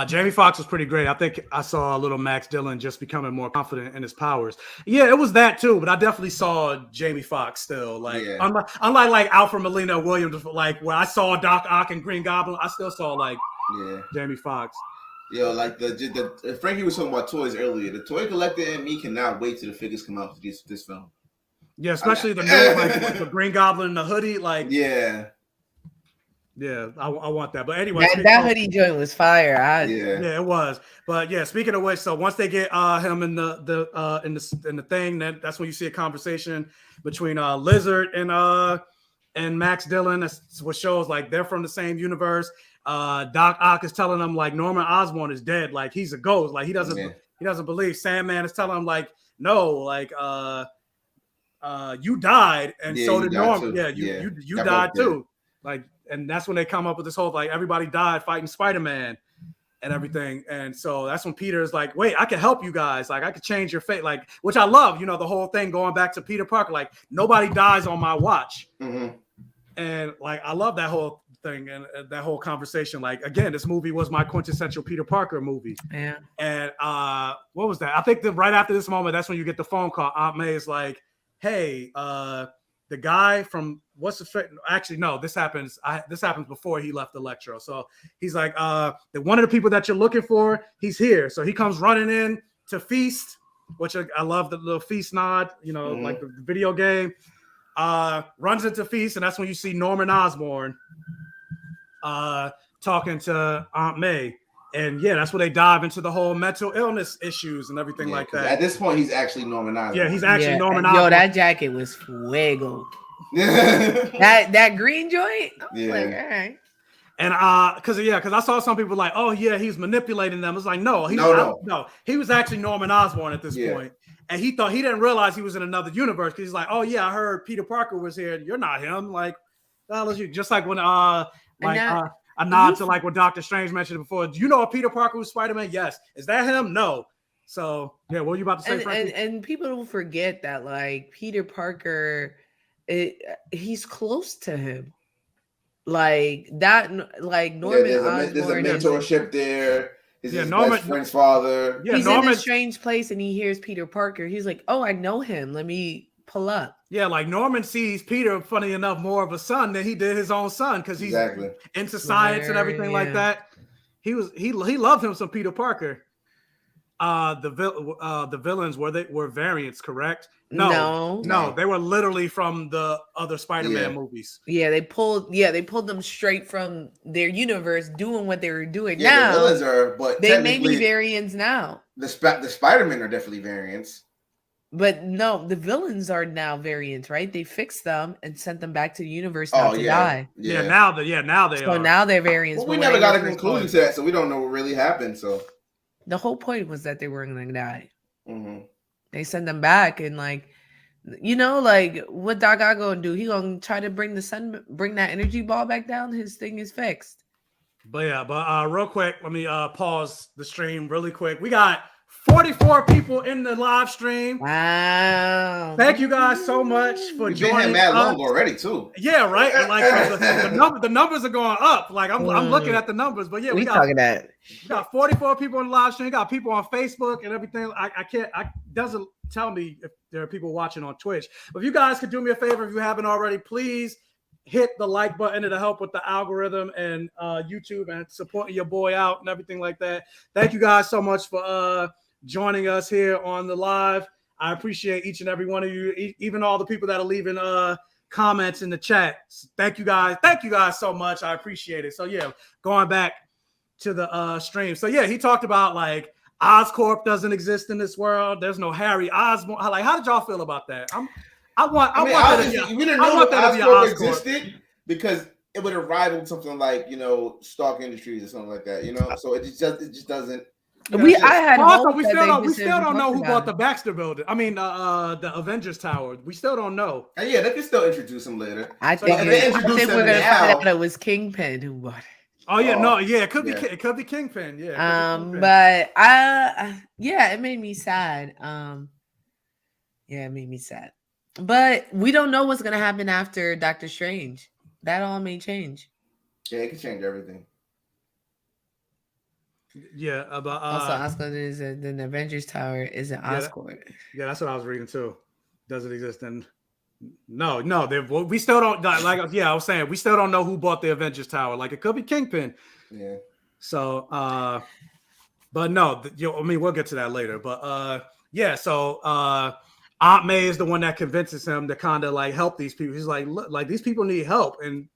Jamie Foxx was pretty great. I think I saw a little Max Dillon just becoming more confident in his powers. Yeah, it was that too, but I definitely saw Jamie Foxx still. Like unlike like Alfred Molina Williams, like where I saw Doc Ock and Green Goblin, I still saw like Jamie Foxx. Yo, like the Frankie was talking about toys earlier. The toy collector and me cannot wait till the figures come out for this film. Yeah, especially the new like the Green Goblin and the hoodie. Like yeah, I want that. But anyway, that hoodie joint was fire. Yeah, it was. But yeah, speaking of which, so once they get him in the thing, then that's when you see a conversation between Lizard and Max Dillon. That's what shows like they're from the same universe. Doc Ock is telling them like Norman Osborn is dead, like he's a ghost, like he doesn't believe. Sandman is telling him like no, like you died, and so did Norman. Yeah, you died too. Like. And that's when they come up with this whole like everybody died fighting Spider-Man and everything. And so that's when Peter's like, wait, I can help you guys. Like I could change your fate. Like, which I love, the whole thing going back to Peter Parker. Like nobody dies on my watch. Mm-hmm. And like I love that whole thing and that whole conversation. Like again, this movie was my quintessential Peter Parker movie. Yeah. And what was that? I think that right after this moment, that's when you get the phone call. Aunt May is like, hey, the guy from actually no, this happens before he left Electro. So he's like, one of the people that you're looking for, he's here. So he comes running in to Feast, which I love the little Feast nod, like the video game. Runs into Feast, and that's when you see Norman Osborn talking to Aunt May. And yeah, that's where they dive into the whole mental illness issues and everything like that. At this point, he's actually Norman Osborn. Yeah, he's actually Norman Osborn. Yo, that jacket was fuego. that green joint. I was like, all right. And because I saw some people like, oh yeah, he's manipulating them. It's like, no, he was actually Norman Osborn at this point. And he didn't realize he was in another universe because he's like, oh yeah, I heard Peter Parker was here. You're not him. Like, the hell is you? Just like when a nod to like what Doctor Strange mentioned before. Do you know a Peter Parker who's Spider-Man? Yes. Is that him? No. So yeah, what were you about to say, Frankie? And people don't forget that like Peter Parker, he's close to him. Like that, like Norman Osborn. There's a mentorship there. His best friend's father. Yeah, he's in a strange place and he hears Peter Parker. He's like, oh, I know him. Let me pull up. Yeah, like Norman sees Peter, funny enough, more of a son than he did his own son because he's into science and everything like that. He loved him some Peter Parker. The villains were variants, correct? No, they were literally from the other Spider-Man movies. Yeah, they pulled them straight from their universe, doing what they were doing. Yeah, now the villains are, but they may be variants now. The Spider-Men are definitely variants. But no, the villains are now variants, right? They fixed them and sent them back to the universe not to die. Yeah, now they are. So now they're variants. Well, we never got a conclusion to that, so we don't know what really happened. So the whole point was that they weren't going to die. Mm-hmm. They send them back, and like, like what Doc Ock gonna do? He gonna try to bring that energy ball back down. His thing is fixed. But real quick, let me pause the stream really quick. We got 44 people in the live stream. Wow. Thank you guys so much for We've been joining here mad us. long already, too. Yeah, right. And like the numbers are going up. Like I'm looking at the numbers, but yeah, we talking that. We got 44 people in the live stream. We got people on Facebook and everything. I doesn't tell me if there are people watching on Twitch. But if you guys could do me a favor, if you haven't already, please hit the like button to help with the algorithm and YouTube and supporting your boy out and everything like that. Thank you guys so much for joining us here on the live. I appreciate each and every one of you, even all the people that are leaving comments in the chat. Thank you guys. Thank you guys so much. I appreciate it. So yeah, going back to the stream. So yeah, he talked about like Oscorp doesn't exist in this world. There's no Harry Osborn. Like, how did y'all feel about that? We didn't know that Oscorp existed because it would have rivaled something like, you know, Stark Industries or something like that, you know. So it just doesn't. I had hope we that still don't know who bought the Baxter building. I mean, the Avengers Tower. We still don't know. And yeah, they can still introduce him later. I think we're gonna find out it was Kingpin who bought it. Oh yeah, no, yeah, it could be Kingpin. Yeah, but it made me sad. It made me sad. But we don't know what's gonna happen after Doctor Strange. That all may change. Yeah, it can change everything. Yeah, but also Oscorp is the Avengers Tower isn't Oscorp. Yeah, that's what I was reading too. Does it exist? And no, we still don't like. Yeah, I was saying we still don't know who bought the Avengers Tower. Like it could be Kingpin. Yeah. So, but no, I mean we'll get to that later. But yeah, so Aunt May is the one that convinces him to kind of like help these people. He's like, look, like these people need help, and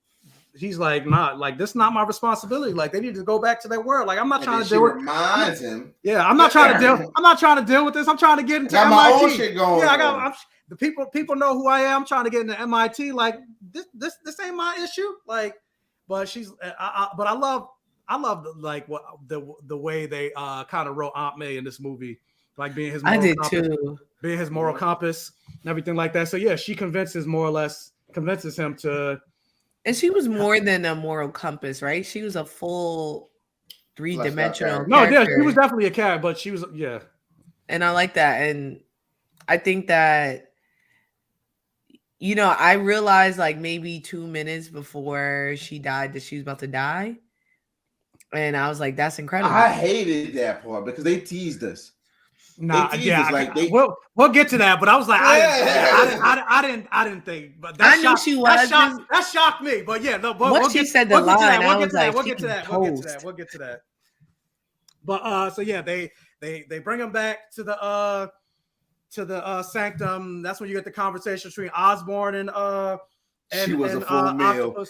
he's like, nah, like this is not my responsibility. Like they need to go back to their world. Like I'm not trying to deal with. Reminds him. Yeah, I'm not trying to deal. I'm not trying to deal with this. I'm trying to get into got MIT. my own shit going. Yeah, the people know who I am. I'm trying to get into MIT. Like this ain't my issue. Like, but she's. But I love like what the way they kind of wrote Aunt May in this movie, like being his. Moral compass, too. Being his moral compass and everything like that. So yeah, she convinces him to. And she was more than a moral compass, right? She was a full 3-dimensional. No, yeah, she was definitely a character, but she was And I like that, and I think that I realized like maybe 2 minutes before she died that she was about to die, and I was like, "That's incredible." I hated that part because they teased us. Nah, we'll get to that, but I was like, I didn't think, but that I knew she was. That shocked me, but yeah, no. But once she said the line, I was like, we'll get to that. We'll get to that. But so yeah, they bring him back to the sanctum. That's when you get the conversation between Osborn and she was a full meal.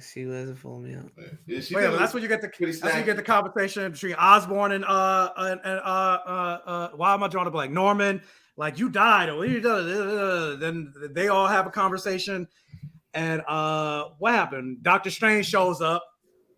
She was a full meal. But that's when you get the conversation between Osborn and why am I drawing a blank? Norman, like you died, or you done. Then they all have a conversation, and what happened? Doctor Strange shows up,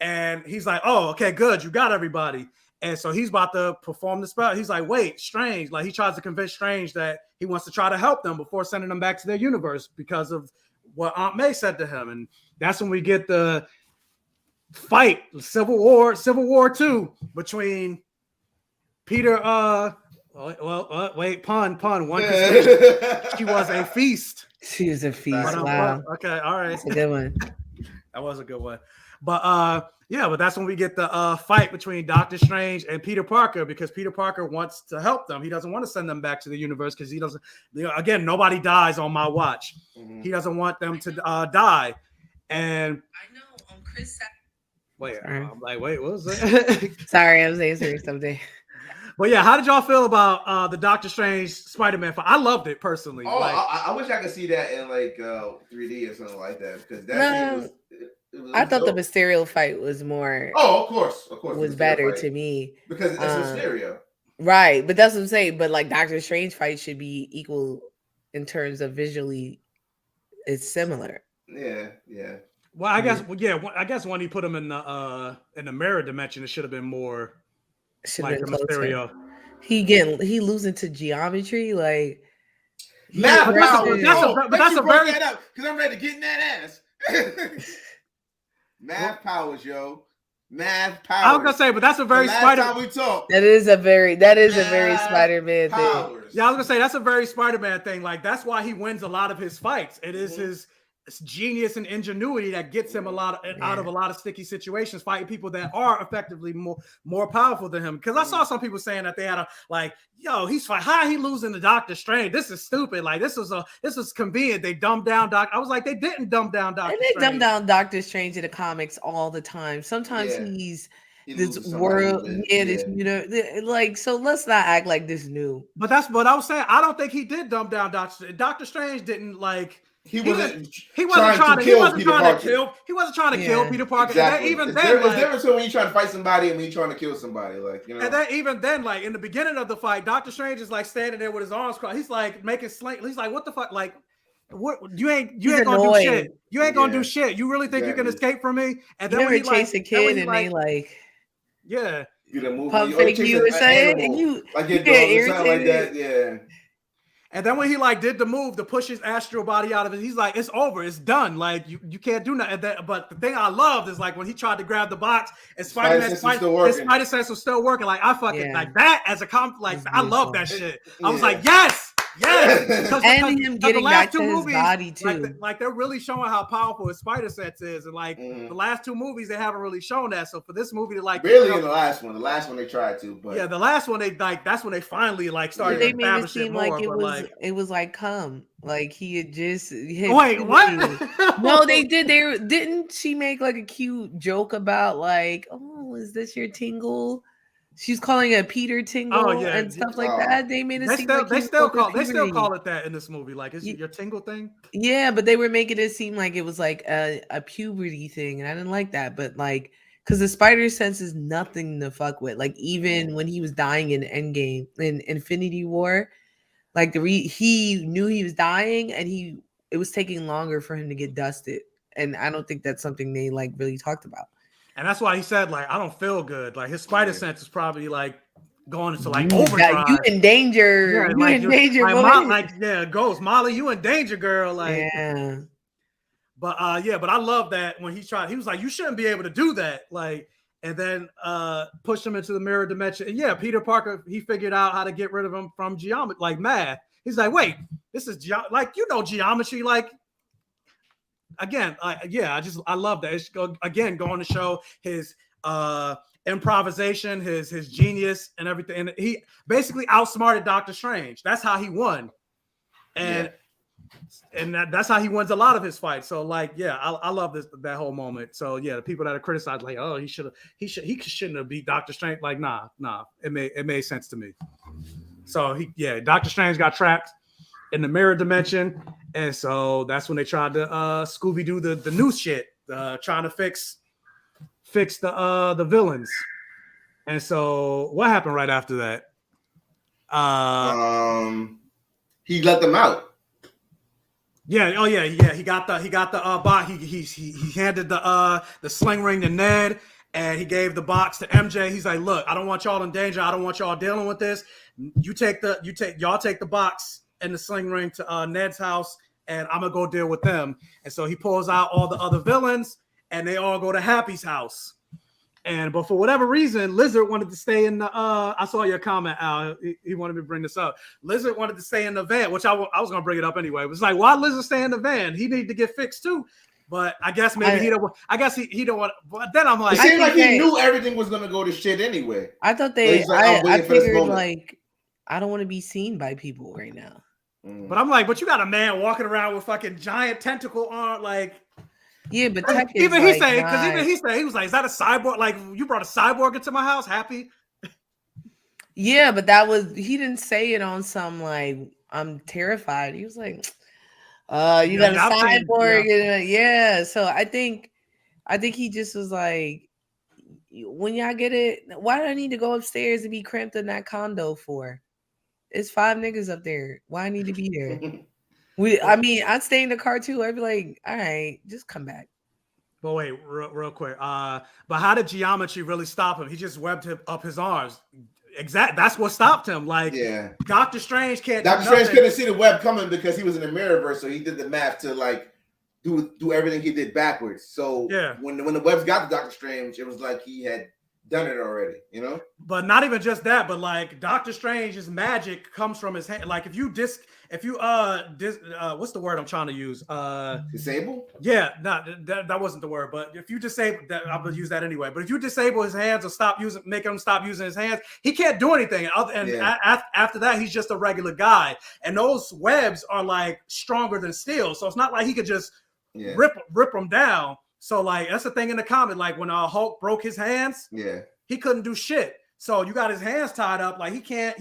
and he's like, "Oh, okay, good, you got everybody." And so he's about to perform the spell. He's like, "Wait, Strange!" Like he tries to convince Strange that he wants to try to help them before sending them back to their universe because of what Aunt May said to him, and that's when we get the fight, Civil War II between Peter. Wait, pun. One she was a feast. She was a feast. Wow. Okay, all right. That's a good one. That was a good one. But but that's when we get the fight between Doctor Strange and Peter Parker, because Peter Parker wants to help them. He doesn't want to send them back to the universe because he doesn't. Again, nobody dies on my watch. Mm-hmm. He doesn't want them to die. And I know Chris. Wait, I'm like, wait, what was that? Sorry, I was answering something. But yeah, how did y'all feel about the Doctor Strange Spider-Man fight? I loved it personally. Oh, like, I wish I could see that in like 3D or something like that, because that was. I thought the Mysterio fight was more. Oh, of course, was better to me because it's Mysterio, right? But that's what I'm saying. But like Doctor Strange fight should be equal in terms of visually. It's similar. Yeah. Well, I guess I guess when he put him in the mirror dimension, it should have been more like the Mysterio. He losing to geometry, like that's a very because I'm ready to get in that ass. Math powers, yo. Math powers. I was gonna say, but that's a very last time we talked. That is a very Spider-Man thing. Yeah, I was gonna say that's a very Spider-Man thing. Like that's why he wins a lot of his fights. It is his genius and ingenuity that gets him out of a lot of sticky situations, fighting people that are effectively more powerful than him. Because I saw some people saying that they had he's fine. How he losing to Doctor Strange? This is stupid. Like this was convenient. They dumbed down I was like, they didn't dumb down Doctor Strange. And they dumb down Doctor Strange in the comics all the time. Sometimes he's this world, so let's not act like this new. But that's what I was saying. I don't think he did dumb down Doctor Strange. Didn't like. He wasn't trying to kill Peter Parker. Exactly. Even then, it's different between when you try to fight somebody and when you're trying to kill somebody. Like, you know. And then even then, like in the beginning of the fight, Doctor Strange is like standing there with his arms crossed. He's like making sling. He's like, "What the fuck? Like, what? You ain't gonna do shit. You ain't gonna do shit. You really think you can escape from me?" And then when he chase a kid and they yeah, pump fake you were saying, and you get irritated like that, yeah. And then when he did the move to push his astral body out of it, he's like, it's over, it's done. Like you can't do nothing. But the thing I loved is like when he tried to grab the box and Spider-Man's Spider sense was still working. Like I fucking like that as a I love that shit. I was like, yes. And him getting back to his body too. Like they're really showing how powerful his spider sense is, and like the last two movies they haven't really shown that. So for this movie to really in the last one they tried to, but the last one they that's when they finally started. They made it seem like it was like he had just hit. Wait, what? No, they did. Didn't she make like a cute joke about like, oh, is this your tingle? She's calling it Peter Tingle and stuff like that. They made it seem like they still call it that in this movie. Like, is your tingle thing? Yeah, but they were making it seem like it was like a puberty thing, and I didn't like that. But like, because the spider sense is nothing to fuck with. Like, even when he was dying in Endgame, in Infinity War, like he knew he was dying, and it was taking longer for him to get dusted. And I don't think that's something they like really talked about. And that's why he said, like, I don't feel good. Like his spider sense is probably like going into like overdrive. You in danger. Yeah, you in danger. Ghost Molly, you in danger, girl. Like, yeah. But I love that when he was like, you shouldn't be able to do that. Like, and then push him into the mirror dimension. And Peter Parker, he figured out how to get rid of him from geometry, like math. He's like, wait, this is geometry, like. Again, I love that. It's again going to show his improvisation, his genius, and everything. And he basically outsmarted Doctor Strange. That's how he won, and that's how he wins a lot of his fights. So I love that whole moment. So the people that are criticized, like, oh, he shouldn't have beat Doctor Strange. Like, nah, it made sense to me. So Doctor Strange got trapped in the mirror dimension, and so that's when they tried to Scooby-Doo the new shit, trying to fix the villains. And so what happened right after that? He let them out. He got the box. He handed the sling ring to Ned, and he gave the box to MJ. He's like, look, I don't want y'all in danger. I don't want y'all dealing with this. Y'all take the box and the sling ring to Ned's house, and I'm gonna go deal with them. And so he pulls out all the other villains, and they all go to Happy's house. But for whatever reason, Lizard wanted to stay in the. I saw your comment, Al. He wanted me to bring this up. Lizard wanted to stay in the van, which I was gonna bring it up anyway. It was like, why Lizard stay in the van? He needed to get fixed too. But I guess maybe he don't. I guess he don't want. But then I'm like, it seemed like he knew everything was gonna go to shit anyway. I thought I figured like, I don't want to be seen by people right now. But I'm like, but you got a man walking around with fucking giant tentacle arm, like. Yeah, but even he said, he was like, is that a cyborg? Like, you brought a cyborg into my house, Happy? Yeah, but he didn't say it on some like, I'm terrified. He was like, you got a cyborg. Yeah. So I think he just was like, when y'all get it, why do I need to go upstairs and be cramped in that condo for? It's 5 niggas up there. Why I need to be there? I'd stay in the car too. I'd be like, all right, just come back. But wait, real quick. But how did geometry really stop him? He just webbed up his arms. That's what stopped him. Like, Doctor Strange can't. Doctor Strange couldn't see the web coming because he was in the mirrorverse, so he did the math to like do everything he did backwards. So Yeah. when the webs got to Doctor Strange, it was like he had done it already, you know. But not even just that, but like Doctor Strange's magic comes from his hand. Like if you what's the word I'm trying to use? Disable? Yeah, no, that wasn't the word. But if you disable that, I will use that anyway. But if you disable his hands or make him stop using his hands, he can't do anything. After that, he's just a regular guy. And those webs are like stronger than steel, so it's not like he could just rip them down. So like that's the thing in the comic. Like when Hulk broke his hands, he couldn't do shit. So you got his hands tied up. Like he can't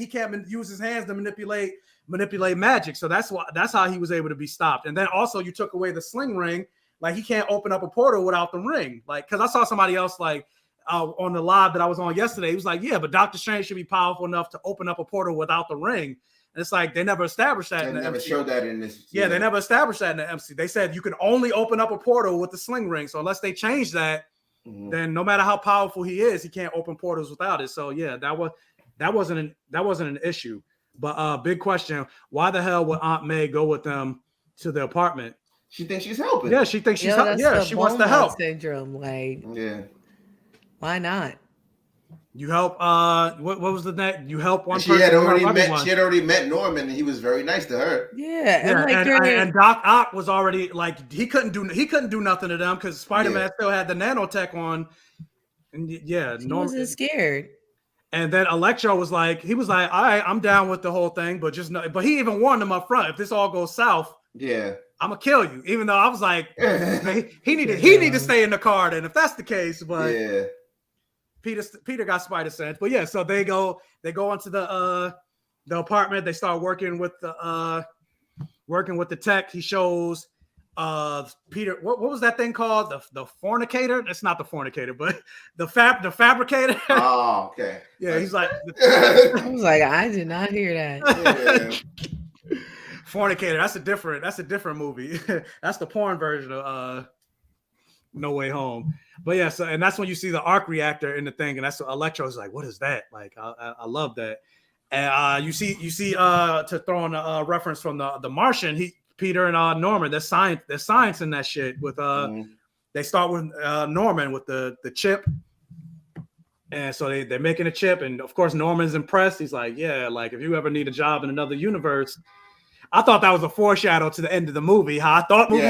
use his hands to manipulate magic. So that's how he was able to be stopped. And then also you took away the sling ring. Like he can't open up a portal without the ring. Like because I saw somebody else like on the live that I was on yesterday. He was like, yeah, but Doctor Strange should be powerful enough to open up a portal without the ring. And it's like they never established that. They never showed that in this. Yeah, they never established that in the MC. They said you can only open up a portal with the sling ring. So unless they change that, then no matter how powerful he is, he can't open portals without it. So yeah, that wasn't an issue. But big question: why the hell would Aunt May go with them to the apartment? She thinks she's helping. Yeah, she thinks she's helping. Yeah, she wants to help. Syndrome, like why not? You help. What was the name? You help one person. She had already met Norman, and he was very nice to her. Yeah, and Doc Ock was already like he couldn't do nothing to them because Spider-Man still had the nanotech on. And Norman wasn't scared. And then Electro was like, all right, I'm down with the whole thing, but but he even warned them up front, if this all goes south, I'm gonna kill you. Even though I was like, he need to stay in the car. Then if that's the case, but Peter got spider sense. But yeah, so they go into the apartment. They start working with the tech. He shows Peter, what was that thing called? The fornicator? It's not the fornicator, but the fabricator. Oh, okay. Yeah, he's like I was like, I did not hear that. Fornicator. That's a different movie. That's the porn version of No Way Home. But yeah, so and that's when you see the arc reactor in the thing, and that's what Electro's like, what is that? Like, I love that. And you see to throw in a reference from the Martian, Peter and Norman, there's science in that shit. With they start with Norman with the chip, and so they're making a chip, and of course Norman's impressed. He's like, yeah, like if you ever need a job in another universe. I thought that was a foreshadow to the end of the movie. How I thought the movie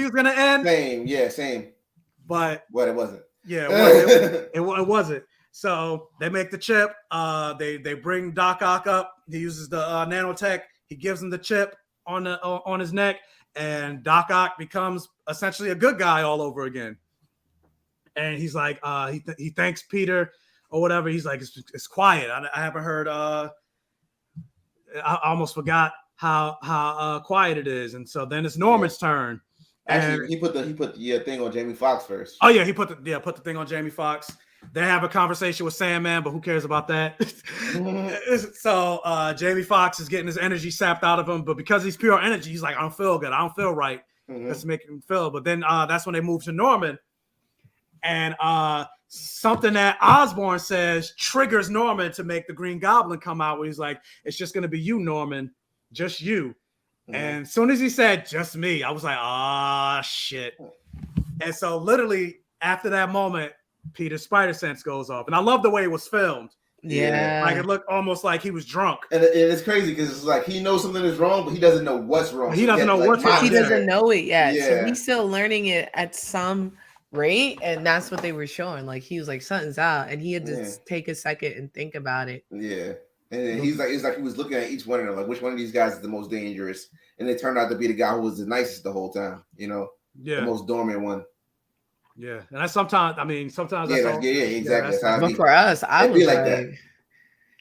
was gonna end. Same. But it wasn't. Yeah, it wasn't. So they make the chip. They bring Doc Ock up. He uses the nanotech. He gives him the chip on his neck, and Doc Ock becomes essentially a good guy all over again. And he's like, he thanks Peter or whatever. He's like, it's quiet. I haven't heard. I almost forgot how quiet it is. And so then it's Norman's turn. Actually, he put the thing on Jamie Foxx first. Oh yeah, he put the thing on Jamie Foxx. They have a conversation with Sandman, but who cares about that? So Jamie Foxx is getting his energy sapped out of him, but because he's pure energy, he's like, I don't feel good. I don't feel right. Let's make him feel. But then that's when they move to Norman. And something that Osborn says triggers Norman to make the Green Goblin come out, where he's like, it's just going to be you, Norman. Just you. And as soon as he said, just me, I was like, ah, shit. And so literally after that moment, Peter's spider sense goes off. And I love the way it was filmed. Yeah. Like it looked almost like he was drunk. And it's crazy because it's like he knows something is wrong, but he doesn't know what's wrong. He doesn't know what's wrong. He doesn't know it yet. Yeah. So he's still learning it at some rate. And that's what they were showing. Like he was like, something's out. And he had to take a second and think about it. Yeah. And then he was looking at each one of them, like which one of these guys is the most dangerous. And it turned out to be the guy who was the nicest the whole time, the most dormant one. Yeah, and that's sometimes. Exactly. But for us, I was like that.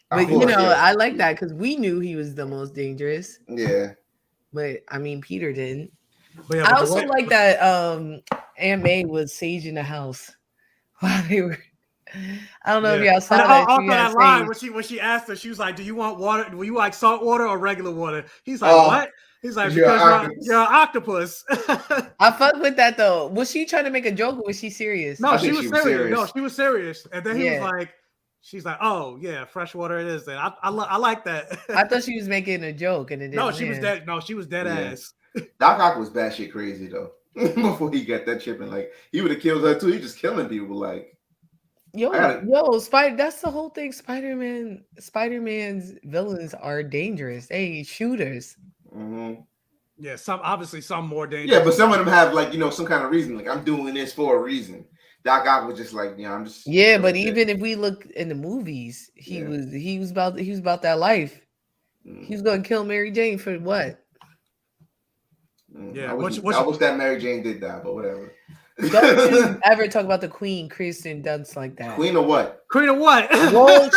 But I like that because we knew he was the most dangerous. Yeah. But I mean, Peter didn't. But I also like that Aunt May was saging the house while they were. I don't know if y'all saw that. Also that line when she asked her, she was like, "Do you want water? Will you like salt water or regular water?" He's like, "What?" He's like, "Because you're an octopus." I fuck with that though. Was she trying to make a joke or was she serious? No, she was serious. No, she was serious. And then he was like, she's like, "Oh yeah, fresh water it is." Then I like that. I thought she was making a joke, and it didn't. No, she was dead. No, she was dead ass. Doc Ock was batshit crazy though. Before he got that chip and like he would have killed her too. He just killing people like. That's the whole thing. Spider-Man's villains are dangerous. They shooters. Mm-hmm. Yeah, some more dangerous. Yeah, but some of them have like some kind of reason. Like I'm doing this for a reason. Doc Ock was just like I'm just. Yeah, but even if we look in the movies, he was about that life. He was going to kill Mary Jane for what? Yeah, I wish that Mary Jane did die, but whatever. Don't you ever talk about the Queen Kristen Dunst like that? Queen of what? Queen of what? Well,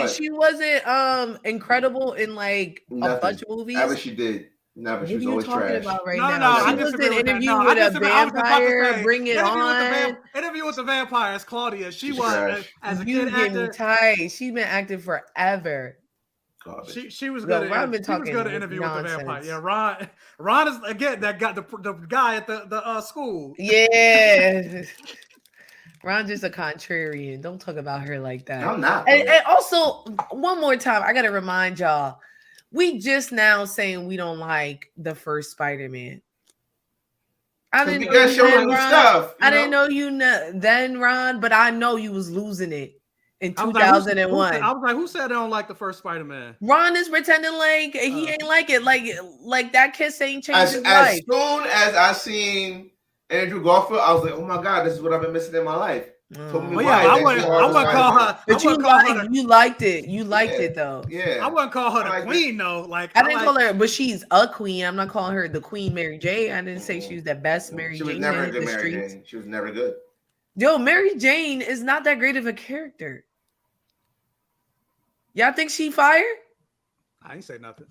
she wasn't incredible in like a bunch of movies. Ever she did. Never. She was always trash. About right no, now. No, she was in an interview with a vampire. Bring it on. Interview with the vampire as Claudia. She was as a kid actor. Tight. She's been acting forever. She was good. She was good at interview with the vampire. Yeah, Ron is again that got the guy at the school. Yeah. Ron's just a contrarian. Don't talk about her like that. I'm not. And also, one more time, I gotta remind y'all. We just now saying we don't like the first Spider-Man. I didn't know stuff. I didn't know you then, Ron, but I know you was losing it in 2001. I was like, who said they don't like the first Spider-Man? Ron is pretending like he ain't like it. Like that kiss ain't changed his life. As soon as I seen Andrew Garfield, I was like, oh my God, this is what I've been missing in my life. I wouldn't call her. But you liked it. You liked it though. Yeah. I wouldn't call her the queen though. Like I didn't call her, but she's a queen. I'm not calling her the Queen Mary Jane. I didn't say she was the best Mary Jane. She was never a good Mary Jane. She was never good. Yo, Mary Jane is not that great of a character. Y'all think she fired? I ain't say nothing.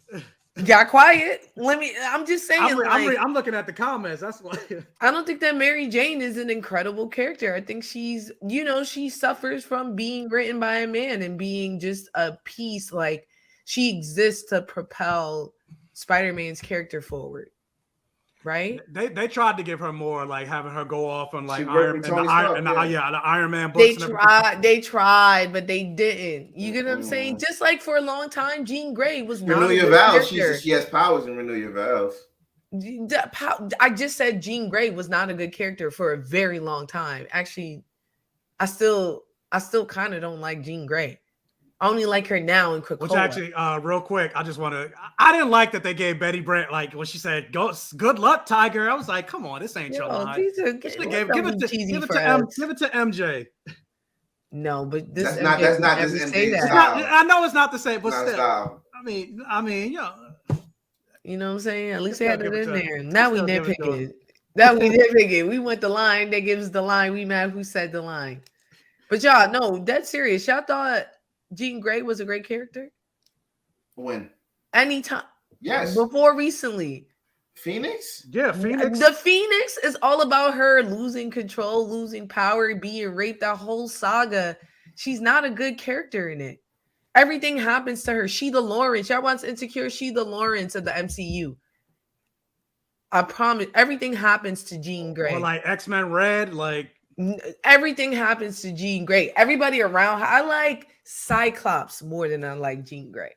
Got quiet. I'm just saying. I'm looking at the comments. That's why. I don't think that Mary Jane is an incredible character. I think she's, she suffers from being written by a man and being just a piece. Like she exists to propel Spider-Man's character forward. Right? They tried to give her more, like having her go off on like the Iron Man books. They tried, but they didn't. You get what I'm saying? Just like for a long time, Jean Grey was not Renew Your Vows. She has powers in Renew Your Vows. I just said Jean Grey was not a good character for a very long time. Actually, I still kind of don't like Jean Grey. I only like her now in Krakoa. Which actually, real quick, I didn't like that they gave Betty Brant, like when she said, good luck, Tiger. I was like, come on, this ain't your line. Give it to MJ. No, but this that's not this MJ style. I know it's not the same, but still. Style. I mean, you know what I'm saying? At least they had it in there. Now we nitpicking. We went the line. They give us the line. We mad who said the line. But y'all, no, that's serious. Y'all thought Jean Grey was a great character? When? Anytime. Yes. Before recently. Phoenix? Yeah, Phoenix. The Phoenix is all about her losing control, losing power, being raped, that whole saga. She's not a good character in it. Everything happens to her. She the Lawrence. Y'all wants Insecure? She the Lawrence of the MCU. I promise. Everything happens to Jean Grey. Or like X-Men Red, like everything happens to Jean Grey. Everybody around her. I like Cyclops more than I like Jean Grey.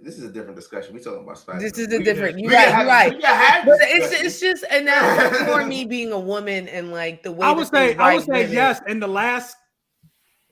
This is a different discussion. We're talking about Spider-Man. This is a different. You're right. But it's just, and that's for me being a woman and like the way I would say yes. In the last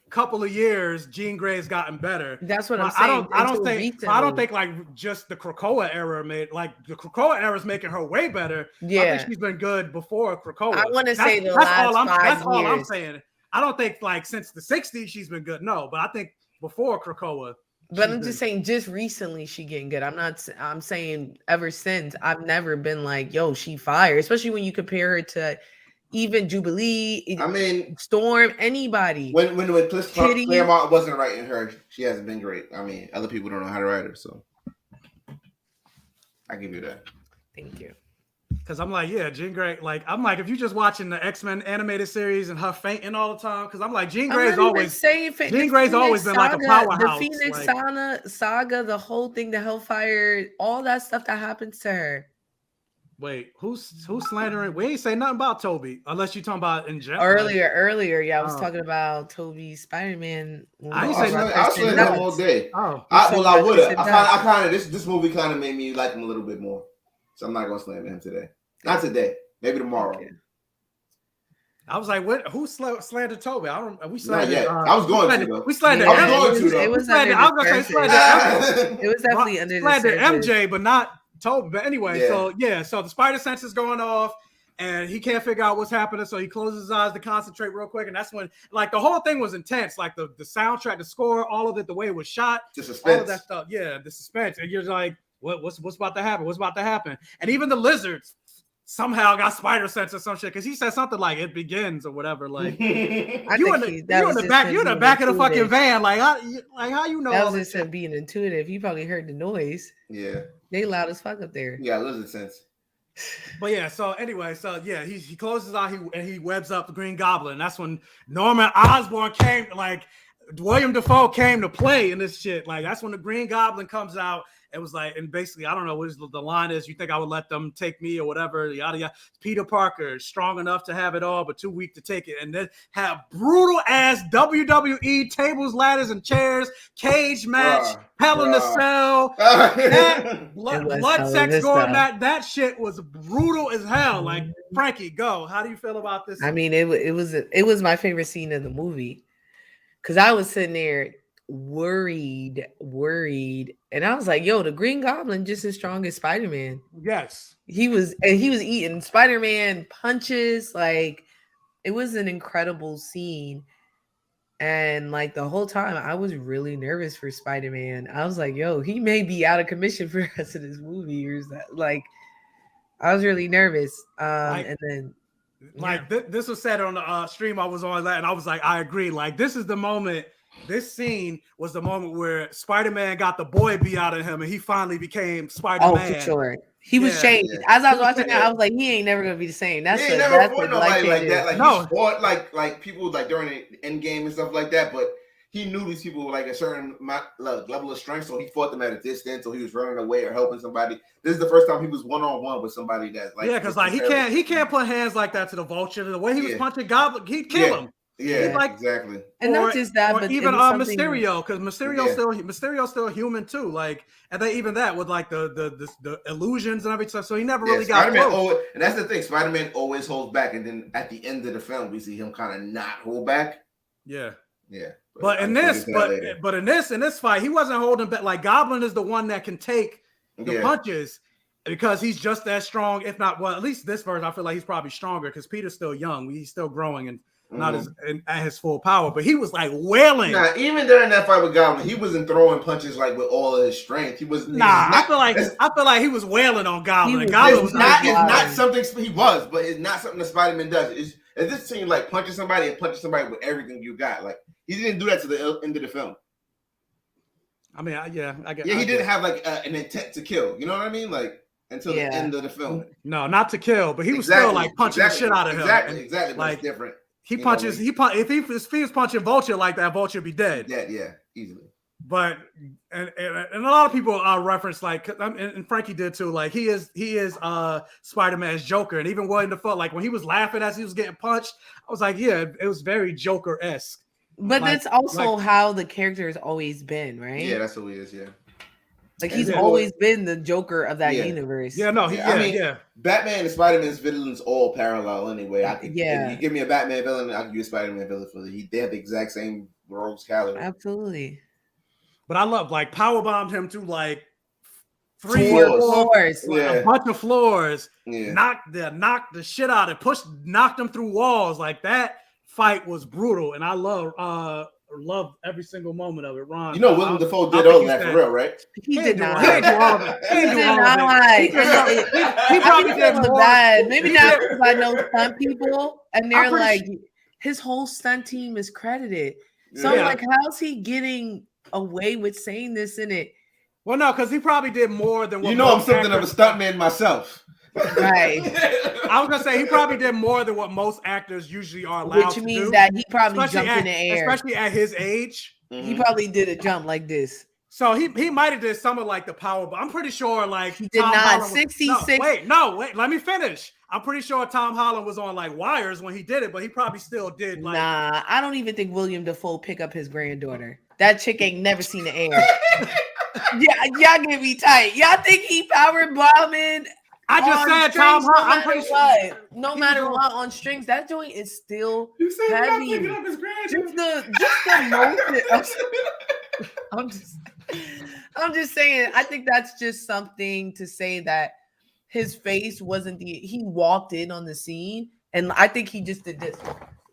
couple of years, Jean Grey's gotten better. That's what I'm saying. I don't think like just the Krakoa era the Krakoa era is making her way better. Yeah, I think she's been good before Krakoa. I want to say that's all I'm saying. I don't think like since the 60s she's been good. No, but I think before Krakoa. But I'm just saying, just recently she getting good. I'm saying ever since I've never been like, yo, she fire. Especially when you compare her to even Jubilee. I mean, Storm, anybody. When Claremont wasn't writing her, she hasn't been great. I mean, other people don't know how to write her, so I give you that. Thank you. Because I'm like, yeah, Jean Grey. Like, I'm like, if you're just watching the X-Men animated series and her fainting all the time, because I'm like, Jean Grey's always been like a powerhouse. The Phoenix saga, the whole thing, the Hellfire, all that stuff that happens to her. Wait, who's slandering? We ain't say nothing about Toby, unless you're talking about in general. Earlier, yeah, I was talking about Toby Spider-Man. I ain't say nothing. I was saying that all day. I would have. This movie kind of made me like him a little bit more. So I'm not gonna slander him today. Not today. Maybe tomorrow. Okay. I was like, what? Who slandered Toby? I don't. We Not slandered. yet. I was going to though. We slandered. I was going to, though. It was slandered. I was gonna say slandered. It was definitely under the slandered surface. MJ, but not Toby. But anyway, Yeah. so the spider sense is going off, and he can't figure out what's happening. So he closes his eyes to concentrate real quick, and that's when like the whole thing was intense. Like the soundtrack, the score, all of it, the way it was shot, The suspense. all of that stuff. Yeah, the suspense, and you're like, what's about to happen? What's about to happen? And even the lizards somehow got spider sense or some shit because he said something like it begins or whatever. Like you in the back of the fucking van. Like how you know? That was just him being intuitive. He probably heard the noise. Yeah. They loud as fuck up there. Yeah, lizard sense. But yeah, so anyway, he closes out and he webs up the Green Goblin. That's when Norman Osborn came, like William Dafoe came to play in this shit. Like that's when the Green Goblin comes out. It was like, and basically, I don't know what the line is. You think I would let them take me or whatever? Yada yada. Peter Parker, strong enough to have it all, but too weak to take it. And then have brutal ass WWE tables, ladders, and chairs, cage match, Hell in a Cell, blood sex going. That shit was brutal as hell. Like Frankie, go. How do you feel about this? I mean, it was my favorite scene in the movie because I was sitting there worried, and I was like, yo, the Green Goblin just as strong as Spider-Man. Yes, he was eating Spider-Man punches. Like it was an incredible scene, and like the whole time I was really nervous for Spider-Man. I was like, yo, he may be out of commission for the rest of this movie, or is that like I was really nervous. And then this was said on the stream I was on that, and I was like, I agree. Like this is the moment. This scene was the moment where Spider-Man got the boy beat out of him, and he finally became Spider-Man. Oh, for sure. He was changed. Yeah. As I was watching that, I was like, he ain't never gonna be the same. That's he ain't never fought nobody like that. Like he fought like people like during the end game and stuff like that, but he knew these people were like a certain level of strength, so he fought them at a distance, or he was running away or helping somebody. This is the first time he was one-on-one with somebody that's like because like he can't put hands like that to the Vulture. The way he was punching Goblin, he'd kill him. Yeah, like, exactly. And not just that, but even Mysterio, because Mysterio's still human too. Like, and then even that with like the illusions and everything. So he never really got close. And that's the thing. Spider-Man always holds back, and then at the end of the film, we see him kind of not hold back. Yeah. But in this fight, he wasn't holding back. Like Goblin is the one that can take the punches because he's just as strong, if not at least this version. I feel like he's probably stronger because Peter's still young. He's still growing and. Not at his full power, but he was like wailing. Nah, even during that fight with Goblin, he wasn't throwing punches like with all of his strength. He was I feel like he was wailing on Goblin. Goblin was not something he was, but it's not something that Spider-Man does. It just seems like punching somebody with everything you got. Like he didn't do that to the end of the film. I mean, I guess. Yeah, he didn't have like an intent to kill. You know what I mean? Like until the end of the film. No, not to kill, but he was still like punching the shit out of him. Exactly. Like it's different. He punches. If he was punching Vulture like that, Vulture would be dead. Yeah, easily. But and a lot of people reference like, and Frankie did too. Like he is Spider-Man's Joker, and even William Dafoe, like when he was laughing as he was getting punched, I was like, yeah, it was very Joker-esque. But that's also how the character has always been, right? Yeah, that's who he is. Yeah. Like he's always been the Joker of that universe. Yeah, no, Batman and Spider-Man's villains all parallel anyway. If you give me a Batman villain, I can use a Spider-Man villain for they have the exact same rogues caliber. Absolutely. But I love like powerbombed him to like 3 floors, a bunch of floors. Yeah. Knocked the shit out of it, knocked him through walls. Like that fight was brutal, and I love every single moment of it. Ron, you know, Willem Dafoe did all that for real, right? He did not. He didn't do all of it. He probably did bad. Maybe not because I know stunt people, and they're like, his whole stunt team is credited. So I'm like, how's he getting away with saying this in it? Well, no, because he probably did more than what. I'm something of a stuntman myself. Right. I was gonna say he probably did more than what most actors usually are allowed to do. Which means that he probably jumped in the air. Especially at his age. Mm-hmm. He probably did a jump like this. So he might have did something like the power, but I'm pretty sure like he did Tom not. Holland 66. Wait, let me finish. I'm pretty sure Tom Holland was on like wires when he did it, but he probably still did. Like, nah, I don't even think William Dafoe pick up his granddaughter. That chick ain't never seen the air. Yeah, y'all get me tight. Y'all think he power bombing? I just said Tom Holland. I'm pretty sure. What, no matter what, on strings, that joint is still heavy. Just the motion. I'm just saying. I think that's just something to say that his face wasn't he walked in on the scene, and I think he just did this,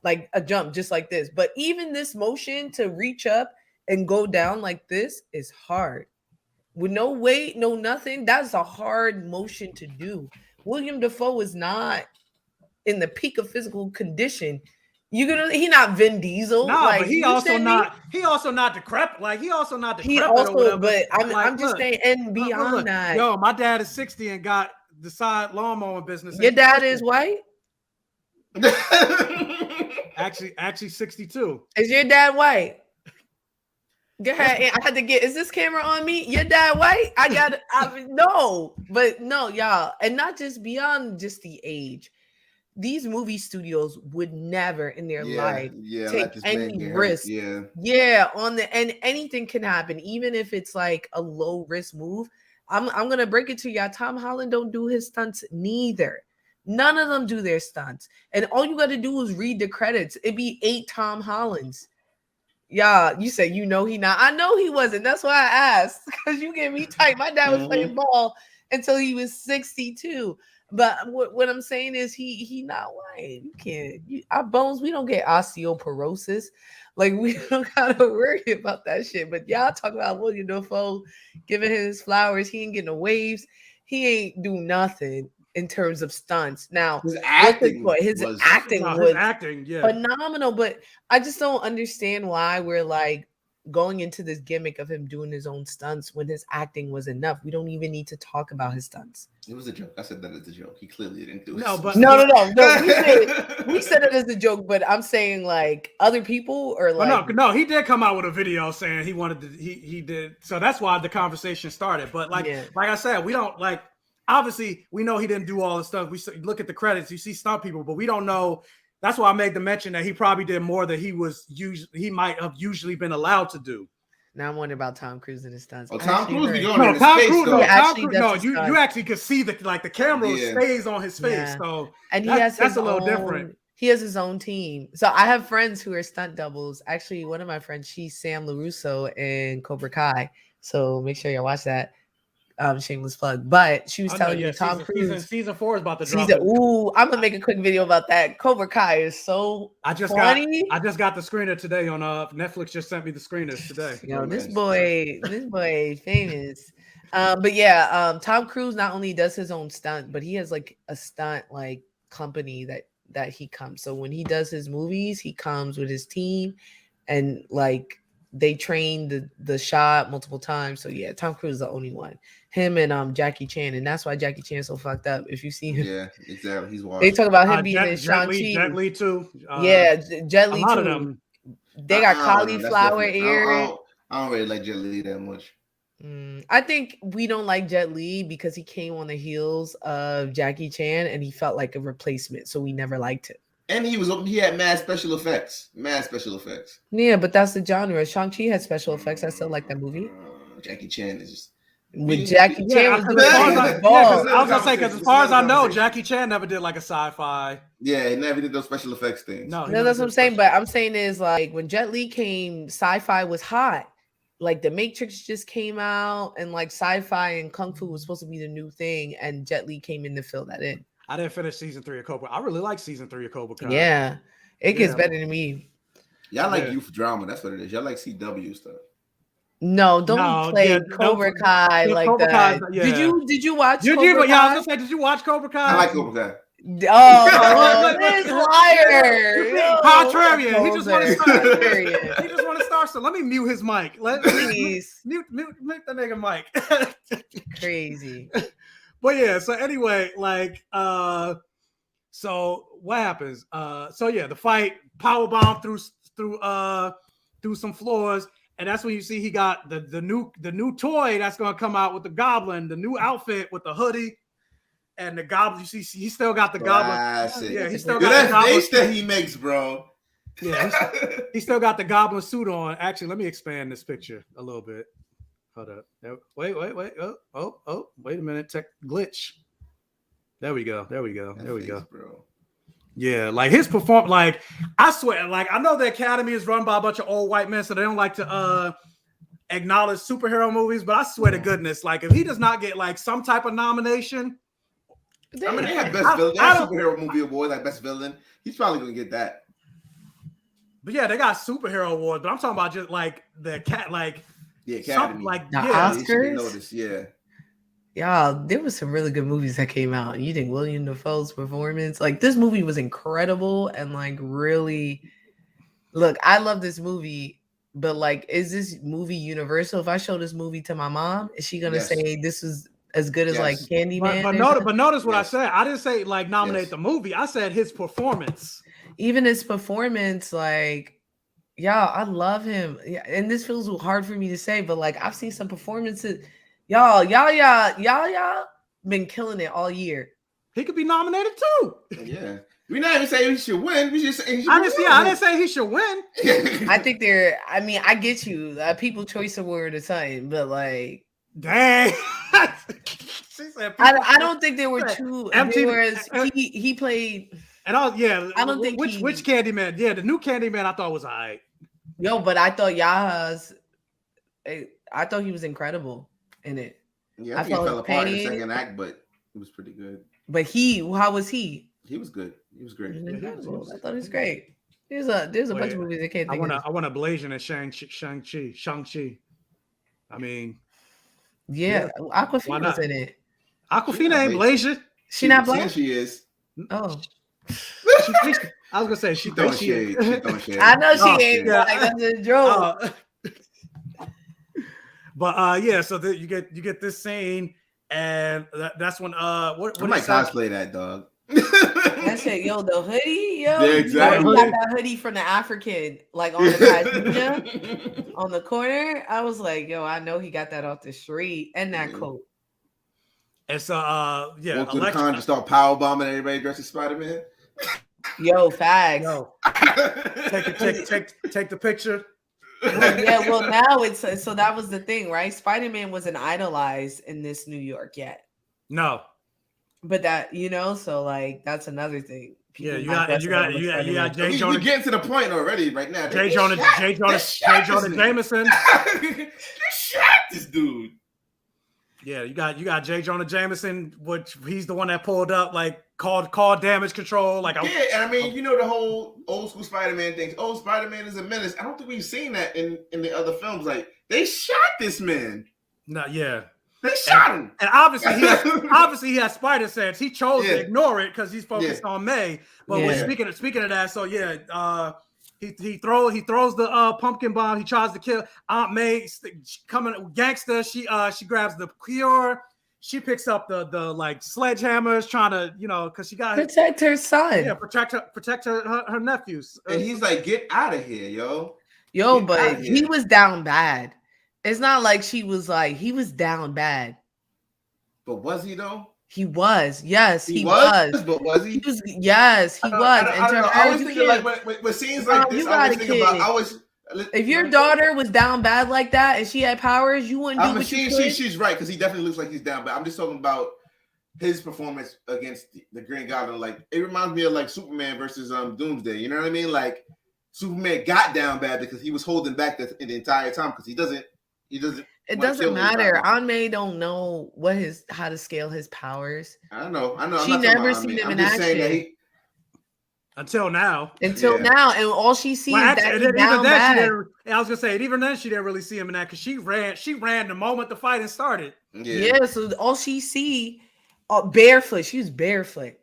like a jump, just like this. But even this motion to reach up and go down like this is hard. With no weight, no nothing, that's a hard motion to do. William Dafoe is not in the peak of physical condition. He not Vin Diesel. Nah, like, but he also not decrepit. Like he also not decrepit. He also, or whatever. but I'm like, just saying, and beyond that, yo, my dad is 60 and got the side lawnmower business. Your dad is white? actually 62. Is your dad white? Go ahead. I had to get. Is this camera on me? Your dad white? No, but no, y'all, and not just beyond just the age. These movie studios would never in their life take any risk. And anything can happen, even if it's like a low risk move. I'm gonna break it to y'all. Tom Holland don't do his stunts neither. None of them do their stunts, and all you got to do is read the credits. It'd be 8 Tom Hollands. Yeah, you said he not. I know he wasn't. That's why I asked, because you get me tight. My dad was playing ball until he was 62. But what I'm saying is he not white. You can't. Our bones, we don't get osteoporosis. Like, we don't gotta worry about that shit. But y'all talk about William Dafoe giving his flowers. He ain't getting no waves. He ain't do nothing in terms of stunts. Now his acting was phenomenal. But I just don't understand why we're like going into this gimmick of him doing his own stunts when his acting was enough. We don't even need to talk about his stunts. It was a joke. I said that as a joke. He clearly didn't do it. No. We said it as a joke, but I'm saying like other people are like. No, he did come out with a video saying he wanted to. He did. So that's why the conversation started. But like I said, we don't like. Obviously, we know he didn't do all the stuff. We look at the credits. You see stunt people, but we don't know. That's why I made the mention that he probably did more than he might have usually been allowed to do. Now I'm wondering about Tom Cruise and his stunts. Oh, Tom Cruise be going no, in his face, you actually could see the camera stays on his face. Yeah. So and that's a little different. He has his own team. So I have friends who are stunt doubles. Actually, one of my friends, she's Sam LaRusso in Cobra Kai. So make sure you watch that. Shameless plug, but she was telling me Tom Cruise season 4 is about to drop. I'm gonna make a quick video about that. Cobra Kai is so funny. I just got the screener today on Netflix. Just sent me the screeners today. This boy famous. Tom Cruise not only does his own stunt, but he has like a stunt like company that he comes. So when he does his movies, he comes with his team, and like they train the shot multiple times. So yeah, Tom Cruise is the only one. Him and Jackie Chan, and that's why Jackie Chan's so fucked up. If you see him, yeah, exactly. He's wild. They talk about him being in Shang-Chi. Jet Li too. Jet Li too. They got cauliflower ear. I don't really like Jet Li that much. I think we don't like Jet Li because he came on the heels of Jackie Chan, and he felt like a replacement, so we never liked it. And he had mad special effects. Yeah, but that's the genre. Shang-Chi had special effects. I still like that movie. Jackie Chan is just. With Jackie Chan was doing I was gonna say, because as far as I know, Jackie Chan never did like a sci-fi. Yeah, he never did those special effects things. No, that's what I'm saying. But I'm saying is like when Jet Li came, sci-fi was hot. Like The Matrix just came out, and like sci-fi and kung fu was supposed to be the new thing, and Jet Li came in to fill that in. I didn't finish season 3 of Cobra. I really like season 3 of Cobra Kai. Yeah, it gets better than me. Y'all like youth drama. That's what it is. Y'all like CW stuff. No, don't play Cobra Kai like Cobra that. Did you watch Cobra Kai? I was gonna say, did you watch Cobra Kai? I like Cobra Kai. Oh, this liar! Contrarian. He just want to start. So let me mute his mic. Please mute the nigga mic. Crazy. But yeah. So anyway, like, so what happens? The fight, power bomb through some floors. And that's when you see he got the new toy that's gonna come out with the Goblin, the new outfit with the hoodie and the Goblin. You see, he still got the Goblin. Yeah, he still got the Goblin that he makes, bro. Yeah, he still got the Goblin suit on. Actually, let me expand this picture a little bit. Hold up. Wait. Oh, wait a minute. Tech glitch. There we go. There we go. That There we face, go. bro. Yeah, like his perform, like I swear, like I know the Academy is run by a bunch of old white men, so they don't like to acknowledge superhero movies. But I swear to goodness, like if he does not get like some type of nomination, I mean, they have best villain. They have superhero movie award, like best villain. He's probably gonna get that. But yeah, they got superhero awards. But I'm talking about just like the cat, like the Academy, like the Oscars. Oscars. Yeah. Y'all, there was some really good movies that came out. And you think William Dafoe's performance, like this movie was incredible and like really, look, I love this movie, but like, is this movie universal? If I show this movie to my mom, is she gonna say this is as good as like Candyman? But notice what I said. I didn't say like nominate the movie. I said his performance. Even his performance, like, y'all, I love him. Yeah, and this feels hard for me to say, but like I've seen some performances. Y'all been killing it all year. He could be nominated too. Yeah. We're not even saying he should win. We just saying I didn't say he should win. I think I get you. People choice award or something, but like dang. She said I don't think there were two. He played and I don't think which Candyman. Yeah, the new Candyman I thought was all right. Yo, but I thought I thought he was incredible in it. Yeah, I think he fell apart in the second act, but it was pretty good. But how was he? He was good. He was great. I thought he was great. There's a bunch of movies I can't think of. I want a Blasian and Shang-Chi. I mean, yeah. Awkwafina was in it. Awkwafina ain't Blasian. She not black? She is. Oh. I was gonna say she throwing shade. I know she ain't black. That's a joke. But yeah, so you get this scene, and that's when what I might cosplay that dog. That shit, yo, the hoodie, yo. Yeah, exactly. You got that hoodie from the African, like on the passenger, on the corner. I was like, yo, I know he got that off the street, and that coat. And so yeah, walk to the con, just start power bombing everybody dressed as Spider-Man. Yo, facts. Yo, take the picture. Well, now it's so that was the thing, right? Spider-Man wasn't idolized in this New York yet. No, but that so like that's another thing. People you got Jay Jonah. We're getting to the point already right now. Jay Jonah Jameson. You shot this dude. Yeah, you got Jay Jonah Jameson, which he's the one that pulled up, like called damage control. Like and I mean, the whole old school Spider-Man thing. Oh, Spider-Man is a menace. I don't think we've seen that in the other films. Like they shot this man. No, yeah. They shot him. And obviously he has spider sense. He chose to ignore it because he's focused on May. But speaking of that, so he throws the pumpkin bomb. He tries to kill Aunt May. Coming gangster. She grabs the cure. She picks up the like sledgehammers, trying to because she got protect her son. Yeah, protect her nephews. And he's like, get out of here, yo. But he was down bad. It's not like she was like he was down bad. But was he though? He was. Yes, he was. But was he? Yes, he was. I was thinking like when scenes like this, I was thinking about if your daughter was down bad like that and she had powers, you wouldn't do what you could. She's right because he definitely looks like he's down bad. I'm just talking about his performance against the Green Goblin. Like it reminds me of like Superman versus Doomsday. You know what I mean? Like Superman got down bad because he was holding back the entire time because he doesn't. It doesn't matter. Aunt May don't know how to scale his powers. I know. She never seen him in action. Until now, and all she sees is that he's down bad. I was gonna say, even then, she didn't really see him in that because she ran the moment the fighting started. Yeah, so all she see, barefoot. She was barefoot,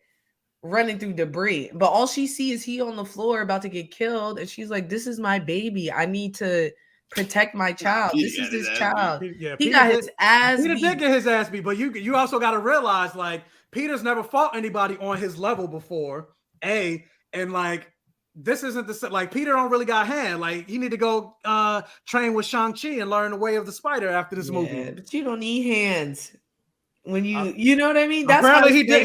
running through debris. But all she sees is he on the floor about to get killed, and she's like, "This is my baby. I need to protect my child. This is his child." He got his ass beat. Peter did get his ass beat, but you also got to realize like Peter's never fought anybody on his level before. And like this isn't the like Peter don't really got hand. Like he need to go train with Shang-Chi and learn the way of the spider after this movie. But you don't need hands when you know what I mean. That's apparently he did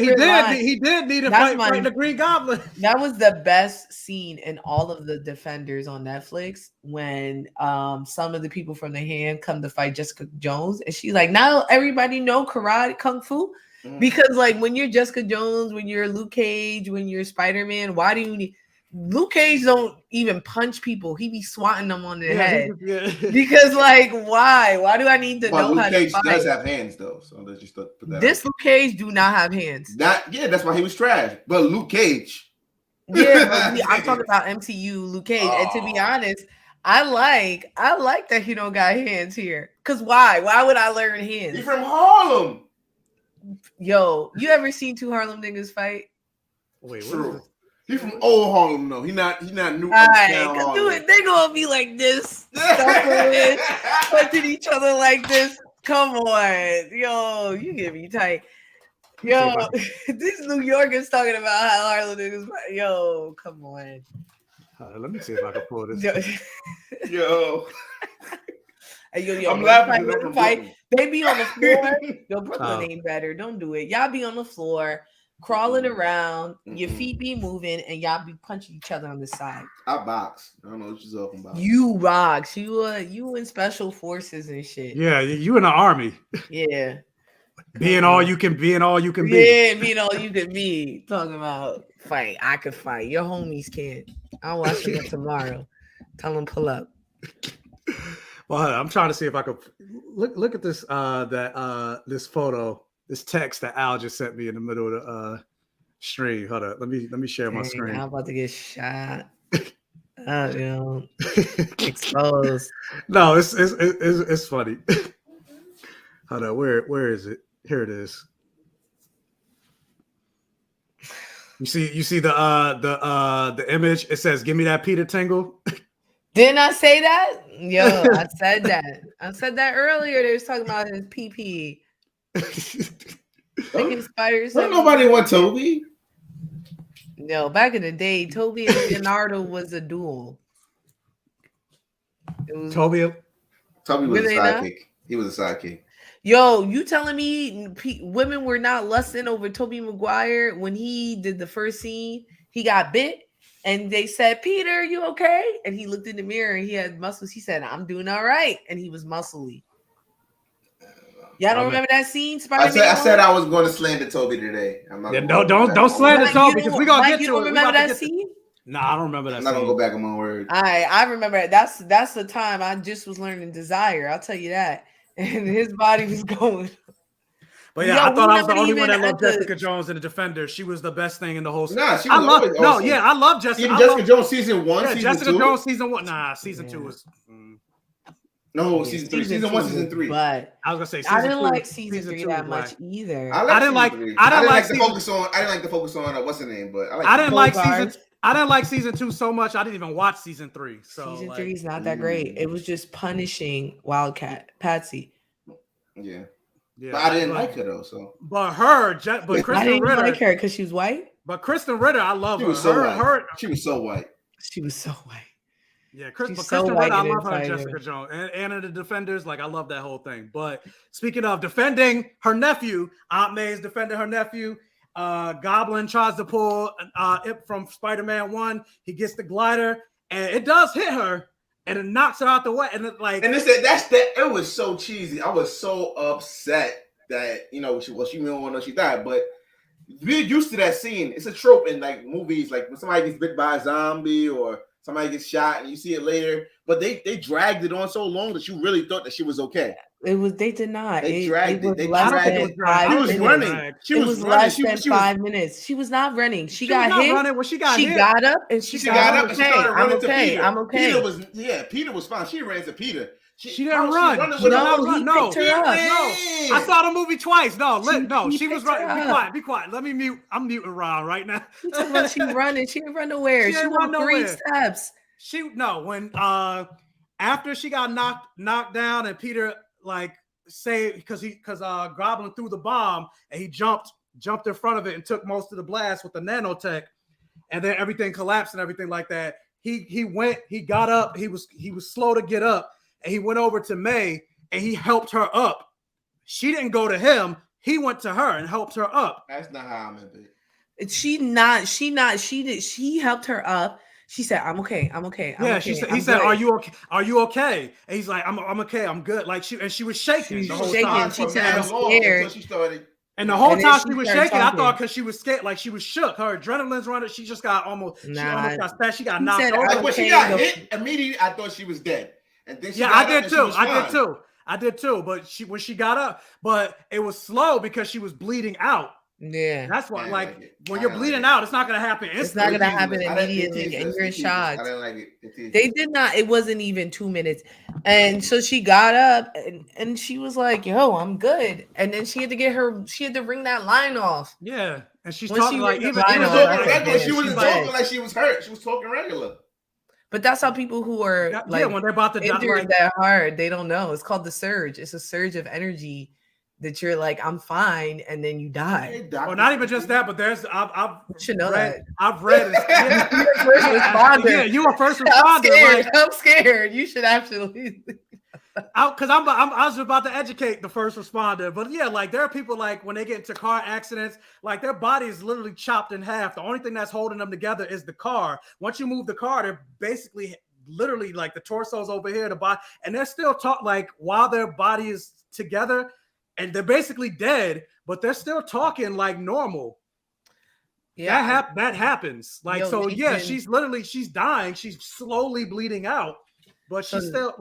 need to fight the Green Goblin. That was the best scene in all of the Defenders on Netflix when some of the people from the hand come to fight Jessica Jones, and she's like, now everybody know karate, kung fu. Because like when you're Jessica Jones, when you're Luke Cage, when you're Spider-Man, why do you need Luke Cage don't even punch people. He be swatting them on the head. Because like why? Why do I need to know Luke how Cage to fight? does have hands though, so let's just put that. This Luke Cage do not have hands. That's why he was trash. But Luke Cage. Yeah, but I'm talking about MCU Luke Cage. And to be honest, I like that he don't got hands here. Cause why? Why would I learn hands? He's from Harlem. Yo, you ever seen two Harlem niggas fight? Wait, true. He's from old Harlem though. He not new. All right, cause do it. They gonna be like this, punching each other like this. Come on, yo, you get me tight. Yo, these New Yorkers talking about how Harlem niggas fight. Yo, come on. Let me see if I can pull this. Yo. Yo, I'm laughing. They be on the floor. Yo, Brooklyn ain't better. Don't do it. Y'all be on the floor, crawling around. Your feet be moving, and y'all be punching each other on the side. I box. I don't know what you're talking about. You box. You in special forces and shit. Yeah, you in the army. Yeah. Being all you can be. Yeah, being all you can be. Talking about fight. I could fight. Your homies can't. I'll watch you tomorrow. Tell them pull up. Well, I'm trying to see if I could look at this this photo, this text that Al just sent me in the middle of the stream. Hold up, let me share my screen. I'm about to get shot. Exposed. No, it's funny. Hold up, where is it? Here it is. You see the image? It says, "Give me that Peter Tingle." Didn't I say that? Yo, I said that. I said that earlier. They was talking about his PP. Thinking spiders. Don't nobody want Toby. No, back in the day, Toby and Leonardo was a duel. It was Toby was a sidekick. He was a sidekick. Yo, you telling me women were not lusting over Tobey Maguire when he did the first scene? He got bit. And they said, "Peter, you okay?" And he looked in the mirror and he had muscles. He said, "I'm doing all right." And he was muscly. Y'all don't remember that scene? Spider-Man I said I was going to slander Toby today. Don't slander Toby because we're gonna get to it. You don't remember that scene? No, I don't remember that. I'm not gonna go back on my word. I remember it. That's the time I just was learning Desire. I'll tell you that. And his body was going. But yeah, I thought I was the only one that loved Jessica Jones and the Defender. She was the best thing in the whole season. Nah, she was always awesome. I love Jessica. Even Jessica Jones season 1, season Jessica 2. Jones season 1. Nah, season 2 was. No, season 3. Season 1, season 3. But I was gonna say I didn't like season 3 that much either. I didn't like the focus on what's her name, but I didn't like season 2 so much. I didn't even watch season 3. So season 3 is not that great. It was just punishing Wildcat Patsy. Yeah. But I didn't like her though. So, but Kristen I didn't Ritter, like her because she was white. But Kristen Ritter, I love her. She was so white. She was so white. Yeah, Kristen Ritter, I love her. Jessica Jones and the Defenders, like I love that whole thing. But speaking of defending her nephew, Aunt May's defending her nephew. Goblin tries to pull it from Spider-Man 1. He gets the glider, and it does hit her. And it knocks her out the way, and it it was so cheesy. I was so upset that she didn't want to know she died. But we're used to that scene. It's a trope in like movies, like when somebody gets bit by a zombie or somebody gets shot, and you see it later. But they dragged it on so long that you really thought that she was okay. They did not. They dragged it. She was running. She was less than 5 minutes. She was not running. She got hit. She got up and she got up and she started running to Peter. I'm okay. Peter was fine. She ran to Peter. She didn't run. No. I saw the movie twice. She was running. Be quiet. Let me mute. I'm muting Ron right now. She running. She didn't run nowhere. She went 3 steps. After she got knocked down and Peter because Goblin threw the bomb and he jumped in front of it and took most of the blast with the nanotech, and then everything collapsed and everything like that. He got up. He was slow to get up, and he went over to May and he helped her up. She didn't go to him. He went to her and helped her up. That's not how I meant it. She helped her up. She said, "I'm okay. He said, "Are you okay? Are you okay?" And he's like, "I'm okay. I'm good." Like she was shaking the whole time. She said, "I'm scared." And the whole And then time she she was started shaking, I talking. thought because she was scared, like she was shook. Her adrenaline's running. She just got almost. She almost got smashed. She got He knocked said, over. Like when she got hit, immediately I thought she was dead. And then she Yeah, got I up did and she too. was I fine. did too. I did too. But when she got up, but it was slow because she was bleeding out. Yeah. That's why, I didn't like like it. when I you're didn't like bleeding it. out, it's not gonna happen instantly. It's not gonna happen I didn't- immediately, and you're in us. shock. I didn't like it. They did not. It wasn't even 2 minutes, and so she got up and she was like, "Yo, I'm good." And then she had to ring that line off. Yeah, and she's When talking she like ripped even the She was I know, talking that's regular. like, She wasn't she's talking dead. like she was hurt. She was talking regular. But that's how people who are yeah, like when they're about to die, injured like, that hard, they don't know. It's called the surge. It's a surge of energy that you're like, I'm fine, and then you die. or not even just that, but there's I've You should know read, that. I've read. You're a first responder. Yeah, you a first I'm responder. scared. Like, I'm scared. You should actually. because I was about to educate the first responder, but yeah, like there are people like when they get into car accidents, like their body is literally chopped in half. The only thing that's holding them together is the car. Once you move the car, they're basically literally like the torso's over here, the body, and they're still like while their body is together, and they're basically dead, but they're still talking like normal. Yeah, That happens. Like, Yo, so yeah, Nathan- she's dying, she's slowly bleeding out, but she's still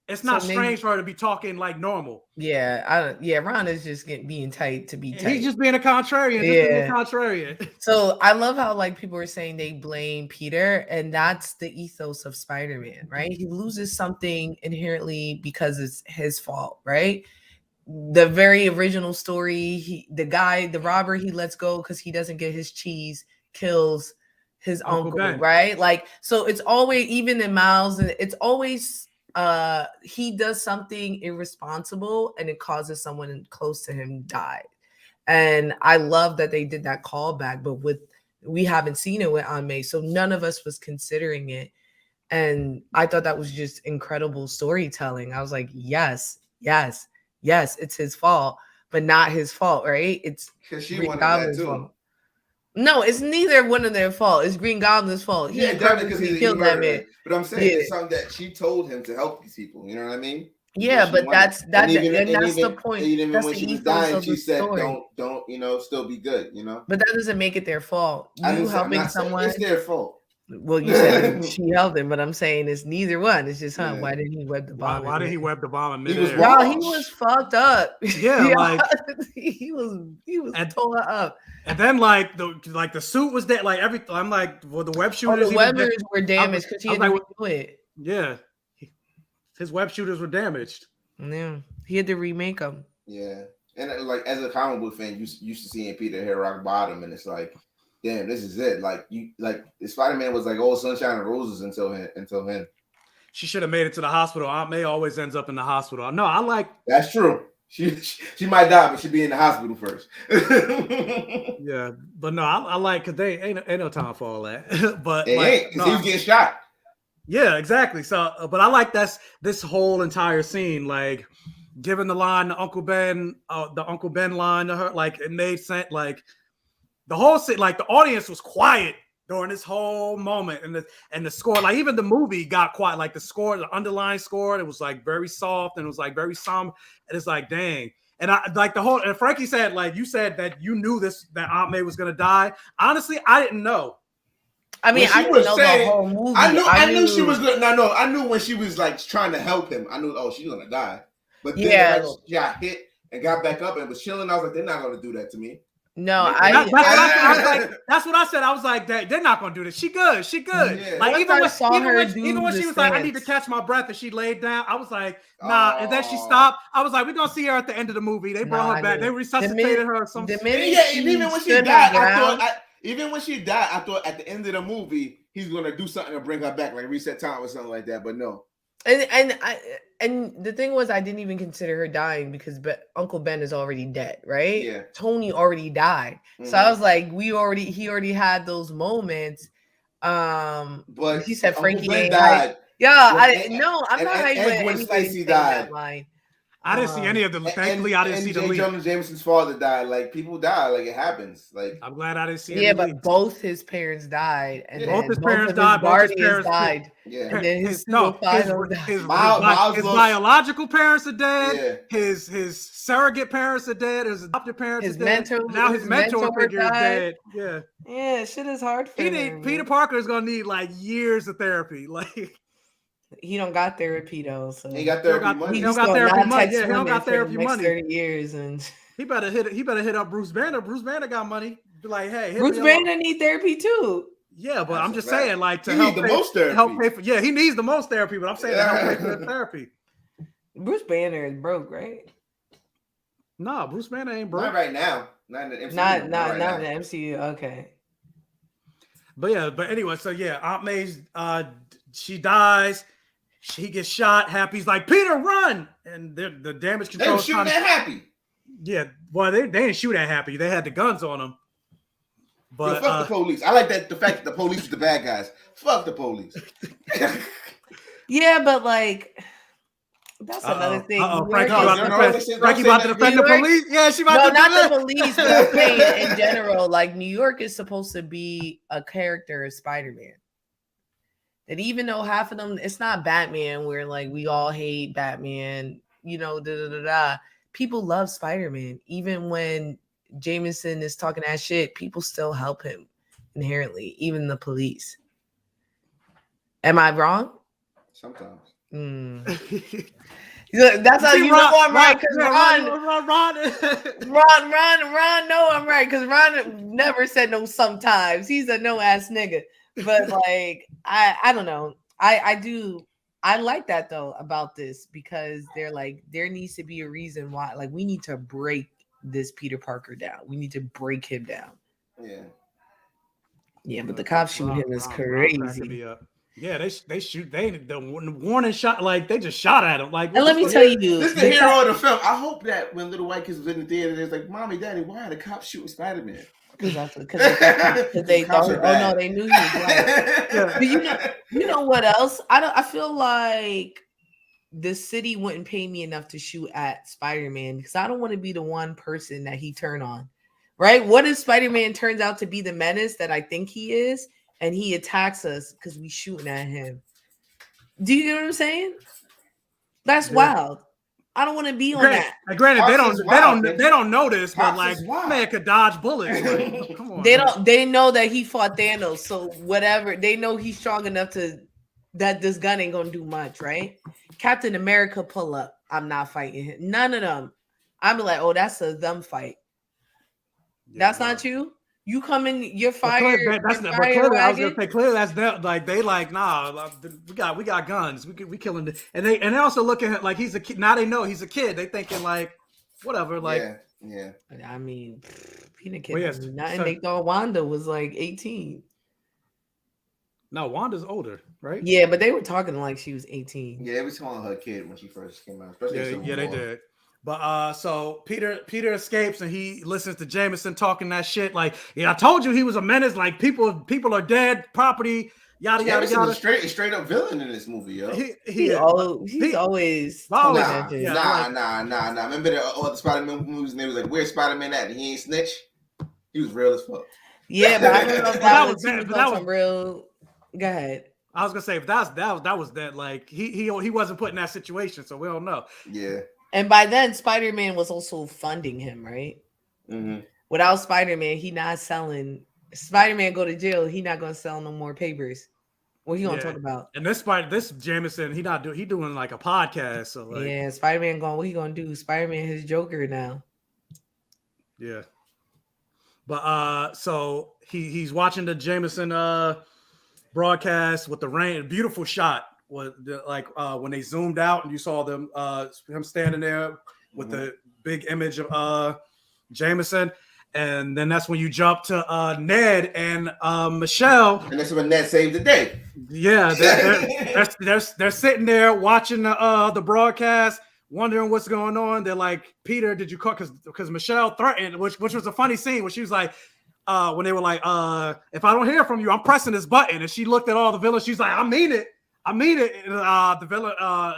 it's not so maybe- strange for her to be talking like normal. Yeah, Ron is just being tight to be tight. He's just being a contrarian. Just being a contrarian. So I love how like people are saying they blame Peter, and that's the ethos of Spider-Man, right? He loses something inherently because it's his fault, right? The very original story, the robber he lets go because he doesn't get his cheese, kills his uncle, Ben. right? Like, so it's always, even in Miles, and it's always he does something irresponsible and it causes someone close to him die. And I love that they did that callback, but we haven't seen it with Aunt May, so none of us was considering it. And I thought that was just incredible storytelling. I was like, yes, it's his fault, but not his fault, right? It's Because she Green wanted Goblin's that too. fault. No, it's neither one of their fault. It's Green Goblin's fault. Yeah, definitely because he killed that murdered man. her. But I'm saying it's something that she told him to help these people. You know what I mean? Yeah, but that's the point. Even That's when the she was ethos dying, of she the said, story. "Don't, still be good." You know. But that doesn't make it their fault. I'm You helping not saying someone, it's their fault. well, you said she helped him, but I'm saying it's neither one. It's just, why didn't he web the bomb? Why did he web the bomb in He was midair? wrong. He was fucked up. Yeah, like he was tore up. And then like the suit was dead. Like everything. I'm like, well, the web Oh, shooters. the webbers were damaged because he had to redo it. Yeah, his web shooters were damaged. Yeah, he had to remake them. Yeah, and like as a comic book fan, you used to seeing Peter hit rock bottom, and it's like, damn, this is it. Like Spider-Man was like all sunshine and roses until him. She should have made it to the hospital. Aunt May always ends up in the hospital. No, I like. That's true. She might die, but she'd be in the hospital first. Yeah, but no, I like because they ain't no time for all that. But he was getting shot. Yeah, exactly. So, but I like this whole entire scene, like giving the line to Uncle Ben, the Uncle Ben line to her, like it made sense. Like the whole scene, like the audience was quiet during this whole moment, and the score, like even the movie got quiet. Like the score, the underlying score, it was like very soft and it was like very somber. And it's like, dang. And I like the whole. And Frankie said, like you said that you knew that Aunt May was gonna die. Honestly, I didn't know. I mean, I didn't know the whole movie. I knew she was good. No, I knew when she was like trying to help him. I knew, she's gonna die. But then she got hit and got back up and was chilling. I was like, they're not gonna do that to me. No, that's what I said. I was like, they're not gonna do this. She good. Yeah. Like even when she was like, I need to catch my breath, and she laid down. I was like, nah. And then she stopped. I was like, we're gonna see her at the end of the movie. They brought her back. They resuscitated her. Or something. Even when she died, Even when she died, I thought at the end of the movie he's gonna do something to bring her back, like reset time or something like that. But no. And the thing was, I didn't even consider her dying because Uncle Ben is already dead, right? Yeah. Tony already died, so I was like, he already had those moments. But he said Frankie died. Yeah, I'm not hyped when Stacey died. I didn't see any of the. Thankfully, I didn't see the J. leak. Jonah Jameson's father died. Like people die. Like it happens. Like I'm glad I didn't see. Yeah, any but leaks. both his parents died, and Yeah. then Both his parents of died. Both his guardians parents died, yeah. and then his no, pseudo-final died. his Miles lost- biological parents are dead. Yeah. His surrogate parents are dead. His adopted parents His are dead. mentor- Now his his mentor mentor figure is died. dead. Yeah, Yeah, shit is hard for him. Peter Parker is gonna need like years of therapy. Like He don't got therapy though, so He got therapy money. He He's don't got gonna therapy not money. text Yeah, he don't women got for the therapy next money. 30 years, and He better hit up Bruce Banner. Bruce Banner got money. Be like, hey, hit Bruce me up. Banner need therapy too. Yeah, but That's I'm a just fact. saying, like to He help need the pay, most therapy. help pay for. Yeah, he needs the most therapy. But I'm saying to help pay for the Yeah. therapy. Bruce Banner is broke, right? No, Bruce Banner ain't broke. Not right now. Not in the MCU. Not right now. in the MCU. Okay. But anyway, so yeah, Aunt May's she dies. He gets shot. Happy's like, Peter, run! And the damage They control. were shooting at Happy. Yeah, well, they didn't shoot at Happy. They had the guns on him. But Yo, fuck the police. I like that the fact that the police was the bad guys. Fuck the police. Yeah, but like that's another thing. Frankie No, about to defend the police. Yeah, she about No, to do not that. the police, but I'm saying in general, like New York is supposed to be a character of Spider-Man. That even though half of them, it's not Batman, where like we all hate Batman, people love Spider-Man. Even when Jameson is talking that shit, people still help him inherently, even the police. Am I wrong? Sometimes. That's how you know I'm right, because Ron, no, I'm right, because Ron never said no sometimes. He's a no ass nigga. But like, I don't know. I like that though about this, because they're like, there needs to be a reason why, like, we need to break this Peter Parker down. We need to break him down. Yeah. Yeah, but the cops shoot him is crazy. Yeah, they shoot. The warning shot, like they just shot at him. Like, and let me tell you, this is the hero of the film. I hope that when little white kids was in the theater, they're like, "Mommy, Daddy, why are the cops shooting Spider-Man?" Because they thought, oh no, they knew he was black. But you know what else? I feel like the city wouldn't pay me enough to shoot at Spider-Man, because I don't want to be the one person that he turned on. Right? What if Spider-Man turns out to be the menace that I think he is, and he attacks us because we shooting at him? Do you know what I'm saying? That's wild. I don't want to be on that. Granted, they don't know this, but like, man could dodge bullets. Like, come on. They know that he fought Thanos, so whatever. They know he's strong enough that this gun ain't gonna do much, right? Captain America pull up. I'm not fighting him. None of them. I'm like, oh, that's a them fight. That's not you. You come in, you're fired. I was gonna say, clearly that's them. Like they like, nah, we got guns. We killing this. And they also look at him like he's a kid. Now they know he's a kid. They thinking like whatever. Like yeah. I mean, Peter Kid. Well, nothing. They thought Wanda was like 18. No, Wanda's older, right? Yeah, but they were talking like she was 18. Yeah, they was calling her a kid when she first came out. Yeah, they did. But so Peter escapes and he listens to Jameson talking that shit. Like, yeah, I told you he was a menace. Like, people are dead, property, yada yada yada. Straight up villain in this movie, yo. He's always nah. Remember the Spider-Man movies? And they was like, "Where's Spider-Man at?" And he ain't snitch. He was real as fuck. Yeah, but I don't know if that was real. Go ahead. I was gonna say, if that was that. Like he wasn't put in that situation, so we don't know. Yeah. And by then, Spider-Man was also funding him, right? Mm-hmm. Without Spider-Man, he not selling. Spider-Man go to jail, he not gonna sell no more papers. What he gonna talk about? And this Jameson, he doing like a podcast. So like, yeah, Spider-Man going. What he gonna do? Spider-Man his Joker now. Yeah. But so he's watching the Jameson broadcast with the rain, beautiful shot. Was when they zoomed out and you saw them him standing there with the big image of Jameson, and then that's when you jump to Ned and Michelle, and that's when Ned saved the day. Yeah, they're sitting there watching the broadcast, wondering what's going on. They're like, Peter, did you call? Because Michelle threatened, which was a funny scene where she was like, when they were like, if I don't hear from you, I'm pressing this button, and she looked at all the villains. She's like, I mean it. And the villain,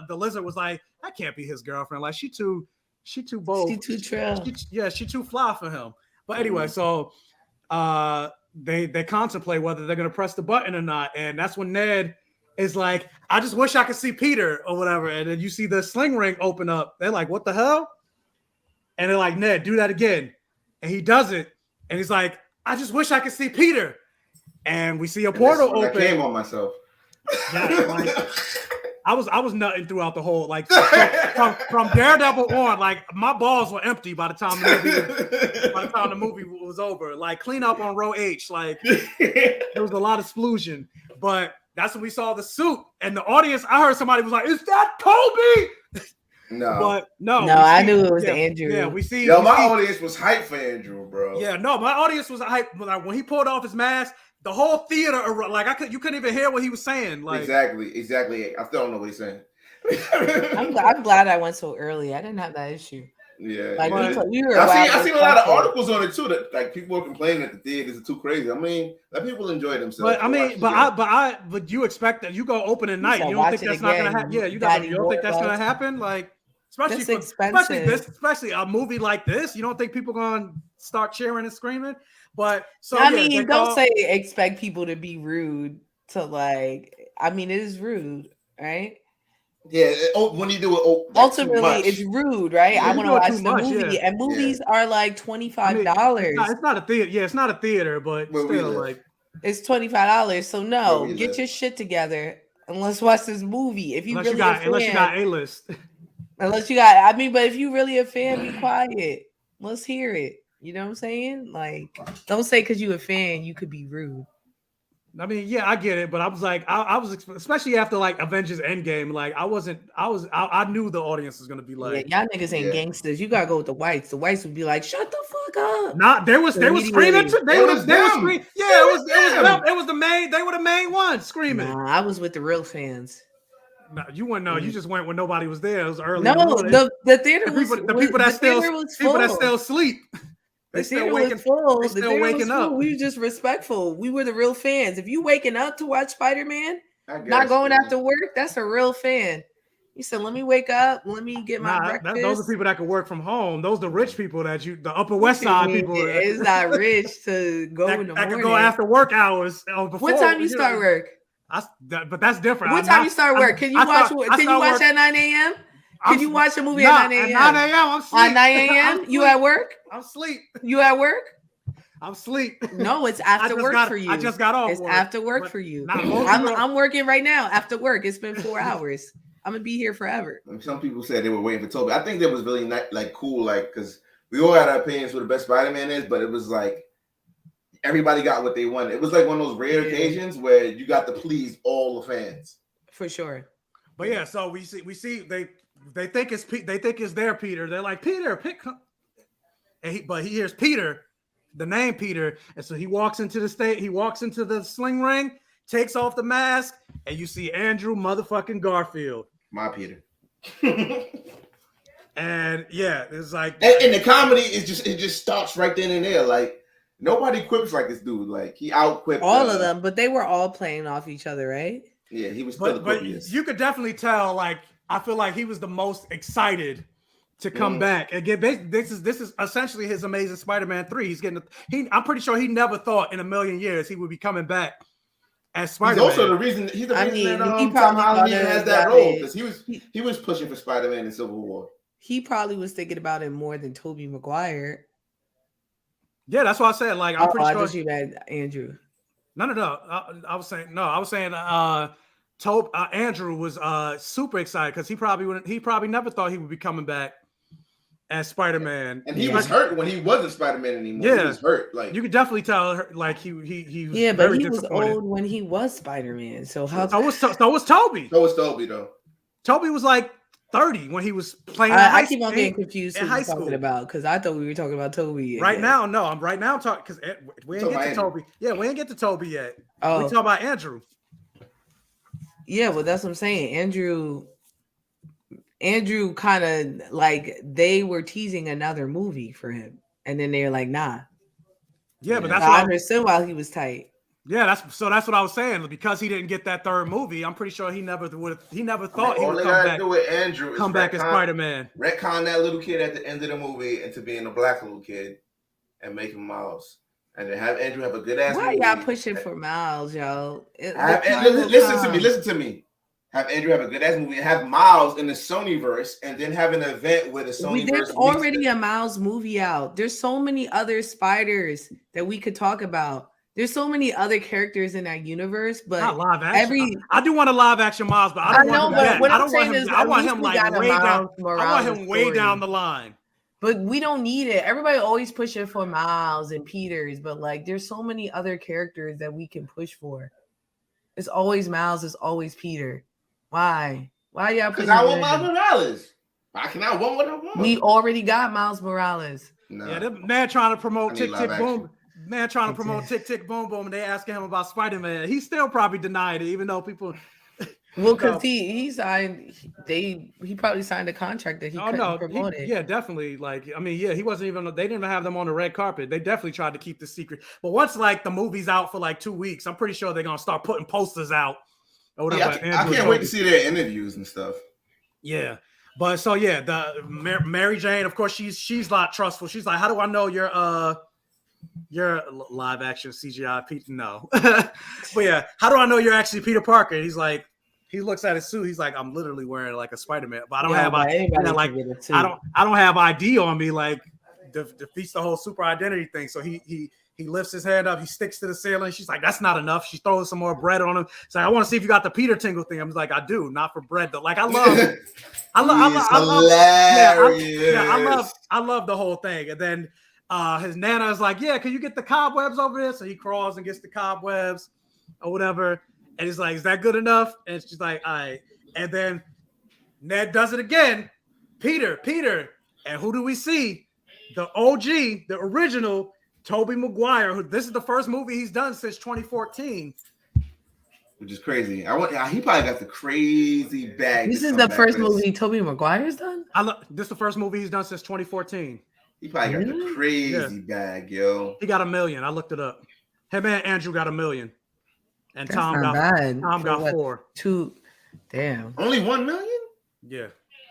the lizard was like, that can't be his girlfriend. Like she too bold. She too trail. She too fly for him. But anyway, so they contemplate whether they're gonna press the button or not, and that's when Ned is like, I just wish I could see Peter or whatever. And then you see the sling ring open up. They're like, what the hell? And they're like, Ned, do that again. And he does it. And he's like, I just wish I could see Peter. And we see a portal open. I came on myself. Yeah, like, I was nutting throughout the whole, like from Daredevil on, like my balls were empty by the time the movie was over. Like clean up on row H. Like there was a lot of splusion. But that's when we saw the suit. And the audience, I heard somebody was like, is that Kobe? No. But no. I knew it was Andrew. Yeah, we see. Yo, my audience was hyped for Andrew, bro. Yeah, no, my audience was hyped. Like, when he pulled off his mask, the whole theater, like you couldn't even hear what he was saying. Like exactly. I still don't know what he's saying. I'm glad I went so early. I didn't have that issue. Yeah, like we were. I seen a lot of articles on it too that like people were complaining that the theaters are too crazy. I mean, let people enjoy themselves. But I mean, but you expect that you go opening night. You don't think that's not gonna happen? Yeah, you don't think that's gonna happen? Like, especially a movie like this, you don't think people gonna start cheering and screaming? But so I mean, don't say expect people to be rude to like. I mean, it is rude, right? Yeah, when you do it, ultimately it's rude, right? Yeah, I want to watch the movie, and movies are like $25. It's not a theater. Yeah, it's not a theater, but still, like it's $25. So no, get your shit together and let's watch this movie. If you unless you got A-list, unless you got, I mean, but if you really a fan, be quiet. Let's hear it. You know what I'm saying? Like, don't say because you a fan, you could be rude. I mean, yeah, I get it, but I was like, I was especially after like Avengers Endgame, like I knew the audience was gonna be like, y'all niggas ain't gangsters. You gotta go with the whites. The whites would be like, shut the fuck up. Nah, they was screaming. They were screaming. Yeah, it was the main. They were the main ones screaming. Nah, I was with the real fans. No, you wouldn't know. You just went when nobody was there. It was early. No, the theater was the people that still sleep. They still waking full. They still waking up. We were just respectful. We were the real fans. If you waking up to watch Spider-Man, not going after work, that's a real fan. You said, "Let me wake up. Let me get my breakfast." Those are people that can work from home. Those are the rich people the Upper West Side people. It's not rich to go in the morning. That can go after work hours. Before, what time you start work? But that's different. What time you start work? Can you watch? Can you watch at 9 a.m.? Can you watch a movie at 9 a.m.? At 9 a.m. I'm asleep. At 9 a.m. You at work? I'm asleep. You at work? I'm asleep. No, it's after work for you. I just got off. It's after work for you. I'm working right now after work. It's been 4 hours. I'm gonna be here forever. Some people said they were waiting for Toby. I think that was really not like cool, like because we all had our opinions who the best Spider-Man is, but it was like everybody got what they wanted. It was like one of those rare occasions where you got to please all the fans. For sure. But yeah, so we see they think it's their Peter. They're like, Peter, pick. But he hears Peter, the name Peter, and so he walks into the sling ring, takes off the mask, and you see Andrew motherfucking Garfield. My Peter. And yeah, it's like and the comedy it just starts right then and there. Like nobody quips like this dude. Like he outquipped all of them, but they were all playing off each other, right? Yeah, he was still but you could definitely tell, like, I feel like he was the most excited to come back again. This is essentially his Amazing Spider-Man 3. I'm pretty sure he never thought in a million years he would be coming back as Spider-Man. He's also the reason that Tom Holland has that role because he was pushing for Spider-Man in Civil War. He probably was thinking about it more than Tobey Maguire. Yeah, that's what I said. Like, I'm pretty sure. I just you meant Andrew. No. I was saying Andrew was super excited because he probably never thought he would be coming back as Spider-Man. And he was hurt when he wasn't Spider-Man anymore. Yeah. He was hurt. Like you could definitely tell like he was but he was old when he was Spider-Man. So so was Toby. So was Toby though. Toby was like 30 when he was playing. I keep on getting confused what you're talking about because I thought we were talking about Toby. Right now, no, I'm talking because we ain't get to Toby. Yeah, we ain't get to Toby yet. Oh. We talking about Andrew. Yeah, well, that's what I'm saying. Andrew kind of like they were teasing another movie for him, and then they're like, "Nah." Yeah, but that's why I understood why he was tight. Yeah, that's what I was saying. Because he didn't get that third movie, I'm pretty sure he never thought he would do with Andrew come back as Spider-Man. Retcon that little kid at the end of the movie into being a black little kid and make him Miles. And then have Andrew have a good ass movie. Why y'all pushing for Miles, yo? Listen to me. Have Andrew have a good ass movie and have Miles in the Sonyverse and then have an event where the Sonyverse. There's already a Miles movie out. There's so many other spiders that we could talk about. There's so many other characters in that universe, but not live action. I do want a live action Miles, but I want him way down the line. But we don't need it. Everybody always pushing for Miles and Peters, but like there's so many other characters that we can push for. It's always Miles, it's always Peter. Why? Why y'all pushing? Because I want Miles Morales. I cannot want what I want. We already got Miles Morales. No. Yeah, the man trying to promote Tick Tick Boom. Man trying to promote Tick Tick Boom Boom, and they asking him about Spider-Man. He still probably denied it, even though people. Well, because he signed, he probably signed a contract that he couldn't promote it. Yeah, definitely. Like, I mean, yeah, he wasn't even. They didn't even have them on the red carpet. They definitely tried to keep the secret. But once like the movie's out for like 2 weeks, I'm pretty sure they're gonna start putting posters out. Or whatever. Yeah, I can't wait to see their interviews and stuff. Yeah. But so yeah, the Mary Jane, of course, she's not trustful. She's like, how do I know you're live action CGI Peter? No. But yeah, how do I know you're actually Peter Parker? And he's like, he looks at his suit. He's like, I'm literally wearing like a Spider-Man, but I don't have I don't have ID on me, like defeats the whole super identity thing. So he lifts his hand up, he sticks to the ceiling. She's like, that's not enough. She throws some more bread on him. It's like, I want to see if you got the Peter Tingle thing. I'm like, I do, not for bread though. Like I love the whole thing. And then his Nana is like, yeah, can you get the cobwebs over there? So he crawls and gets the cobwebs or whatever. And he's like, is that good enough? And she's like, all right. And then Ned does it again. Peter. And who do we see? The OG, the original Tobey Maguire. This is the first movie he's done since 2014. Which is crazy. He probably got the crazy bag. This is the first movie Tobey Maguire's done? This is the first movie he's done since 2014. He probably got the crazy bag, yo. He got $1 million. I looked it up. Hey man, Andrew got $1 million. And That's Tom got 4. Damn. Only 1 million? Yeah.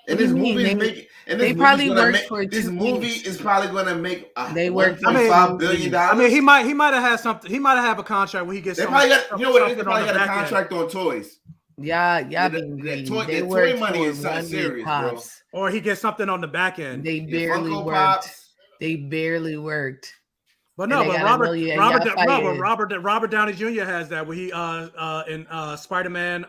And this movie is making. And this probably worked for this movie is probably going to make $1.5 billion. I mean, he might have had something. He might have a contract where he gets. They probably got. You know what? They probably got a contract on toys. Yeah, being greedy. They toy money is something serious, bro. Or he gets something on the back end. They barely worked. They barely worked. But no, but Robert Downey Jr. has that where he in Spider-Man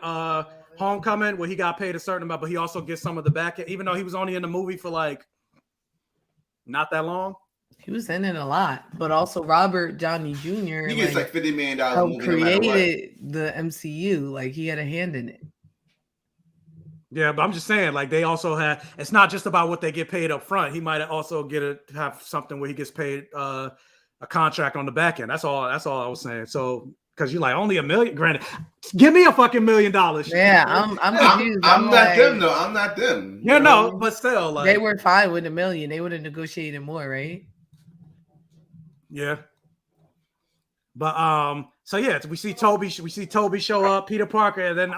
Homecoming where he got paid a certain amount, but he also gets some of the back end, even though he was only in the movie for like not that long. He was in it a lot, but also Robert Downey Jr. He gets like $50 million. Helped created the MCU, like he had a hand in it. Yeah, but I'm just saying, like they also had. It's not just about what they get paid up front. He might also have something where he gets paid a contract on the back end. That's all I was saying. So. Because you're like only $1 million. Granted, give me a fucking $1 million. Yeah, I'm confused. I'm not them though. I'm not them. Yeah, no, but still, like they were fine with $1 million. They would have negotiated more, right? Yeah. But so yeah, we see Toby show up, Peter Parker, and then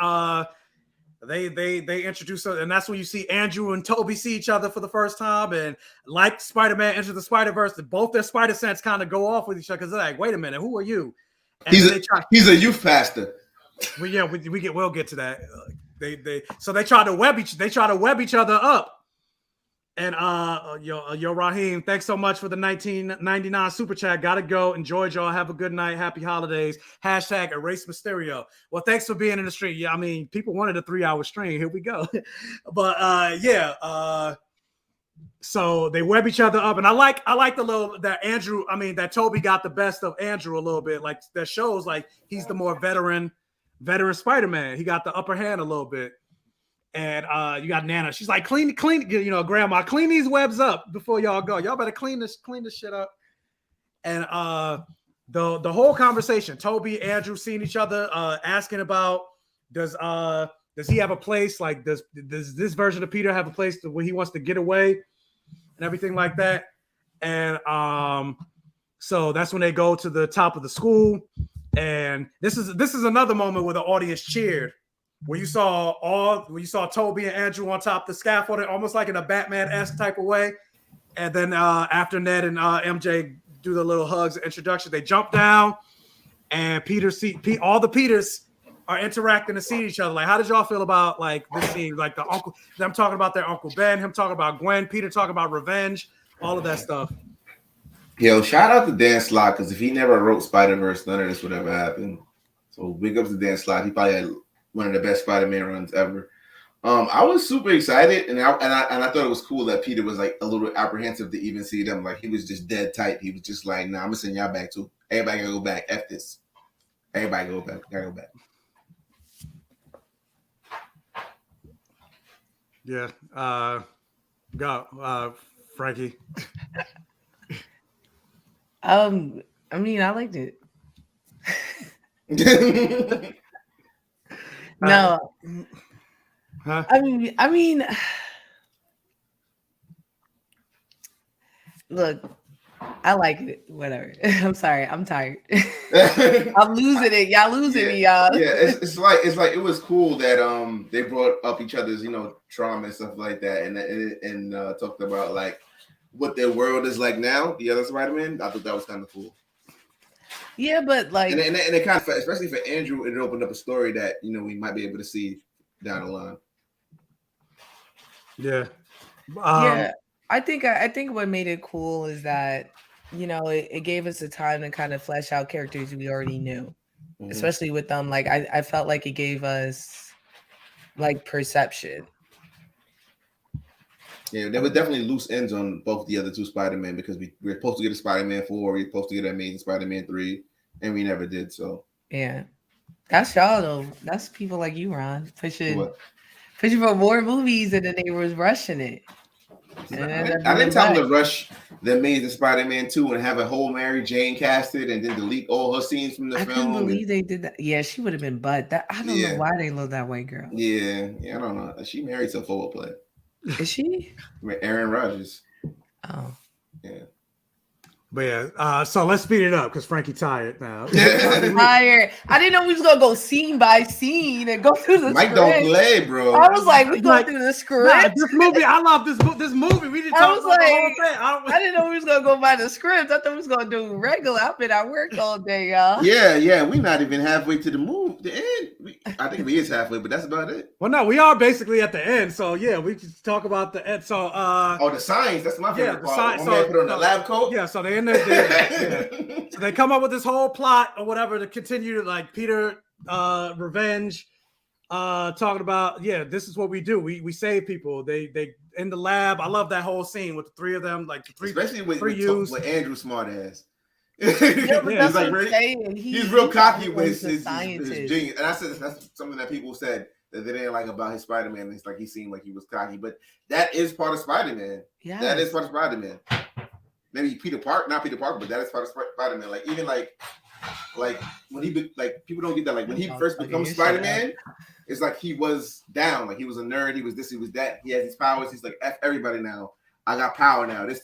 they introduce her, and that's when you see Andrew and Toby see each other for the first time, and like Spider-Man Enter the Spider-Verse, both their spider sense kind of go off with each other because they're like, wait a minute, who are you? And he's a youth pastor. Well, yeah, we'll get to that. They try to web each other up. And yo Raheem, thanks so much for the 1999 super chat. Gotta go. Enjoy, y'all. Have a good night. Happy holidays. Hashtag erase Mysterio. Well, thanks for being in the stream. Yeah, I mean, people wanted a 3-hour stream. Here we go. But so they web each other up, and I like the little that Toby got the best of Andrew a little bit. Like that shows like he's the more veteran Spider-Man. He got the upper hand a little bit. And you got Nana. She's like, clean, Grandma, clean these webs up before y'all go. Y'all better clean this shit up. And the whole conversation, Toby, Andrew seeing each other, asking about does he have a place? Like does this version of Peter have a place where he wants to get away? And everything like that. And so that's when they go to the top of the school, And this is another moment where the audience cheered. Where you saw Toby and Andrew on top of the scaffolding, almost like in a Batman-esque type of way. And then after Ned and MJ do the little hugs introduction, they jump down, and all the Peters are interacting to see each other. Like, how did y'all feel about like this scene? Like the uncle, them talking about their Uncle Ben, him talking about Gwen, Peter talking about revenge, all of that stuff. Yo, shout out to Dan Slott, because if he never wrote Spider-Verse, none of this would ever happen. So big ups to Dan Slott. He probably had one of the best Spider-Man runs ever. I was super excited, and I thought it was cool that Peter was like a little apprehensive to even see them. Like, he was just dead tight. He was just like, "Nah, I'm gonna send y'all back too. Everybody gotta go back. F this. Everybody go back. Gotta go back." Yeah. Go, Frankie. I mean, I liked it. No. Huh? I mean, look, I like it. Whatever. I'm sorry. I'm tired. I'm losing it. Y'all losing me, y'all. Yeah, it's like it was cool that they brought up each other's trauma and stuff like that, and talked about like what their world is like now. The other Spider-Man, I thought that was kind of cool. Yeah, but like, and it kind of, especially for Andrew, it opened up a story that we might be able to see down the line. Yeah. Yeah, I think what made it cool is that it gave us the time to kind of flesh out characters we already knew, especially with them. Like I felt like it gave us like perception. Yeah, there were definitely loose ends on both the other two Spider-Man, because we were supposed to get a Spider-Man 4, we were supposed to get an Amazing Spider-Man 3, and we never did. So yeah, that's y'all though. That's people like you, Ron, pushing for more movies, and then they was rushing it. I didn't tell them to rush the Amazing Spider-Man 2 and have a whole Mary Jane casted and then delete all her scenes from the film. I couldn't believe they did that. Yeah, she would have been butt. That I don't know why they love that white girl. Yeah, I don't know. She married some forward play. Is she? Aaron Rodgers. Oh. Yeah. But yeah, so let's speed it up because Frankie tired now. I'm tired. I didn't know we was gonna go scene by scene and go through the Mike script. Don't play, bro. I was like, we going through the script. Nah, this movie, I love this movie. We didn't talk about the whole thing. I didn't know we was gonna go by the script. I thought we was gonna do regular. I've been at work all day, y'all. Yeah, we're not even halfway to the end. I think we is halfway, but that's about it. Well, no, we are basically at the end. So yeah, we can talk about the end. So the science, that's my favorite part. Science, so, put on the lab coat. Yeah, so they in there. So they come up with this whole plot or whatever to continue to like Peter revenge, talking about this is what we do. We save people. They in the lab. I love that whole scene with the three of them, like the three, especially with Andrew smart ass. He's like he's real cocky with his genius. And I said that's something that people said that they didn't like about his Spider-Man. It's like he seemed like he was cocky, but that is part of Spider-Man. Yeah, that is part of Spider-Man. Maybe not Peter Parker, but that is part of Spider-Man. Like even like when he like people don't get that. Like when he first becomes Spider-Man, it's like he was down. Like he was a nerd. He was this. He was that. He has these powers. He's like F everybody now. I got power now. This.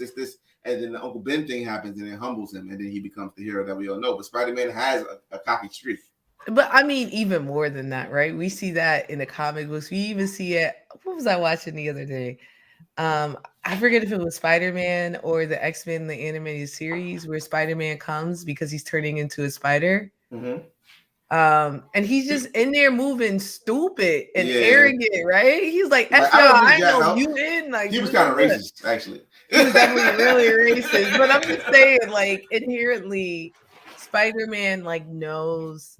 And then the Uncle Ben thing happens and it humbles him, and then he becomes the hero that we all know. But Spider-Man has a cocky streak. But I mean, even more than that, right? We see that in the comic books. We even see it. What was I watching the other day? I forget if it was Spider-Man or the X-Men, the animated series, where Spider-Man comes because he's turning into a spider. Mm-hmm. And he's just in there moving stupid and arrogant, right? He's like, I know you in. Like he was kind of racist, actually. He was definitely really racist. But I'm just saying, like, inherently, Spider-Man like knows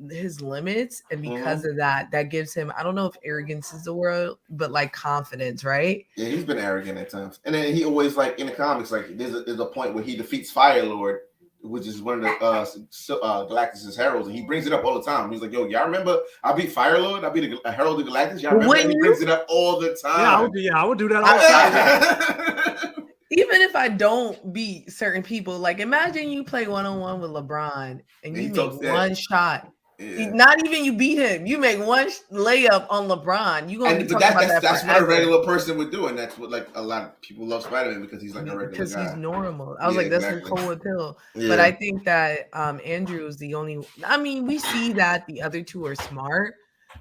his limits, and because of that gives him, I don't know if arrogance is the word, but like confidence, right? Yeah, he's been arrogant at times, and then he always like in the comics, like there's a point where he defeats Fire-Lord, which is one of the Galactus' heralds, and he brings it up all the time. He's like, "Yo, y'all remember I beat Fire-Lord? I beat a herald of Galactus. Y'all remember?" And he brings it up all the time. Yeah, I would do that all the time. Even if I don't beat certain people, like imagine you play 1-on-1 with LeBron and you make one shot Not even you beat him. You make one layup on LeBron. You gonna be talking about that's what a regular person would do, and that's what like a lot of people love Spider-Man because he's like a regular because guy. he's normal. I was like, that's what Cole would pill. Yeah. But I think that Andrew is the only. I mean, we see that the other two are smart,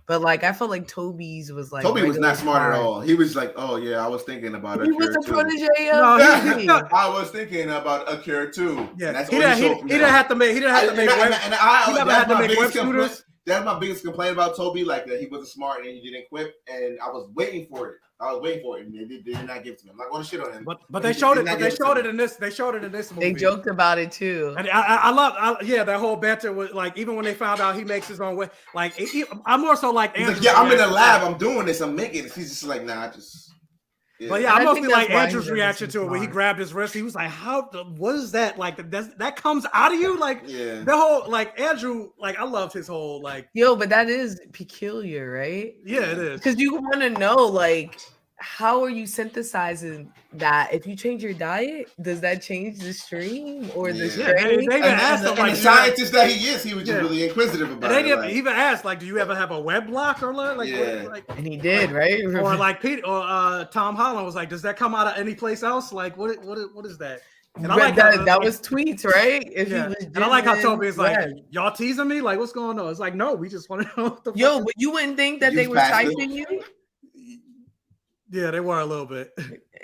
but like I felt like Toby's was like Toby was not smart at all. He was like, oh yeah, I was thinking about he was a protege of I was thinking about Akira too. Yeah, that's he didn't have to make. He didn't have to make. He never had to make web shooters. That's my biggest complaint about Toby, like that he wasn't smart and he didn't quit, and I was waiting for it. And they did not give it to me. I'm not going to shit on him. But they showed it. But they showed it in this. They showed it in this movie. They joked about it too. And I love that whole banter was like, even when they found out he makes his own way. Like I'm more so like, Andrew. Like, yeah, I'm in the lab. I'm doing this. I'm making it. He's just like, nah, I just. Yeah. But yeah, I mostly like Andrew's reaction to it when he grabbed his wrist. He was like, what is that? Like, that comes out of you? Like, the whole, like, Andrew, like, I love his whole, like. Yo, but that is peculiar, right? Yeah, it is. Because you want to know, like, how are you synthesizing that? If you change your diet, does that change the stream or the strain? They even asked him, like, the scientist that he is, he was just really inquisitive about it. They even asked, like, do you ever have a web block or like? And he did, right? Or like Pete or Tom Holland was like, does that come out of any place else? Like, what is that? And I like that was tweets, right? If he was and I like how Toby is like, y'all teasing me? Like, what's going on? It's like, no, we just want to know what the fuck. But you wouldn't think that they were typing you? Yeah, they were a little bit.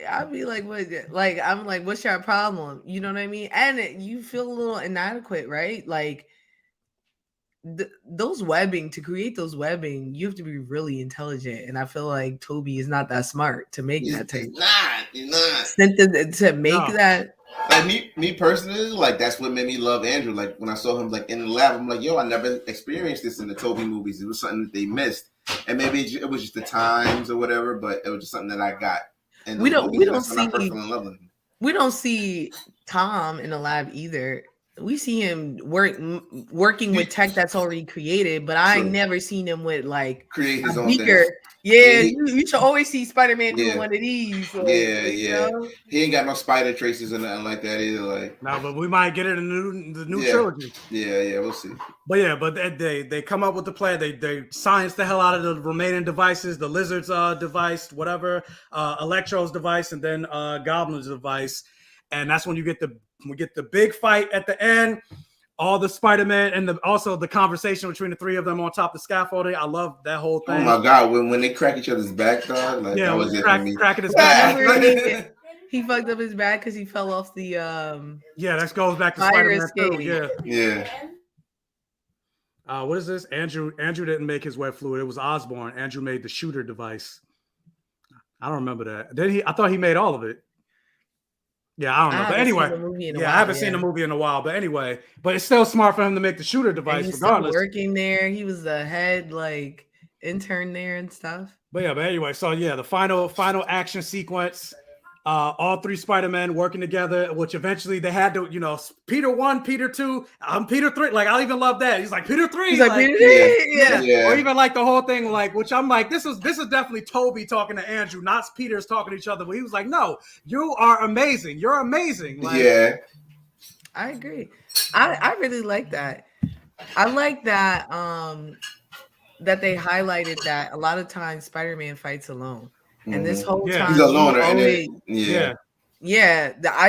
I'd be like, what? Like, I'm like, what's your problem? You know what I mean? And you feel a little inadequate, right? Like, those webbing, to create those webbing, you have to be really intelligent. And I feel like Toby is not that smart to make that type. He's not. To make that. Like me personally, like that's what made me love Andrew. Like when I saw him like in the lab, I'm like, yo, I never experienced this in the Toby movies. It was something that they missed. And maybe it was just the times or whatever, but it was just something that I got. And we don't see Tom in the lab either. We see him working with tech that's already created, but I ain't never seen him with like create his own beaker. Yeah, you should always see Spider-Man doing one of these. Like, you know? He ain't got no spider traces or nothing like that either. Like, no, but we might get it in the new trilogy. Yeah, we'll see. But they come up with the plan. They science the hell out of the remaining devices, the Lizard's device, whatever, Electro's device, and then Goblin's device, and that's when we get the big fight at the end. All the Spider-Man and also the conversation between the three of them on top of the scaffolding. I love that whole thing. Oh my god, when they crack each other's back, dog, like that was cracking his back. He fucked up his back because he fell off the that goes back to Spider-Man 2. Yeah. What is this? Andrew didn't make his web fluid. It was Osborn. Andrew made the shooter device. I don't remember that. I thought he made all of it. Yeah, I don't know. But anyway, I haven't seen the movie in a while. But anyway, but it's still smart for him to make the shooter device regardless. Working there, he was the head like intern there and stuff. But anyway, so the final action sequence. All three Spider-Men working together, which eventually they had to, Peter 1, Peter 2, I'm Peter 3. Like, I even love that. He's like, Peter 3. He's like Peter 3. Yeah. Or even like the whole thing, like, which I'm like, this is definitely Toby talking to Andrew, not Peter's talking to each other. But he was like, no, you are amazing. You're amazing. Like, I agree. I really like that. I like that that they highlighted that a lot of times Spider-Man fights alone. And this whole time, he's a loner. I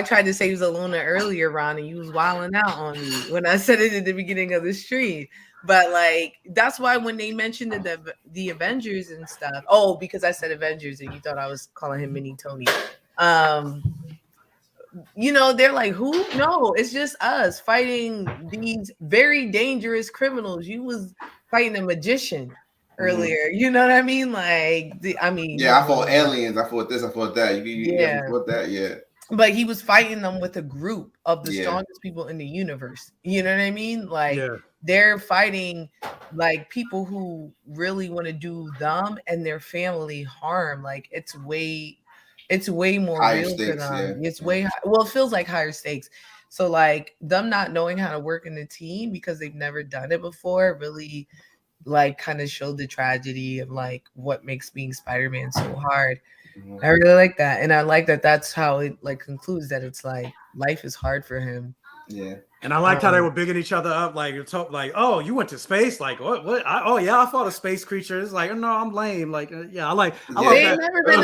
tried to say he was a loner earlier, Ron, and you was wilding out on me when I said it at the beginning of the stream. But like, that's why when they mentioned the Avengers and stuff, because I said Avengers and you thought I was calling him Mini Tony. They're like, who? No, it's just us fighting these very dangerous criminals. You was fighting a magician earlier, you know what I mean? Like, I fought aliens. I fought this. I fought that. I fought that. But he was fighting them with a group of the strongest people in the universe. You know what I mean? Like, they're fighting like people who really want to do them and their family harm. Like, it's way more higher real stakes, for them. It's way it feels like higher stakes. So like them not knowing how to work in the team because they've never done it before really like kind of showed the tragedy of like what makes being Spider-Man so hard. I really like that. And I like that that's how it like concludes that it's like life is hard for him Yeah. And I liked how they were bigging each other up, like oh, you went to space, like what? Oh yeah, I fought a space creature. It's like, no, I'm lame. Like I love that. Never been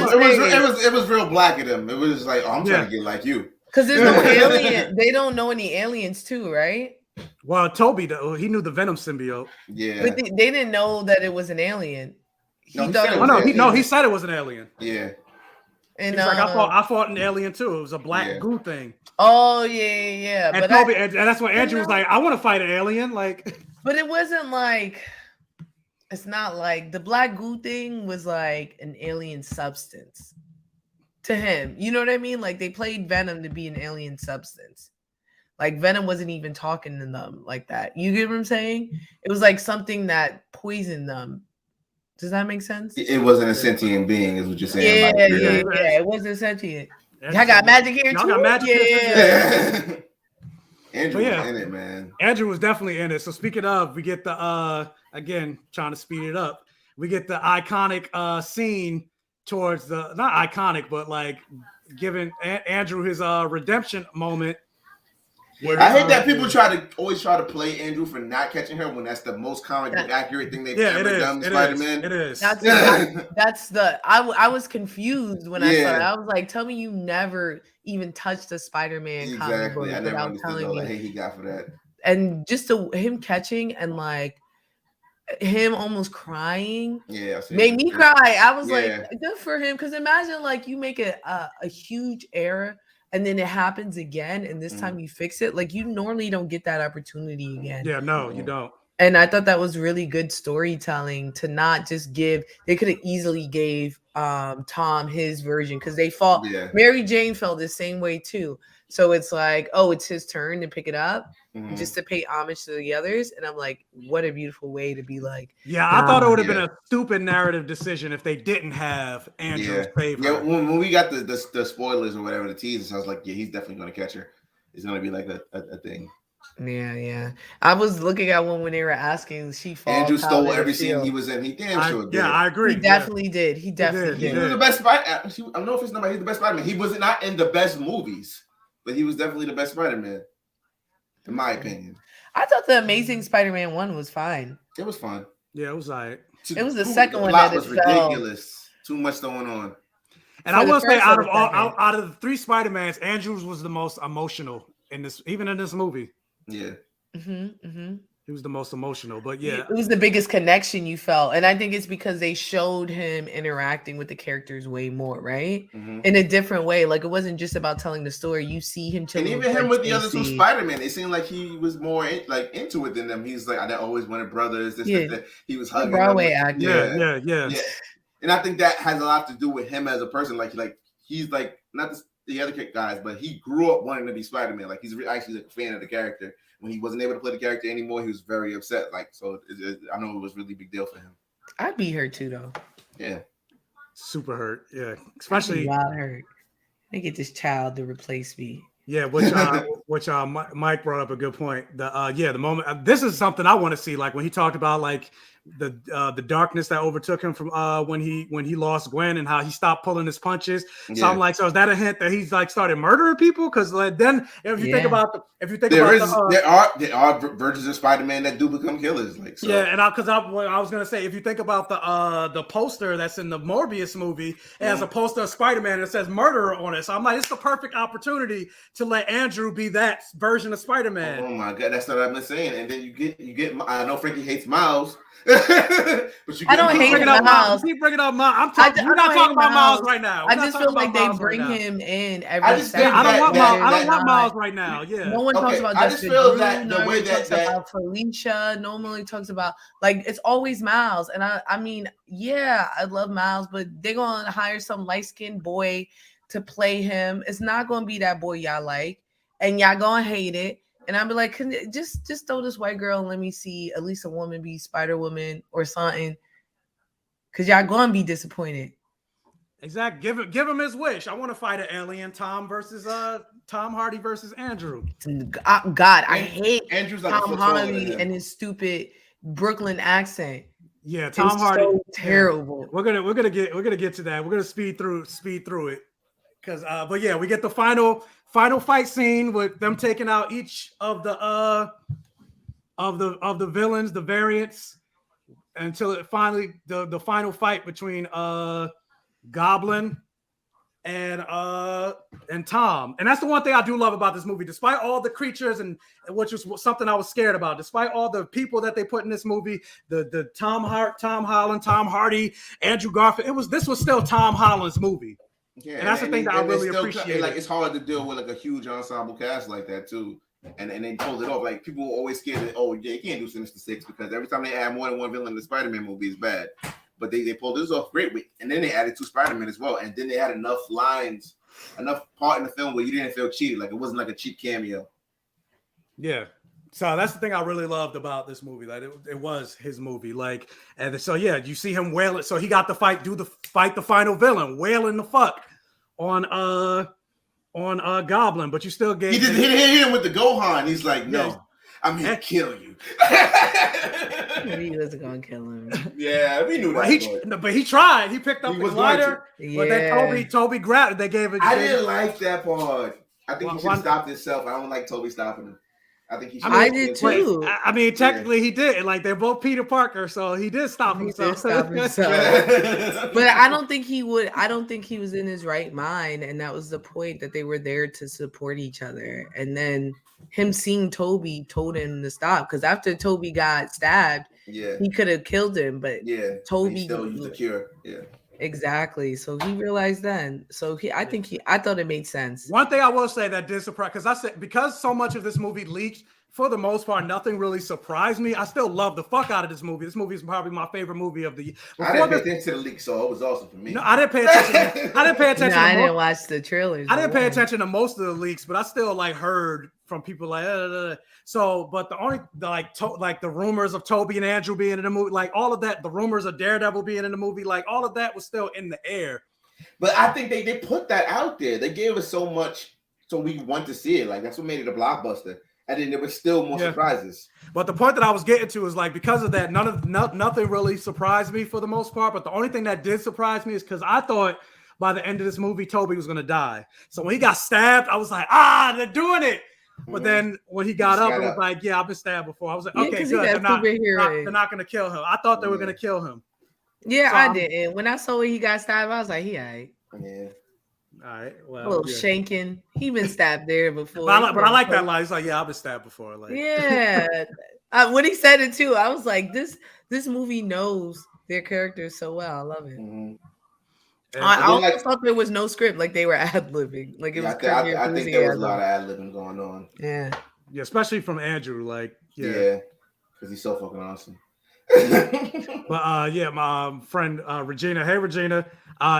It was real black of them. It was like, oh, I'm trying to get like you. Because there's no alien. They don't know any aliens too, right? Well, Toby, he knew the Venom symbiote. Yeah, but they didn't know that it was an alien. He said it was an alien. Yeah. And he's like, I fought an alien too. It was a black goo thing. Oh yeah. And Toby, and that's when Andrew was like, I want to fight an alien. Like, but it wasn't like, it's not like the black goo thing was like an alien substance to him. You know what I mean? Like they played Venom to be an alien substance. Like Venom wasn't even talking to them like that. You get what I'm saying? It was like something that poisoned them. Does that make sense? It wasn't a sentient being, is what you're saying. Yeah. It wasn't sentient. I got magic here too. Y'all got magic here. Andrew was in it, man. Andrew was definitely in it. So speaking of, we get the again, trying to speed it up. We get the iconic scene towards the, not iconic, but like giving Andrew his redemption moment. I hate that people always try to play Andrew for not catching her when that's the most comic book accurate thing they've ever done with Spider-Man. It is. I was confused when I saw it. I was like, tell me you never even touched a Spider-Man comic book without telling me. The hate he got for that. And just him catching and like him almost crying made me cry. I was like, good for him. Because imagine like you make a huge error and then it happens again, and this time you fix it. Like you normally don't get that opportunity again. Yeah, no, you don't. And I thought that was really good storytelling to not just give. They could have easily gave Tom his version because they fought. Yeah. Mary Jane felt the same way too. So it's like, oh, it's his turn to pick it up, just to pay homage to the others. And I'm like, what a beautiful way to be like. Yeah, I thought it would have been a stupid narrative decision if they didn't have Andrew's favorite. Yeah, when we got the spoilers or whatever, the teasers, I was like, yeah, he's definitely going to catch her. It's going to be like a thing. Yeah. I was looking at one when they were asking, she falls. Andrew stole every scene he was in. He damn sure did. Yeah, I agree. He definitely did. He definitely did. He was the best Spider-Man. I don't know if it's he's the best Spider-Man. He was not in the best movies, but he was definitely the best Spider-Man, in my opinion. I thought the Amazing Spider-Man 1 was fine. It was fun. Yeah, it was all right. It was the second one that was ridiculous. Too much going on. And I will say, out of the three Spider-Mans, Andrew's was the most emotional in this, even in this movie. Yeah. He was the most emotional, but yeah, it was the biggest connection you felt, and I think it's because they showed him interacting with the characters way more, right? In a different way. Like it wasn't just about telling the story. You see him, and even him with the other two Spider-Man, it seemed like he was more into it than them. He's like, I always wanted brothers. That. He was hugging Broadway actor. Yeah. And I think that has a lot to do with him as a person. Like he's like not the other guys, but he grew up wanting to be Spider-Man. Like he's actually a fan of the character. When he wasn't able to play the character anymore, he was very upset. Like, so I know it was a really big deal for him. I'd be hurt too, though. Yeah, super hurt. Yeah, especially wild hurt. They get this child to replace me. Yeah, which Mike brought up a good point. The moment this is something I want to see. Like when he talked about like the darkness that overtook him from when he lost Gwen and how he stopped pulling his punches. So I'm like, so is that a hint that he's like started murdering people? Because like then if you think about there are versions of Spider-Man that do become killers. Like so. Yeah, and I was gonna say if you think about the poster that's in the Morbius movie, it has a poster of Spider-Man that says murderer on it. So I'm like, it's the perfect opportunity to let Andrew be that version of Spider-Man. Oh my god, that's what I've been saying. And then you get I know Frankie hates Miles. But I don't hate Miles. Keep bringing up Miles. We're not talking about Miles right now. I just feel like they bring him in every I don't want Miles right now. Yeah. No one talks about Justin. I just feel that the way that about Felicia normally talks about like it's always Miles. And I mean, yeah, I love Miles, but they're gonna hire some light-skinned boy to play him. It's not gonna be that boy y'all like, and y'all gonna hate it. And I'd be like, just throw this white girl and let me see at least a woman be Spider-Woman or something. Cause y'all gonna be disappointed. Exactly. Give him his wish. I want to fight an alien. Tom Hardy versus Andrew. God, I hate Andrew's like Tom Hardy and his stupid Brooklyn accent. Yeah, Tom Hardy. So terrible. We're gonna get to that. We're gonna speed through it. But yeah, we get the final fight scene with them taking out each of the villains, the variants, until it finally the final fight between Goblin and Tom. And that's the one thing I do love about this movie, despite all the creatures and which was something I was scared about, despite all the people that they put in this movie, the Tom Holland, Tom Hardy, Andrew Garfield, this was still Tom Holland's movie. Yeah, and that's the thing that I really appreciate. Like, it's hard to deal with like a huge ensemble cast like that too. And they pulled it off. Like, people were always scared that, oh yeah, you can't do Sinister Six because every time they add more than one villain in the Spider-Man movie is bad. But they pulled this off great. And then they added 2 Spider-Men as well. And then they had enough lines, enough part in the film where you didn't feel cheated. Like, it wasn't like a cheap cameo. Yeah. So that's the thing I really loved about this movie. Like, it was his movie. Like, and so yeah, you see him wailing. So he got to fight the final villain, wailing the fuck on Goblin. But you still get he hit him with the Gohan. He's like, no. Yeah. I'm here to kill you. He wasn't gonna kill him. Yeah, we knew that. But he tried. He picked up the lighter. But then Toby grabbed it. They gave it. I didn't like that part. I think he should have stopped himself. I don't like Toby stopping him. I think he should. I did too. I mean, technically he did. Like, they're both Peter Parker, so he did stop himself. But I don't think he would. I don't think he was in his right mind, and that was the point, that they were there to support each other. And then him seeing Toby told him to stop, because after Toby got stabbed, he could have killed him, but Toby he still used the cure. Yeah. Exactly. So he realized then. So I thought it made sense. One thing I will say that did surprise, because so much of this movie leaked, for the most part, nothing really surprised me. I still love the fuck out of this movie. This movie is probably my favorite movie of the year. I didn't pay attention to the leak, so it was awesome for me. No, I didn't pay attention. I didn't watch the trailers. I didn't pay attention to most of the leaks, but I still heard from people like, So, but the only the rumors of Toby and Andrew being in the movie, like all of that, the rumors of Daredevil being in the movie, like all of that was still in the air. But I think they put that out there. They gave us so much, so we want to see it. Like, that's what made it a blockbuster. And then there were still more surprises. But the point that I was getting to is, like, because of that, nothing really surprised me for the most part. But the only thing that did surprise me is because I thought by the end of this movie, Toby was going to die. So when he got stabbed, I was like, they're doing it. But then when he got up, it was like, I've been stabbed before. I was like, okay, good. They're not going to kill him. I thought they were going to kill him. Yeah, so, I did. And when I saw when he got stabbed, I was like, all right. Yeah. All right. Well, a little shanking. He been stabbed there before. But I like that line. He's like, I've been stabbed before. Like, yeah. When he said it too, I was like, this movie knows their characters so well. I love it. Mm-hmm. I also thought there was no script, like they were ad-libbing. Like, it was I think there was a lot of ad-libbing going on. Yeah. Yeah, especially from Andrew. Like, because he's so fucking awesome. But my friend Regina. Hey, Regina.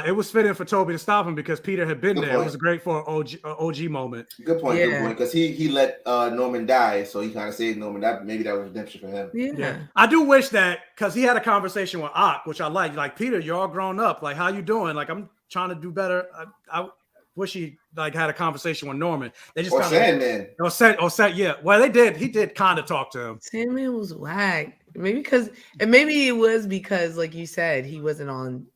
It was fitting for Toby to stop him because Peter had been there. It was great for an OG moment. Good point. Because he let Norman die, so he kind of saved Norman. Maybe that was redemption for him. Yeah. I do wish that, because he had a conversation with Ock, which I like. Like, Peter, you're all grown up. Like, how you doing? Like, I'm trying to do better. I wish he had a conversation with Norman. They just Sandman. Yeah. Well, they did. He did kind of talk to him. Sandman was whack. Maybe it was because, like you said, he wasn't on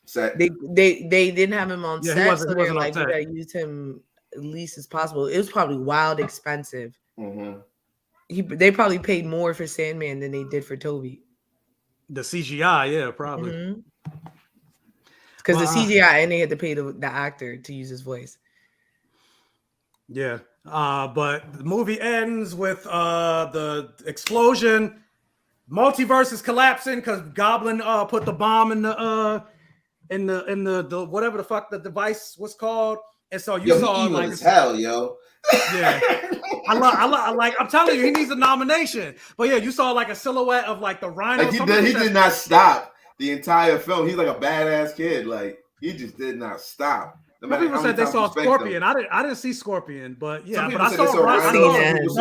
set. They didn't have him on set, so they're like, we gotta use him at least as possible. It was probably wild expensive. Mm-hmm. They probably paid more for Sandman than they did for Toby. The CGI, yeah, probably. Because the CGI, and they had to pay the actor to use his voice. Yeah. But the movie ends with the explosion. Multiverse is collapsing because Goblin put the bomb in the whatever the fuck the device was called. And so you saw evil as hell, yo. Yeah. I like, I'm telling you, he needs a nomination. But yeah, you saw like a silhouette of like the Rhino. Like, he did not stop the entire film. He's like a badass kid. Like, he just did not stop. Some people said they saw Scorpion. I didn't see Scorpion, but yeah, but I saw Rhino.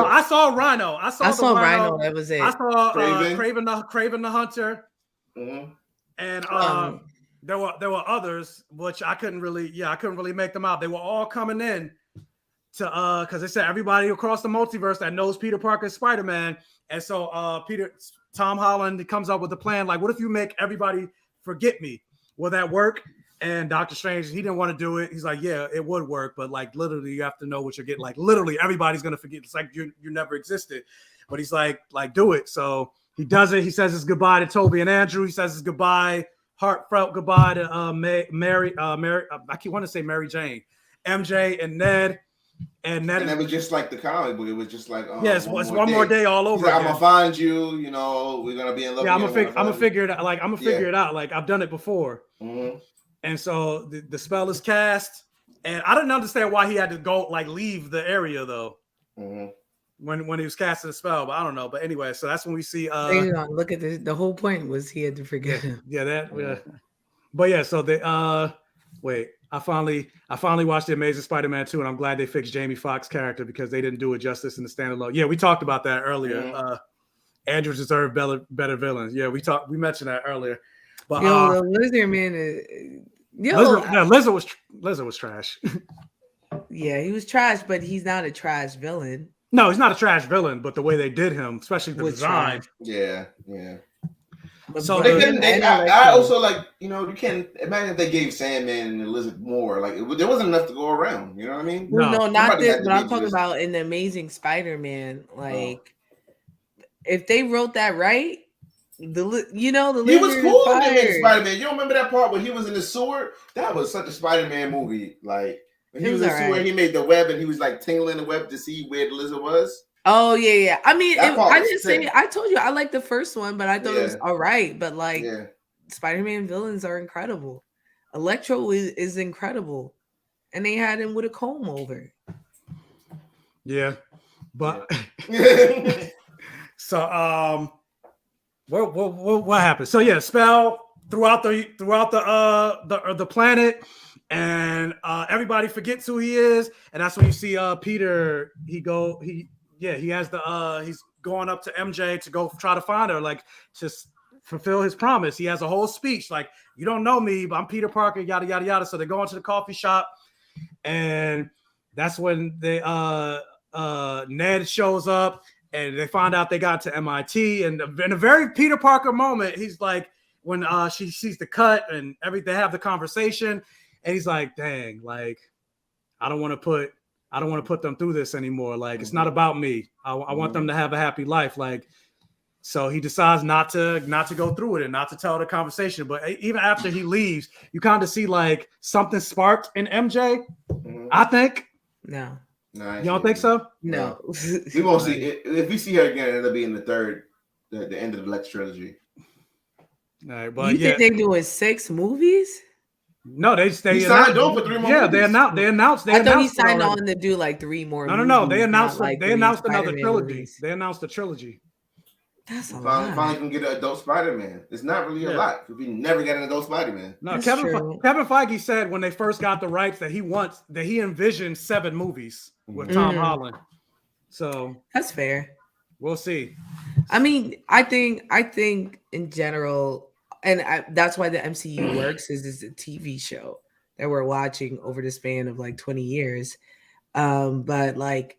I saw Rhino. I saw Rhino. That was it. I saw Kraven the Hunter, and there were others which I couldn't really make them out. They were all coming in to because they said everybody across the multiverse that knows Peter Parker is Spider-Man, and so Tom Holland comes up with a plan like, what if you make everybody forget me? Will that work? And Doctor Strange, he didn't want to do it. He's like, yeah, it would work, but like literally, you have to know what you're getting. Like literally, everybody's gonna forget. It's like you never existed. But he's like do it. So he does it. He says his goodbye to Toby and Andrew. He says his goodbye, heartfelt goodbye to Mary. I keep wanting to say Mary Jane, MJ, and Ned. And it was just like the comic book. It was just like, yes, it's one more day all over. Like, I'm gonna find you. You know, we're gonna be in love. Yeah, I'm gonna figure it out. Like I'm gonna figure it out. Like I've done it before. Mm-hmm. And so the spell is cast, and I didn't understand why he had to go leave the area though. Mm-hmm. When he was casting the spell, but I don't know. But anyway, so that's when we see. Look at this. The whole point was he had to forget him. Yeah, that. Yeah. But yeah, so they. Wait, I finally watched the Amazing Spider-Man 2, and I'm glad they fixed Jamie Foxx's character because they didn't do it justice in the standalone. Yeah, we talked about that earlier. Mm-hmm. Andrew deserved better villains. Yeah, we mentioned that earlier. But the Lizard Man. Lizard was trash. Yeah, he was trash, but he's not a trash villain. No, he's not a trash villain, but the way they did him, especially the design. Yeah. So I also like, you know, you can't imagine if they gave Sandman and the Lizard more. Like there wasn't enough to go around. You know what I mean? No, not this. But I'm talking about in the Amazing Spider-Man. Like, if they wrote that right. He was cool in Amazing Spider-Man. You don't remember that part when he was in the sewer? That was such a Spider-Man movie. Like when he was in the sewer, he made the web and he was like tingling the web to see where the lizard was. Oh yeah. I mean, I didn't say. I told you I liked the first one, but I thought it was all right. But like, Spider-Man villains are incredible. Electro is incredible, and they had him with a comb over. Yeah, but so What happened? So yeah, spell throughout the planet, and everybody forgets who he is, and that's when you see Peter. He's going up to MJ to go try to find her, like to fulfill his promise. He has a whole speech like, "You don't know me, but I'm Peter Parker." Yada yada yada. So they go into the coffee shop, and that's when Ned shows up. And they find out they got to MIT, and in a very Peter Parker moment, he's like, when she sees the cut and everything, they have the conversation, and he's like, "Dang, like, I don't want to put them through this anymore. Like, it's not about me. I want them to have a happy life." Like, so he decides not to go through with it, not to tell the conversation. But even after he leaves, you kind of see like something sparked in MJ. Mm-hmm. I think. No. You don't think so? No. We won't see it. If we see her again, it'll be in the end of the Lex trilogy. All right, but you think they're doing 6 movies? No, they signed on for 3 more. Yeah, movies. They announced. I thought he signed on to do like 3 more. No. They announced another trilogy. Movies. They announced a trilogy. That's a lot. Finally can get an adult Spider-Man. It's not really a lot. We never got an adult Spider-Man. No, Kevin Feige said when they first got the rights that he envisioned 7 movies with Tom Holland. So that's fair. We'll see. I mean, I think in general, and that's why the MCU works is it's a TV show that we're watching over the span of like 20 years. But like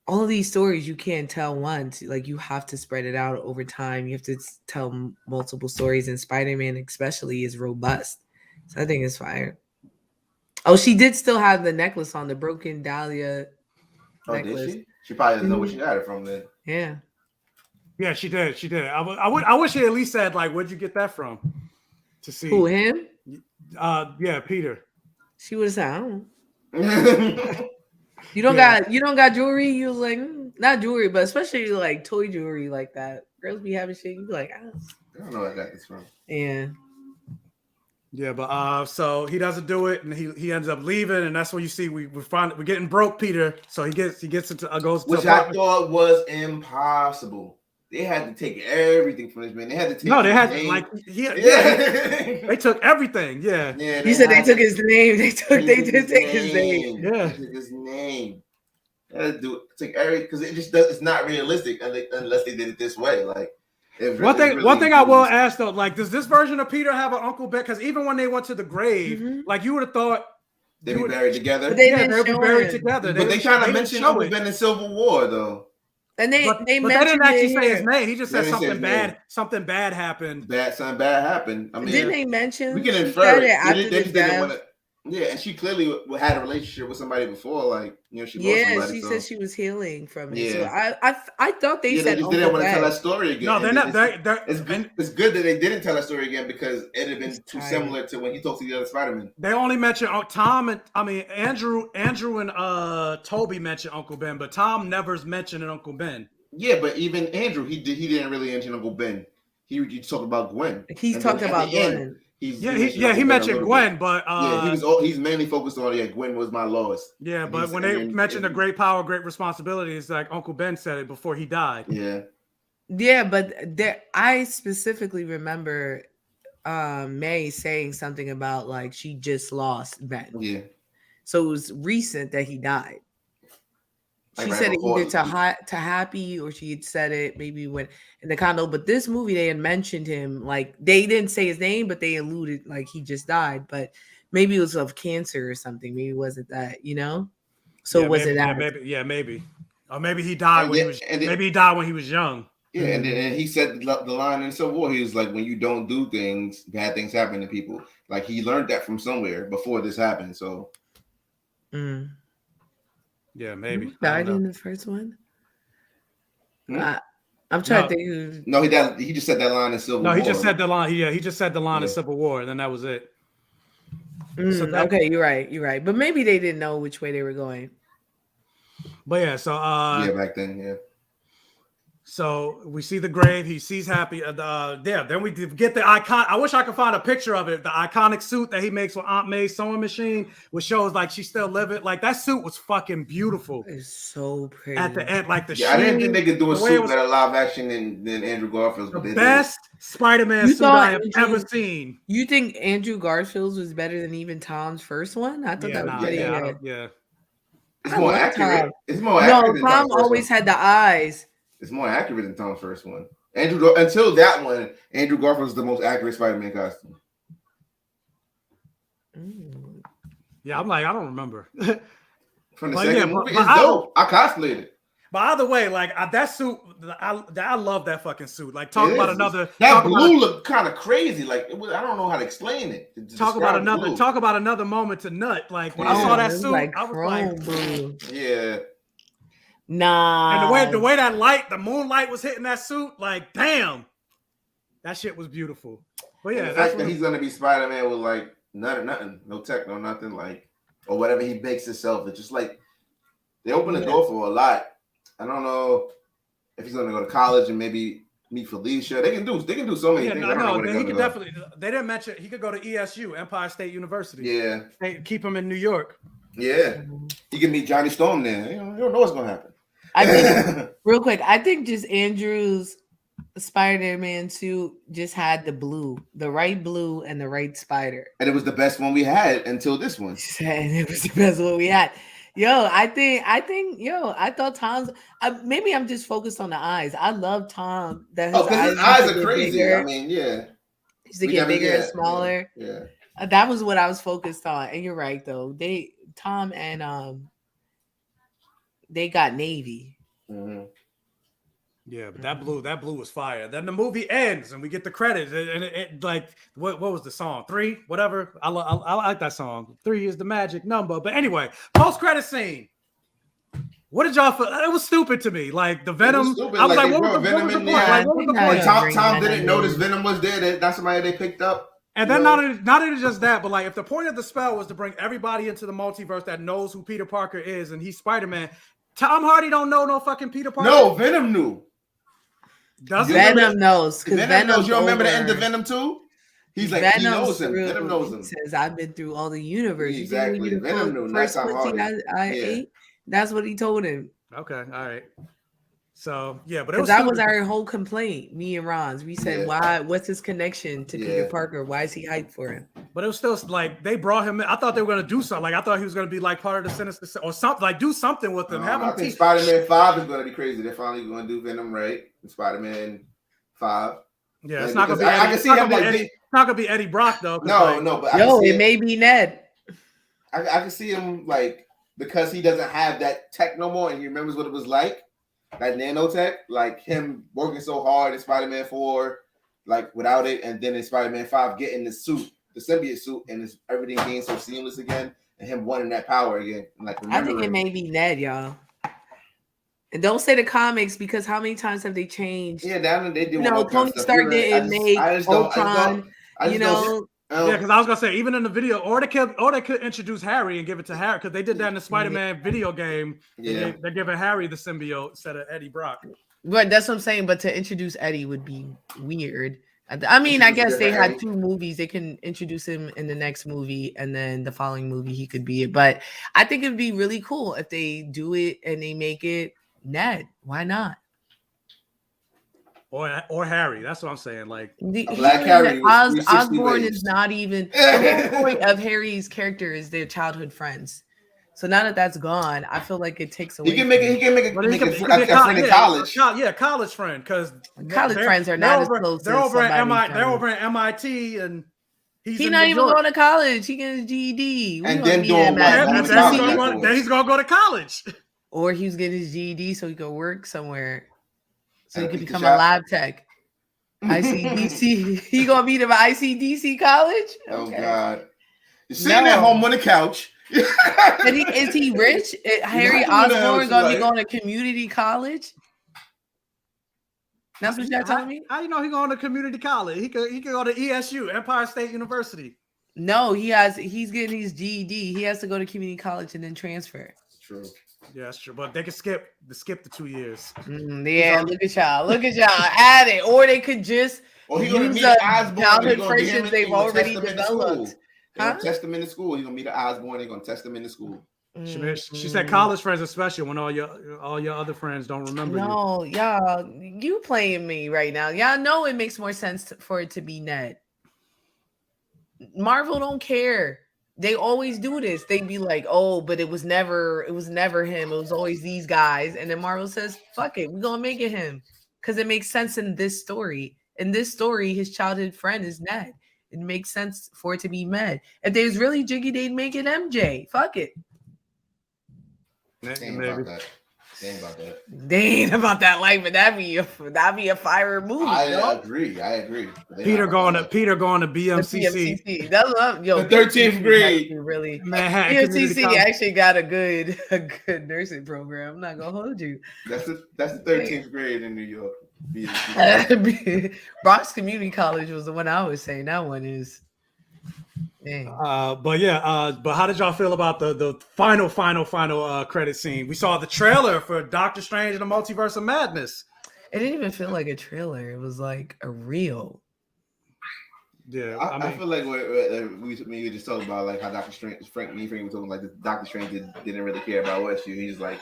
all of these stories you can't tell once. Like you have to spread it out over time. You have to tell multiple stories, and Spider-Man especially is robust. So I think it's fire. Oh, she did still have the necklace on, the broken Dahlia necklace. Did she? She probably doesn't know where she got it from then. Yeah. Yeah, she did. She did. I wish she at least said like, "Where'd you get that from?" To see who, him? Yeah, Peter. She would have said, "I don't." You don't got jewelry. You was like, not jewelry, but especially like toy jewelry like that. Girls be having shit. You be like, I don't know where I got this from. Yeah. Yeah, but so he doesn't do it, and he ends up leaving, and that's when you see we're getting broke, Peter. So he gets into goes to which I thought was impossible. They had to take everything from this man. They had to take. No, they had to, like they took everything. Yeah. You said they took his name. They did take his name. Yeah. They took his name. They had to do it. Take everything because it just does. It's not realistic unless they did it this way. Like. One thing I will ask though, like, does this version of Peter have an Uncle Ben? Because even when they went to the grave, like you would have thought they'd be buried together. But they they'd be buried together. But they kind of mentioned Uncle Ben in Civil War though. And they but they mentioned didn't actually it say his here. name. He just They said didn't say his name. something bad happened. Something bad happened. I mean, Didn't they mention? we can She infer said it. after They the just didn't death. want to. Yeah, and she clearly had a relationship with somebody before. Like, you know, she lost Yeah, somebody. she So said she was healing from it. So yeah, I thought they said they just Uncle didn't want to tell Ben. that story again. No, And they're then not. It's good that they didn't tell that story again because it'd have been He's too tired. similar to when he talked to the other Spider-Man. They only mentioned Andrew and Toby mentioned Uncle Ben, but Tom never's mentioned Uncle Ben. Yeah, but even Andrew, he didn't really mention Uncle Ben. He talked about Gwen. He's talked about Gwen. He mentioned Gwen, but he's mainly focused on Gwen was my Lois. Yeah, but when they mentioned the great power, great responsibility, it's like Uncle Ben said it before he died. Yeah, but I specifically remember May saying something about like she just lost Ben. Yeah. So it was recent that he died. She Like said it before, either to Happy or she had said it maybe when in the condo. But this movie, they had mentioned him. Like they didn't say his name, but they alluded like he just died. But maybe it was of cancer or something. Maybe it wasn't that, you know? So yeah, was it that? Maybe. Or maybe he died maybe he died when he was young. Yeah, and he said the line in Civil War, he was like, when you don't do things, bad things happen to people. Like he learned that from somewhere before this happened. So yeah, maybe. Who died in the first one? I'm to trying think who. No, he just said that line in Civil War. No, he just said the line. Yeah, he just said the line in Civil War, and then that was it. Okay, you're right. But maybe they didn't know which way they were going. But yeah, so back then, yeah. So we see the grave. He sees Happy. Then we get the icon. I wish I could find a picture of it. The iconic suit that he makes with Aunt May's sewing machine, which shows like she's still living. Like that suit was fucking beautiful. It's so pretty. At the end, like the I didn't think they could do a suit better live action than Andrew Garfield's. The best Spider-Man suit I have ever seen. You think Andrew Garfield's was better than even Tom's first one? I thought that was pretty good. Yeah. It's more accurate. It's more accurate. No, Tom always had the eyes. It's more accurate than Tom's first one. Until that one, Andrew Garfield was the most accurate Spider-Man costume. Yeah, I'm like, I don't remember. From the second movie, it's dope. I cosplayed it. But either way, like that suit, I love that fucking suit. Like, talk about another. That blue looked kind of crazy. Like, it was, I don't know how to explain it. Talk about another moment to nut. Like when I saw that suit, I was like, yeah. Nah. And the way that the moonlight was hitting that suit, like, damn, that shit was beautiful. But yeah, the fact that he's gonna be Spider-Man with like nothing, no tech, no nothing, like, or whatever he makes himself. It's just like they open the door for a lot. I don't know if he's gonna go to college and maybe meet Felicia. They can do so many things. They didn't mention he could go to ESU, Empire State University. Yeah, keep him in New York. Yeah, he can meet Johnny Storm there. You don't know what's gonna happen. I think real quick. I think just Andrew's Spider-Man suit just had the right blue and the right spider, and it was the best one we had until this one. And it was the best one we had. I thought Tom's. Maybe I'm just focused on the eyes. I love Tom. Because his eyes are crazy. Bigger. I mean, yeah. He's to get bigger and smaller. Yeah. That was what I was focused on. And you're right, though. Tom and they got Navy. Mm-hmm. Yeah, but that blue was fire. Then the movie ends and we get the credits. And it like what was the song? 3, whatever. I like that song. 3 is the magic number. But anyway, post-credit scene. What did y'all feel? It was stupid to me. Like the Venom. I was like, what was the point? Tom didn't notice Venom was there. That's somebody they picked up. And then not only just that, but like if the point of the spell was to bring everybody into the multiverse that knows who Peter Parker is and he's Spider-Man, Tom Hardy don't know no fucking Peter Parker. No, Venom knew. Venom knows. Venom knows. You don't remember the end of Venom 2? He's like, he knows him. Venom knows him. He says, I've been through all the universe. Exactly. Venom knew. That's how Hardy. I ate. That's what he told him. Okay. All right. So yeah, but that was our whole complaint, me and Ron's. We said, why? What's his connection to Peter Parker? Why is he hyped for him? But it was still like they brought him in. I thought they were going to do something. Like I thought he was going to be like part of the Sinister or something. Like do something with him. I think Spider-Man 5 is going to be crazy. They're finally going to do Venom right in Spider-Man 5. Yeah, it's not going to be. I can see him like it's not going to be Eddie Brock though. No, but it may be Ned. I can see him like because he doesn't have that tech no more, and he remembers what it was like. like nanotech, like him working so hard in Spider-Man 4, like without it, and then in Spider-Man 5 getting the suit, the symbiote suit, and everything being so seamless again, and him wanting that power again. And like I think it may be Ned, y'all. And don't say the comics because how many times have they changed? Yeah, down they did. Tony Stark didn't make Ultron. You know. Yeah, because I was gonna say even in the video, or they could introduce Harry and give it to Harry because they did that in the Spider-Man video game. Yeah, they're giving Harry the symbiote instead of Eddie Brock. But that's what I'm saying. But to introduce Eddie would be weird. I mean, I guess they had 2 movies. They can introduce him in the next movie, and then the following movie he could be it. But I think it'd be really cool if they do it and they make it Ned. Why not? Or Harry. That's what I'm saying. Like Black Harry. Osborn is not even the whole point of Harry's character is their childhood friends. So now that that's gone, I feel like it takes away. He can make a friend in college. Yeah, college friend. Because college friends are not as close. They're over at MIT, and he's not even going to college. He gets his GED. And then doing then he's gonna go to college. Or he's getting his GED so he could work somewhere. So he could become a lab tech. ICDC. He gonna be to ICDC college? Okay. Oh God. You're sitting at home on the couch. Is he rich? Harry Osborn gonna be going to community college? That's what y'all telling me? How you know he going to community college? He could go to ESU, Empire State University. No, he's getting his GED. He has to go to community college and then transfer. True. Yeah, that's true. But they could skip the 2 years. Yeah, look at y'all at it. Or they could just use the childhood friendships they've already developed. They're gonna test him in the school. He's gonna meet the Osborn. They're gonna test him in the school. She said college friends, especially when all your other friends don't remember. No, y'all, you playing me right now. Y'all know it makes more sense for it to be Ned. Marvel don't care. They always do this. They be like, "Oh, but it was never him. It was always these guys." And then Marvel says, "Fuck it, we're gonna make it him," because it makes sense in this story. In this story, his childhood friend is Ned. It makes sense for it to be Ned. If they was really jiggy, they'd make it MJ. Fuck it. They ain't about that life, but that'd be a fire movie. I agree. Peter going to BMCC. That's what the 13th grade. Really, Manhattan BMCC actually got a good nursing program. I'm not gonna hold you. That's the 13th grade in New York. Bronx Community College was the one I was saying. That one is. But how did y'all feel about the final credit scene? We saw the trailer for Doctor Strange and the Multiverse of Madness. It didn't even feel like a trailer. It was like a reel. Yeah, I feel like we just talked about like how Doctor Strange, Frankey was talking like Doctor Strange didn't really care about Westview. He's like,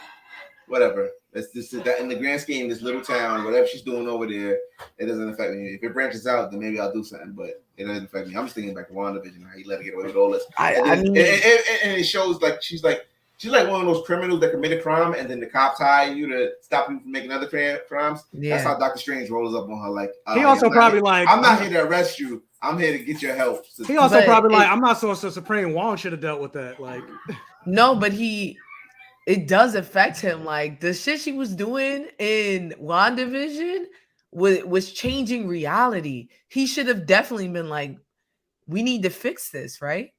whatever. It's just that in the grand scheme, this little town, whatever she's doing over there, it doesn't affect me. If it branches out, then maybe I'll do something, but it doesn't affect me. I'm just thinking back to WandaVision, how he let her get away with all this. And it shows like she's like one of those criminals that commit a crime, and then the cops hire you to stop you from making other crimes. Yeah. That's how Doctor Strange rolls up on her. Like he also probably I'm not here to arrest you. I'm here to get your help. He also probably I'm not so Supreme Wong should have dealt with that. Like no, but it does affect him. Like the shit she was doing in WandaVision was changing reality. He should have definitely been like, we need to fix this, right?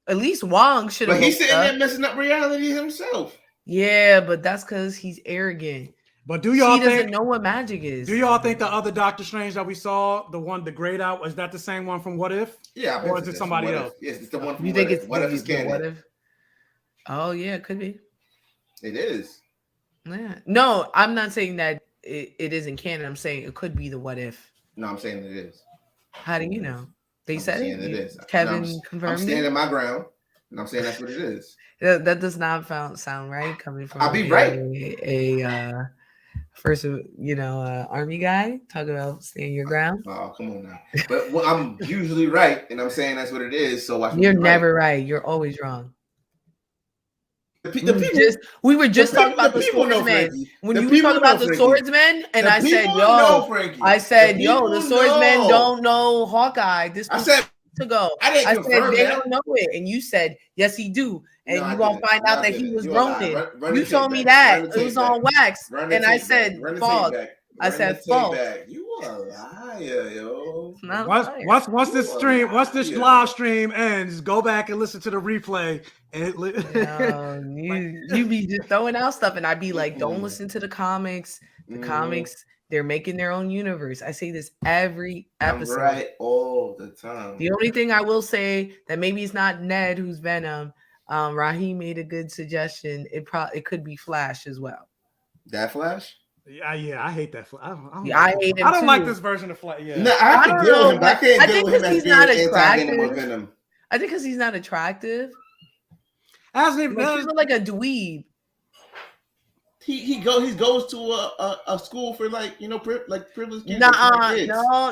At least Wong should have. But he's sitting there messing up reality himself. Yeah, but that's because he's arrogant. But do y'all think doesn't know what magic is? Do y'all think the other Doctor Strange that we saw, the grayed out, is that the same one from What If? Yeah, or is it somebody else? Yes, it's the one from you think it's What If is canon. What If? Oh yeah, it could be. It is. Yeah. No, I'm not saying that it isn't canon. I'm saying it could be the What If. No, I'm saying it is. How do you know? They said it is. Kevin confirmed. I'm standing my ground, and I'm saying that's what it is. That does not sound right coming from. I'll be right. A first, army guy talking about standing your ground. Oh, come on now. But I'm usually right, and I'm saying that's what it is. So you're never right. You're always wrong. We were just talking about the swordsman. When you were talking about the swordsman, and I said, the swordsmen don't know Hawkeye. ago. I didn't I confirm said they that. don't know it, and you said yes, he do, and No, I you gonna didn't. find No, out I that he didn't. was You a lie. groaning. Run You the told tape me back. that Run the it was tape on back. wax, Run the and I tape said back. Run the false. tape back. I Run said the tape false. back. You a liar, yo. It's not a Once liar. once this You a stream, once this liar. live stream ends, go back and listen to the replay. And No, you be just throwing out stuff, and I'd be like, don't Mm-mm. listen to the comics. The Mhm. comics, they're making their own universe. I say this every episode. I'm right all the time. The only thing I will say that maybe it's not Ned who's Venom. Raheem made a good suggestion. It could be Flash as well. That Flash? yeah, I hate that. I hate him I don't like too. this version of Flash. Yeah, No, I have to don't deal with know, him, but I but can't I deal think with him 'cause as he's being not anti-Venom or attractive. Venom. I think because he's not attractive. hasn't even. Like, he's like a dweeb. He goes to a school for like privileged kids. Nuh-uh. Kids. No.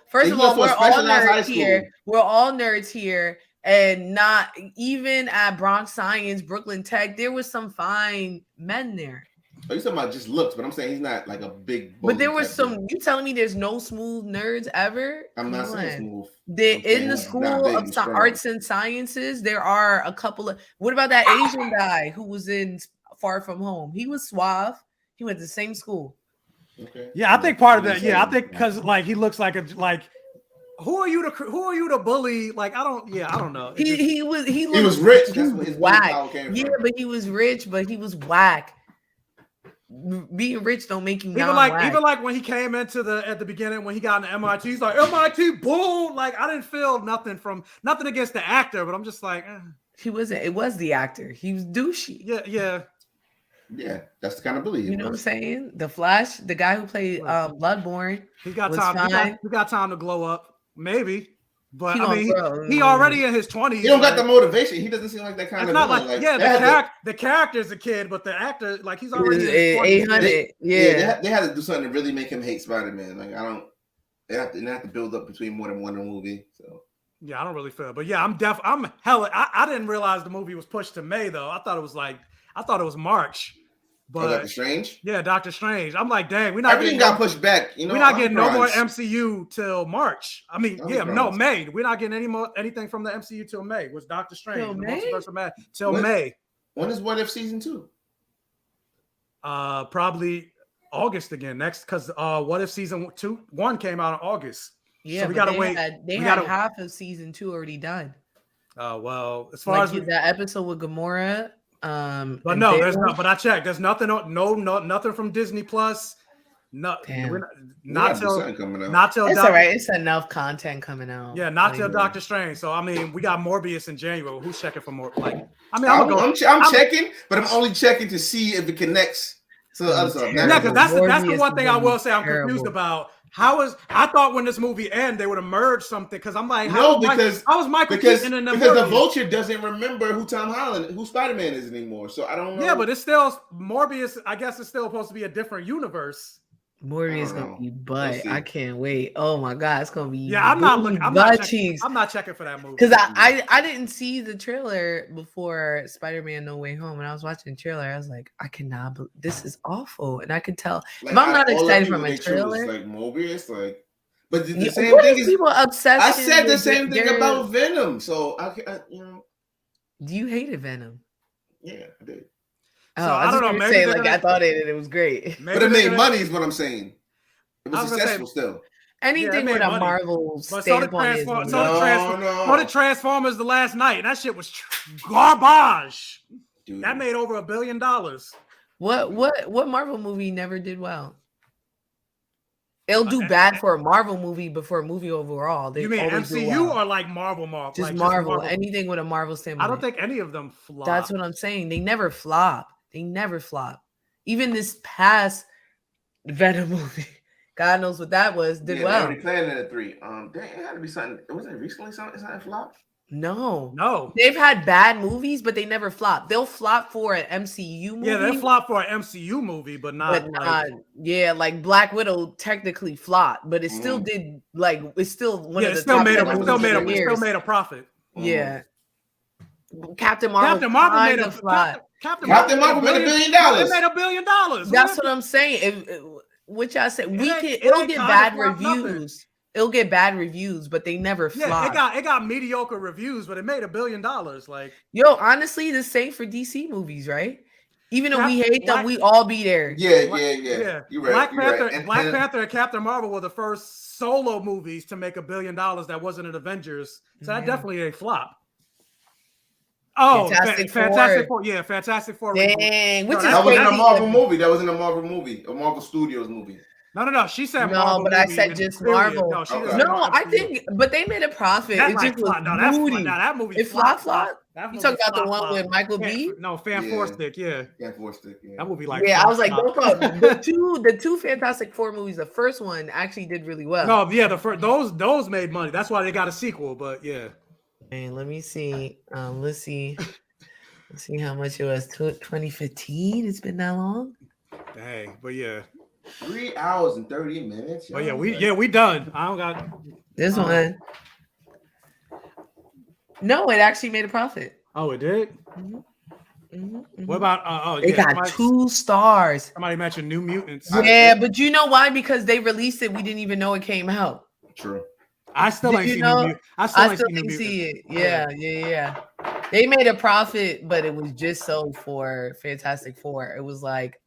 First He of goes all, to a we're all specialized high nerds here. school. We're all nerds here. And not even at Bronx Science, Brooklyn Tech, there was some fine men there. Oh, you talking about just looks, but I'm saying he's not like a big. But there bully was type some. dude. You telling me there's no smooth nerds ever? I'm not Come saying on. smooth. They I'm saying in the he's school not big, of he's strong. arts and sciences. There are a couple of. What about that Asian guy who was in Far From Home? He was suave. He went to the same school. Okay. Yeah, I think part of that. Yeah, I think because like he looks like who are you to bully? Like I don't know. He He was rich. That's where his bully whack. power came Yeah, from. but he was rich, but he was whack. Being rich don't make you even like when he came into at the beginning when he got into MIT, he's like MIT bull. Like I didn't feel nothing against the actor, but I'm just like he wasn't. It was the actor. He was douchey. Yeah, that's the kind of bully. You know what I'm saying? The Flash, the guy who played Bloodborne, he's got was time. fine. He got time to glow up, maybe. But He he already in his 20s. He don't got the motivation. He doesn't seem like that kind It's of not villain. the character's a kid, but the actor, like he's already in his 20s. 800. They had to do something to really make him hate Spider-Man. Like they have to build up between more than one movie. So yeah, I don't really feel. But yeah, I didn't realize the movie was pushed to May though. I thought it was March. But Doctor Strange? Yeah, Doctor Strange. I'm like, dang, everything got pushed back. We're not getting no more MCU till March. I mean, May. We're not getting anything from the MCU till May. Was Doctor Strange Till May? Multiverse of Madness till May. When is What If season 2? Probably August again. Next, because What If season 1 came out in August. Yeah, so we gotta wait. They had half of season 2 already done. Oh well, as far as that episode with Gamora. But no, there's not. But I checked. There's nothing. No, nothing from Disney Plus. Not till. It's all right. It's enough content coming out. Yeah, not till Doctor Strange. So I mean, we got Morbius in January. Who's checking for more? Like, I mean, I'm checking, but I'm only checking to see if it connects to the other stuff. Yeah, because that's the one thing I will say I'm confused about. I thought when this movie ended, they would have merged something because I'm like, how was Michael Keaton in the movie? Because the Vulture doesn't remember who Spider-Man is anymore. So I don't know. Yeah, but it's still Morbius. I guess it's still supposed to be a different universe. Morbius gonna be I can't wait. Oh my god, it's gonna be. Yeah, I'm not looking. I'm not checking for that movie because I didn't see the trailer before Spider-Man No Way Home, and I was watching the trailer. I was like, I cannot. This is awful, and I could tell. Like, if I'm not excited from a trailer, like Morbius, like. But the yeah, same thing is people obsessed. I said the same thing about Venom, so I Do you hated Venom? Yeah, I did. Oh, so I don't know. Maybe I thought it was great, but it made money. Is what I'm saying. It was successful still. Anything with a Marvel standpoint. So did Transformers the last night, and that shit was garbage. Dude. That made over $1 billion. What Marvel movie never did well? It'll do bad for a Marvel movie, but for a movie overall, you mean MCU or like Marvel? Just Marvel. Anything with a Marvel standpoint. I don't think any of them flop. That's what I'm saying. They never flop. Even this past Venom movie, God knows what that was. Did well. They already planned it at 3. It had to be something. Wasn't it recently something flopped? No. They've had bad movies, but they never flop. They'll flop for an MCU movie. Yeah, they flop for an MCU movie, but not. Like Black Widow technically flopped, but it still did. Like it's still one of the still made a profit. Yeah. Captain Marvel made a flop. Captain Marvel made $1 billion. It made $1 billion. That's what I'm saying. Which I said it'll get bad reviews. it'll get bad reviews, but they never flop. It got mediocre reviews, but it made $1 billion. Like, yo, honestly, the same for DC movies, right? Even though we hate them, we all be there. Yeah. You're right. Black Panther and Captain Marvel were the first solo movies to make $1 billion that wasn't an Avengers. So that definitely a flop. Oh, Fantastic Four. Yeah, Fantastic Four. Dang, which is that wasn't a Marvel movie. That wasn't a Marvel movie. A Marvel Studios movie. No. She said no, Marvel. but I said just Marvel. No, I think, but they made a profit. That it just was moody. That movie. It flop. You talking about the one with Michael B? No, Fan Four Stick. Yeah. That movie like. Yeah, I was like, the two Fantastic Four movies. The first one actually did really well. No, yeah, those made money. That's why they got a sequel. But yeah. And let me see. Let's see how much it was. 2015. It's been that long. Dang, but yeah. 3 hours and 30 minutes. Oh yeah, we done. I don't got this one. No, it actually made a profit. Oh, it did. What about? It got 2 stars. Somebody mentioned New Mutants. Yeah, but you know why? Because they released it. We didn't even know it came out. True. I still ain't seen New Mutants. I still ain't see it. Yeah. They made a profit, but it was just so for Fantastic Four. It was like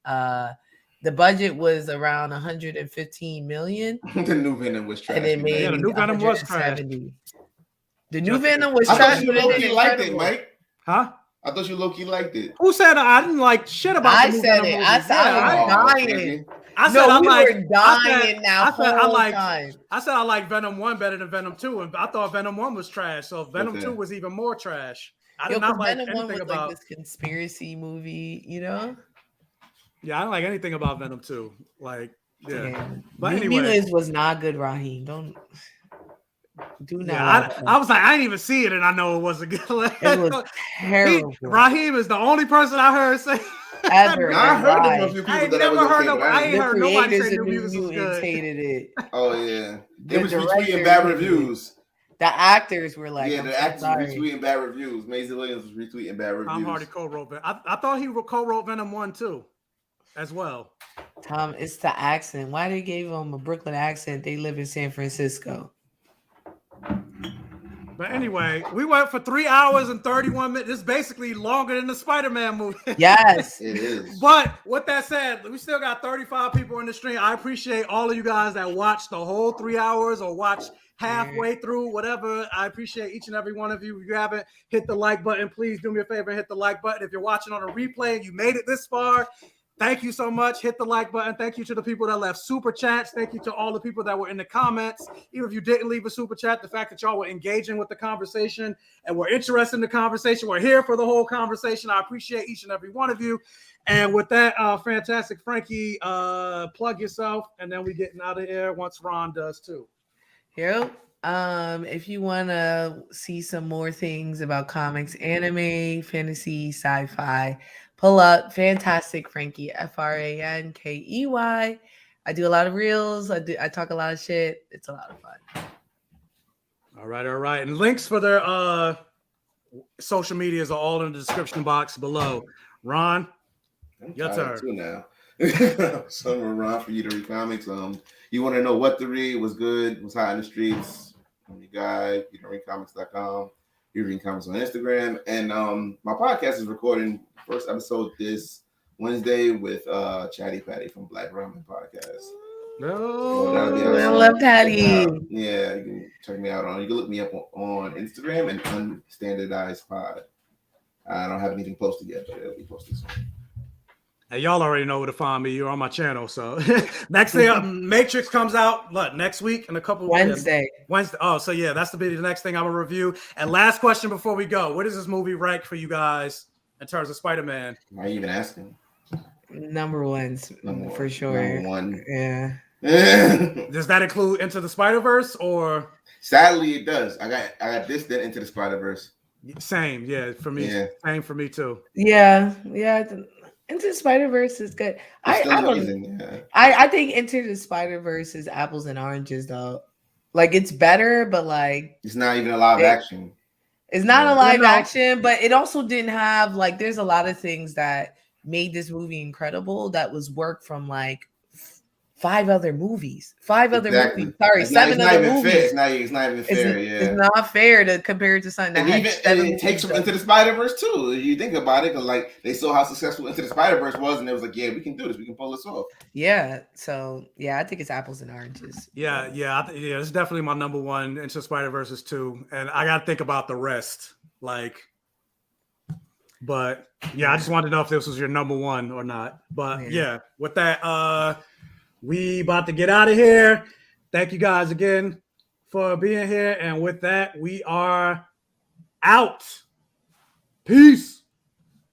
the budget was around 115 million. The new Venom was trash. And it made the new Venom was trash. The new Venom was trash. I thought you low-key liked it, Mike. Huh? I thought you low-key liked it. Who said I didn't like shit about I the new said Venom it. movie? I said I was dying. I said we were dying now. I said I like Venom 1 better than Venom 2, and I thought Venom 1 was trash. So Venom 2 was even more trash. I did not like Venom 1 was about like this conspiracy movie, you know? Yeah, I don't like anything about Venom 2. Like, yeah. But anyway, Mutants was not good, Raheem. Do not. Yeah, I was like, I didn't even see it, and I know it wasn't good. It was terrible. Raheem is the only person I heard say. Ever. I heard of a few people I ain't heard nobody say New Mutants was good. Hated it. Oh yeah, it was retweeting bad reviews. The actors were like, the actors were retweeting bad reviews. Maisie Williams was retweeting bad reviews. Tom Hardy co-wrote it. I thought he co-wrote Venom 1 too, as well. Tom, it's the accent. Why they gave him a Brooklyn accent? They live in San Francisco. But anyway, we went for 3 hours and 31 minutes. It's basically longer than the Spider-Man movie. Yes, it is. But with that said, we still got 35 people in the stream. I appreciate all of you guys that watched the whole 3 hours or watched halfway through, whatever. I appreciate each and every one of you. If you haven't hit the like button, please do me a favor and hit the like button. If you're watching on a replay and you made it this far, thank you so much. Hit the like button. Thank you to the people that left super chats. Thank you to all the people that were in the comments. Even if you didn't leave a super chat, the fact that y'all were engaging with the conversation and were interested in the conversation, we're here for the whole conversation. I appreciate each and every one of you. And with that, fantastic Frankie, plug yourself, and then we getting out of here once Ron does too. Here, if you want to see some more things about comics, anime, fantasy, sci-fi, pull up Fantastic Frankey, Frankey. I do a lot of reels. I talk a lot of shit. It's a lot of fun. All right. And links for their social medias are all in the description box below. Ron, your turn. Too now. Summer Ron for you to read comics. You want to know what to read, what's good, what's hot in the streets? I'm your guy, YouDon'tReadComics.com. You reading comics on Instagram, and my podcast is recording first episode this Wednesday with Chatty Patty from Black Ramen Podcast. No, I love Patty. Yeah, you can check me out on. You can look me up on Instagram and Unstandardized Pod. I don't have anything posted yet, but it'll be posted soon. Hey, y'all already know where to find me. You're on my channel. So next thing, Matrix comes out, next week in a couple of Wednesday. Oh, so yeah, that's the next thing I will review. And last question before we go. What does this movie rank for you guys in terms of Spider-Man? Why are you even asking? Number one, for sure. Number one. Yeah. Does that include Into the Spider-Verse or? Sadly, it does. I got this, then Into the Spider-Verse. Same, yeah, for me. Yeah. Same for me too. Yeah. Into the Spider-Verse is good. I think Into the Spider-Verse is apples and oranges though. Like it's better, but like it's not even a live action. It's not a live action, but it also didn't have there's a lot of things that made this movie incredible that was work from 5 other movies. 5 other Exactly. movies. Sorry, It's not 7 even other fair. movies. It's not even fair. Yeah. It's not fair to compare it to something that And had even 7 it takes movies. them into the Spider-Verse too. If you think about it, because like they saw how successful Into the Spider-Verse was, and it was like, yeah, we can do this. We can pull this off. Yeah. So yeah, I think it's apples and oranges. Yeah, it's definitely my number one. Into Spider-Verse is 2, and I gotta think about the rest. Like, but yeah, I just wanted to know if this was your number one or not. But yeah, with that, we about to get out of here. Thank you guys again for being here, and with that, we are out. Peace.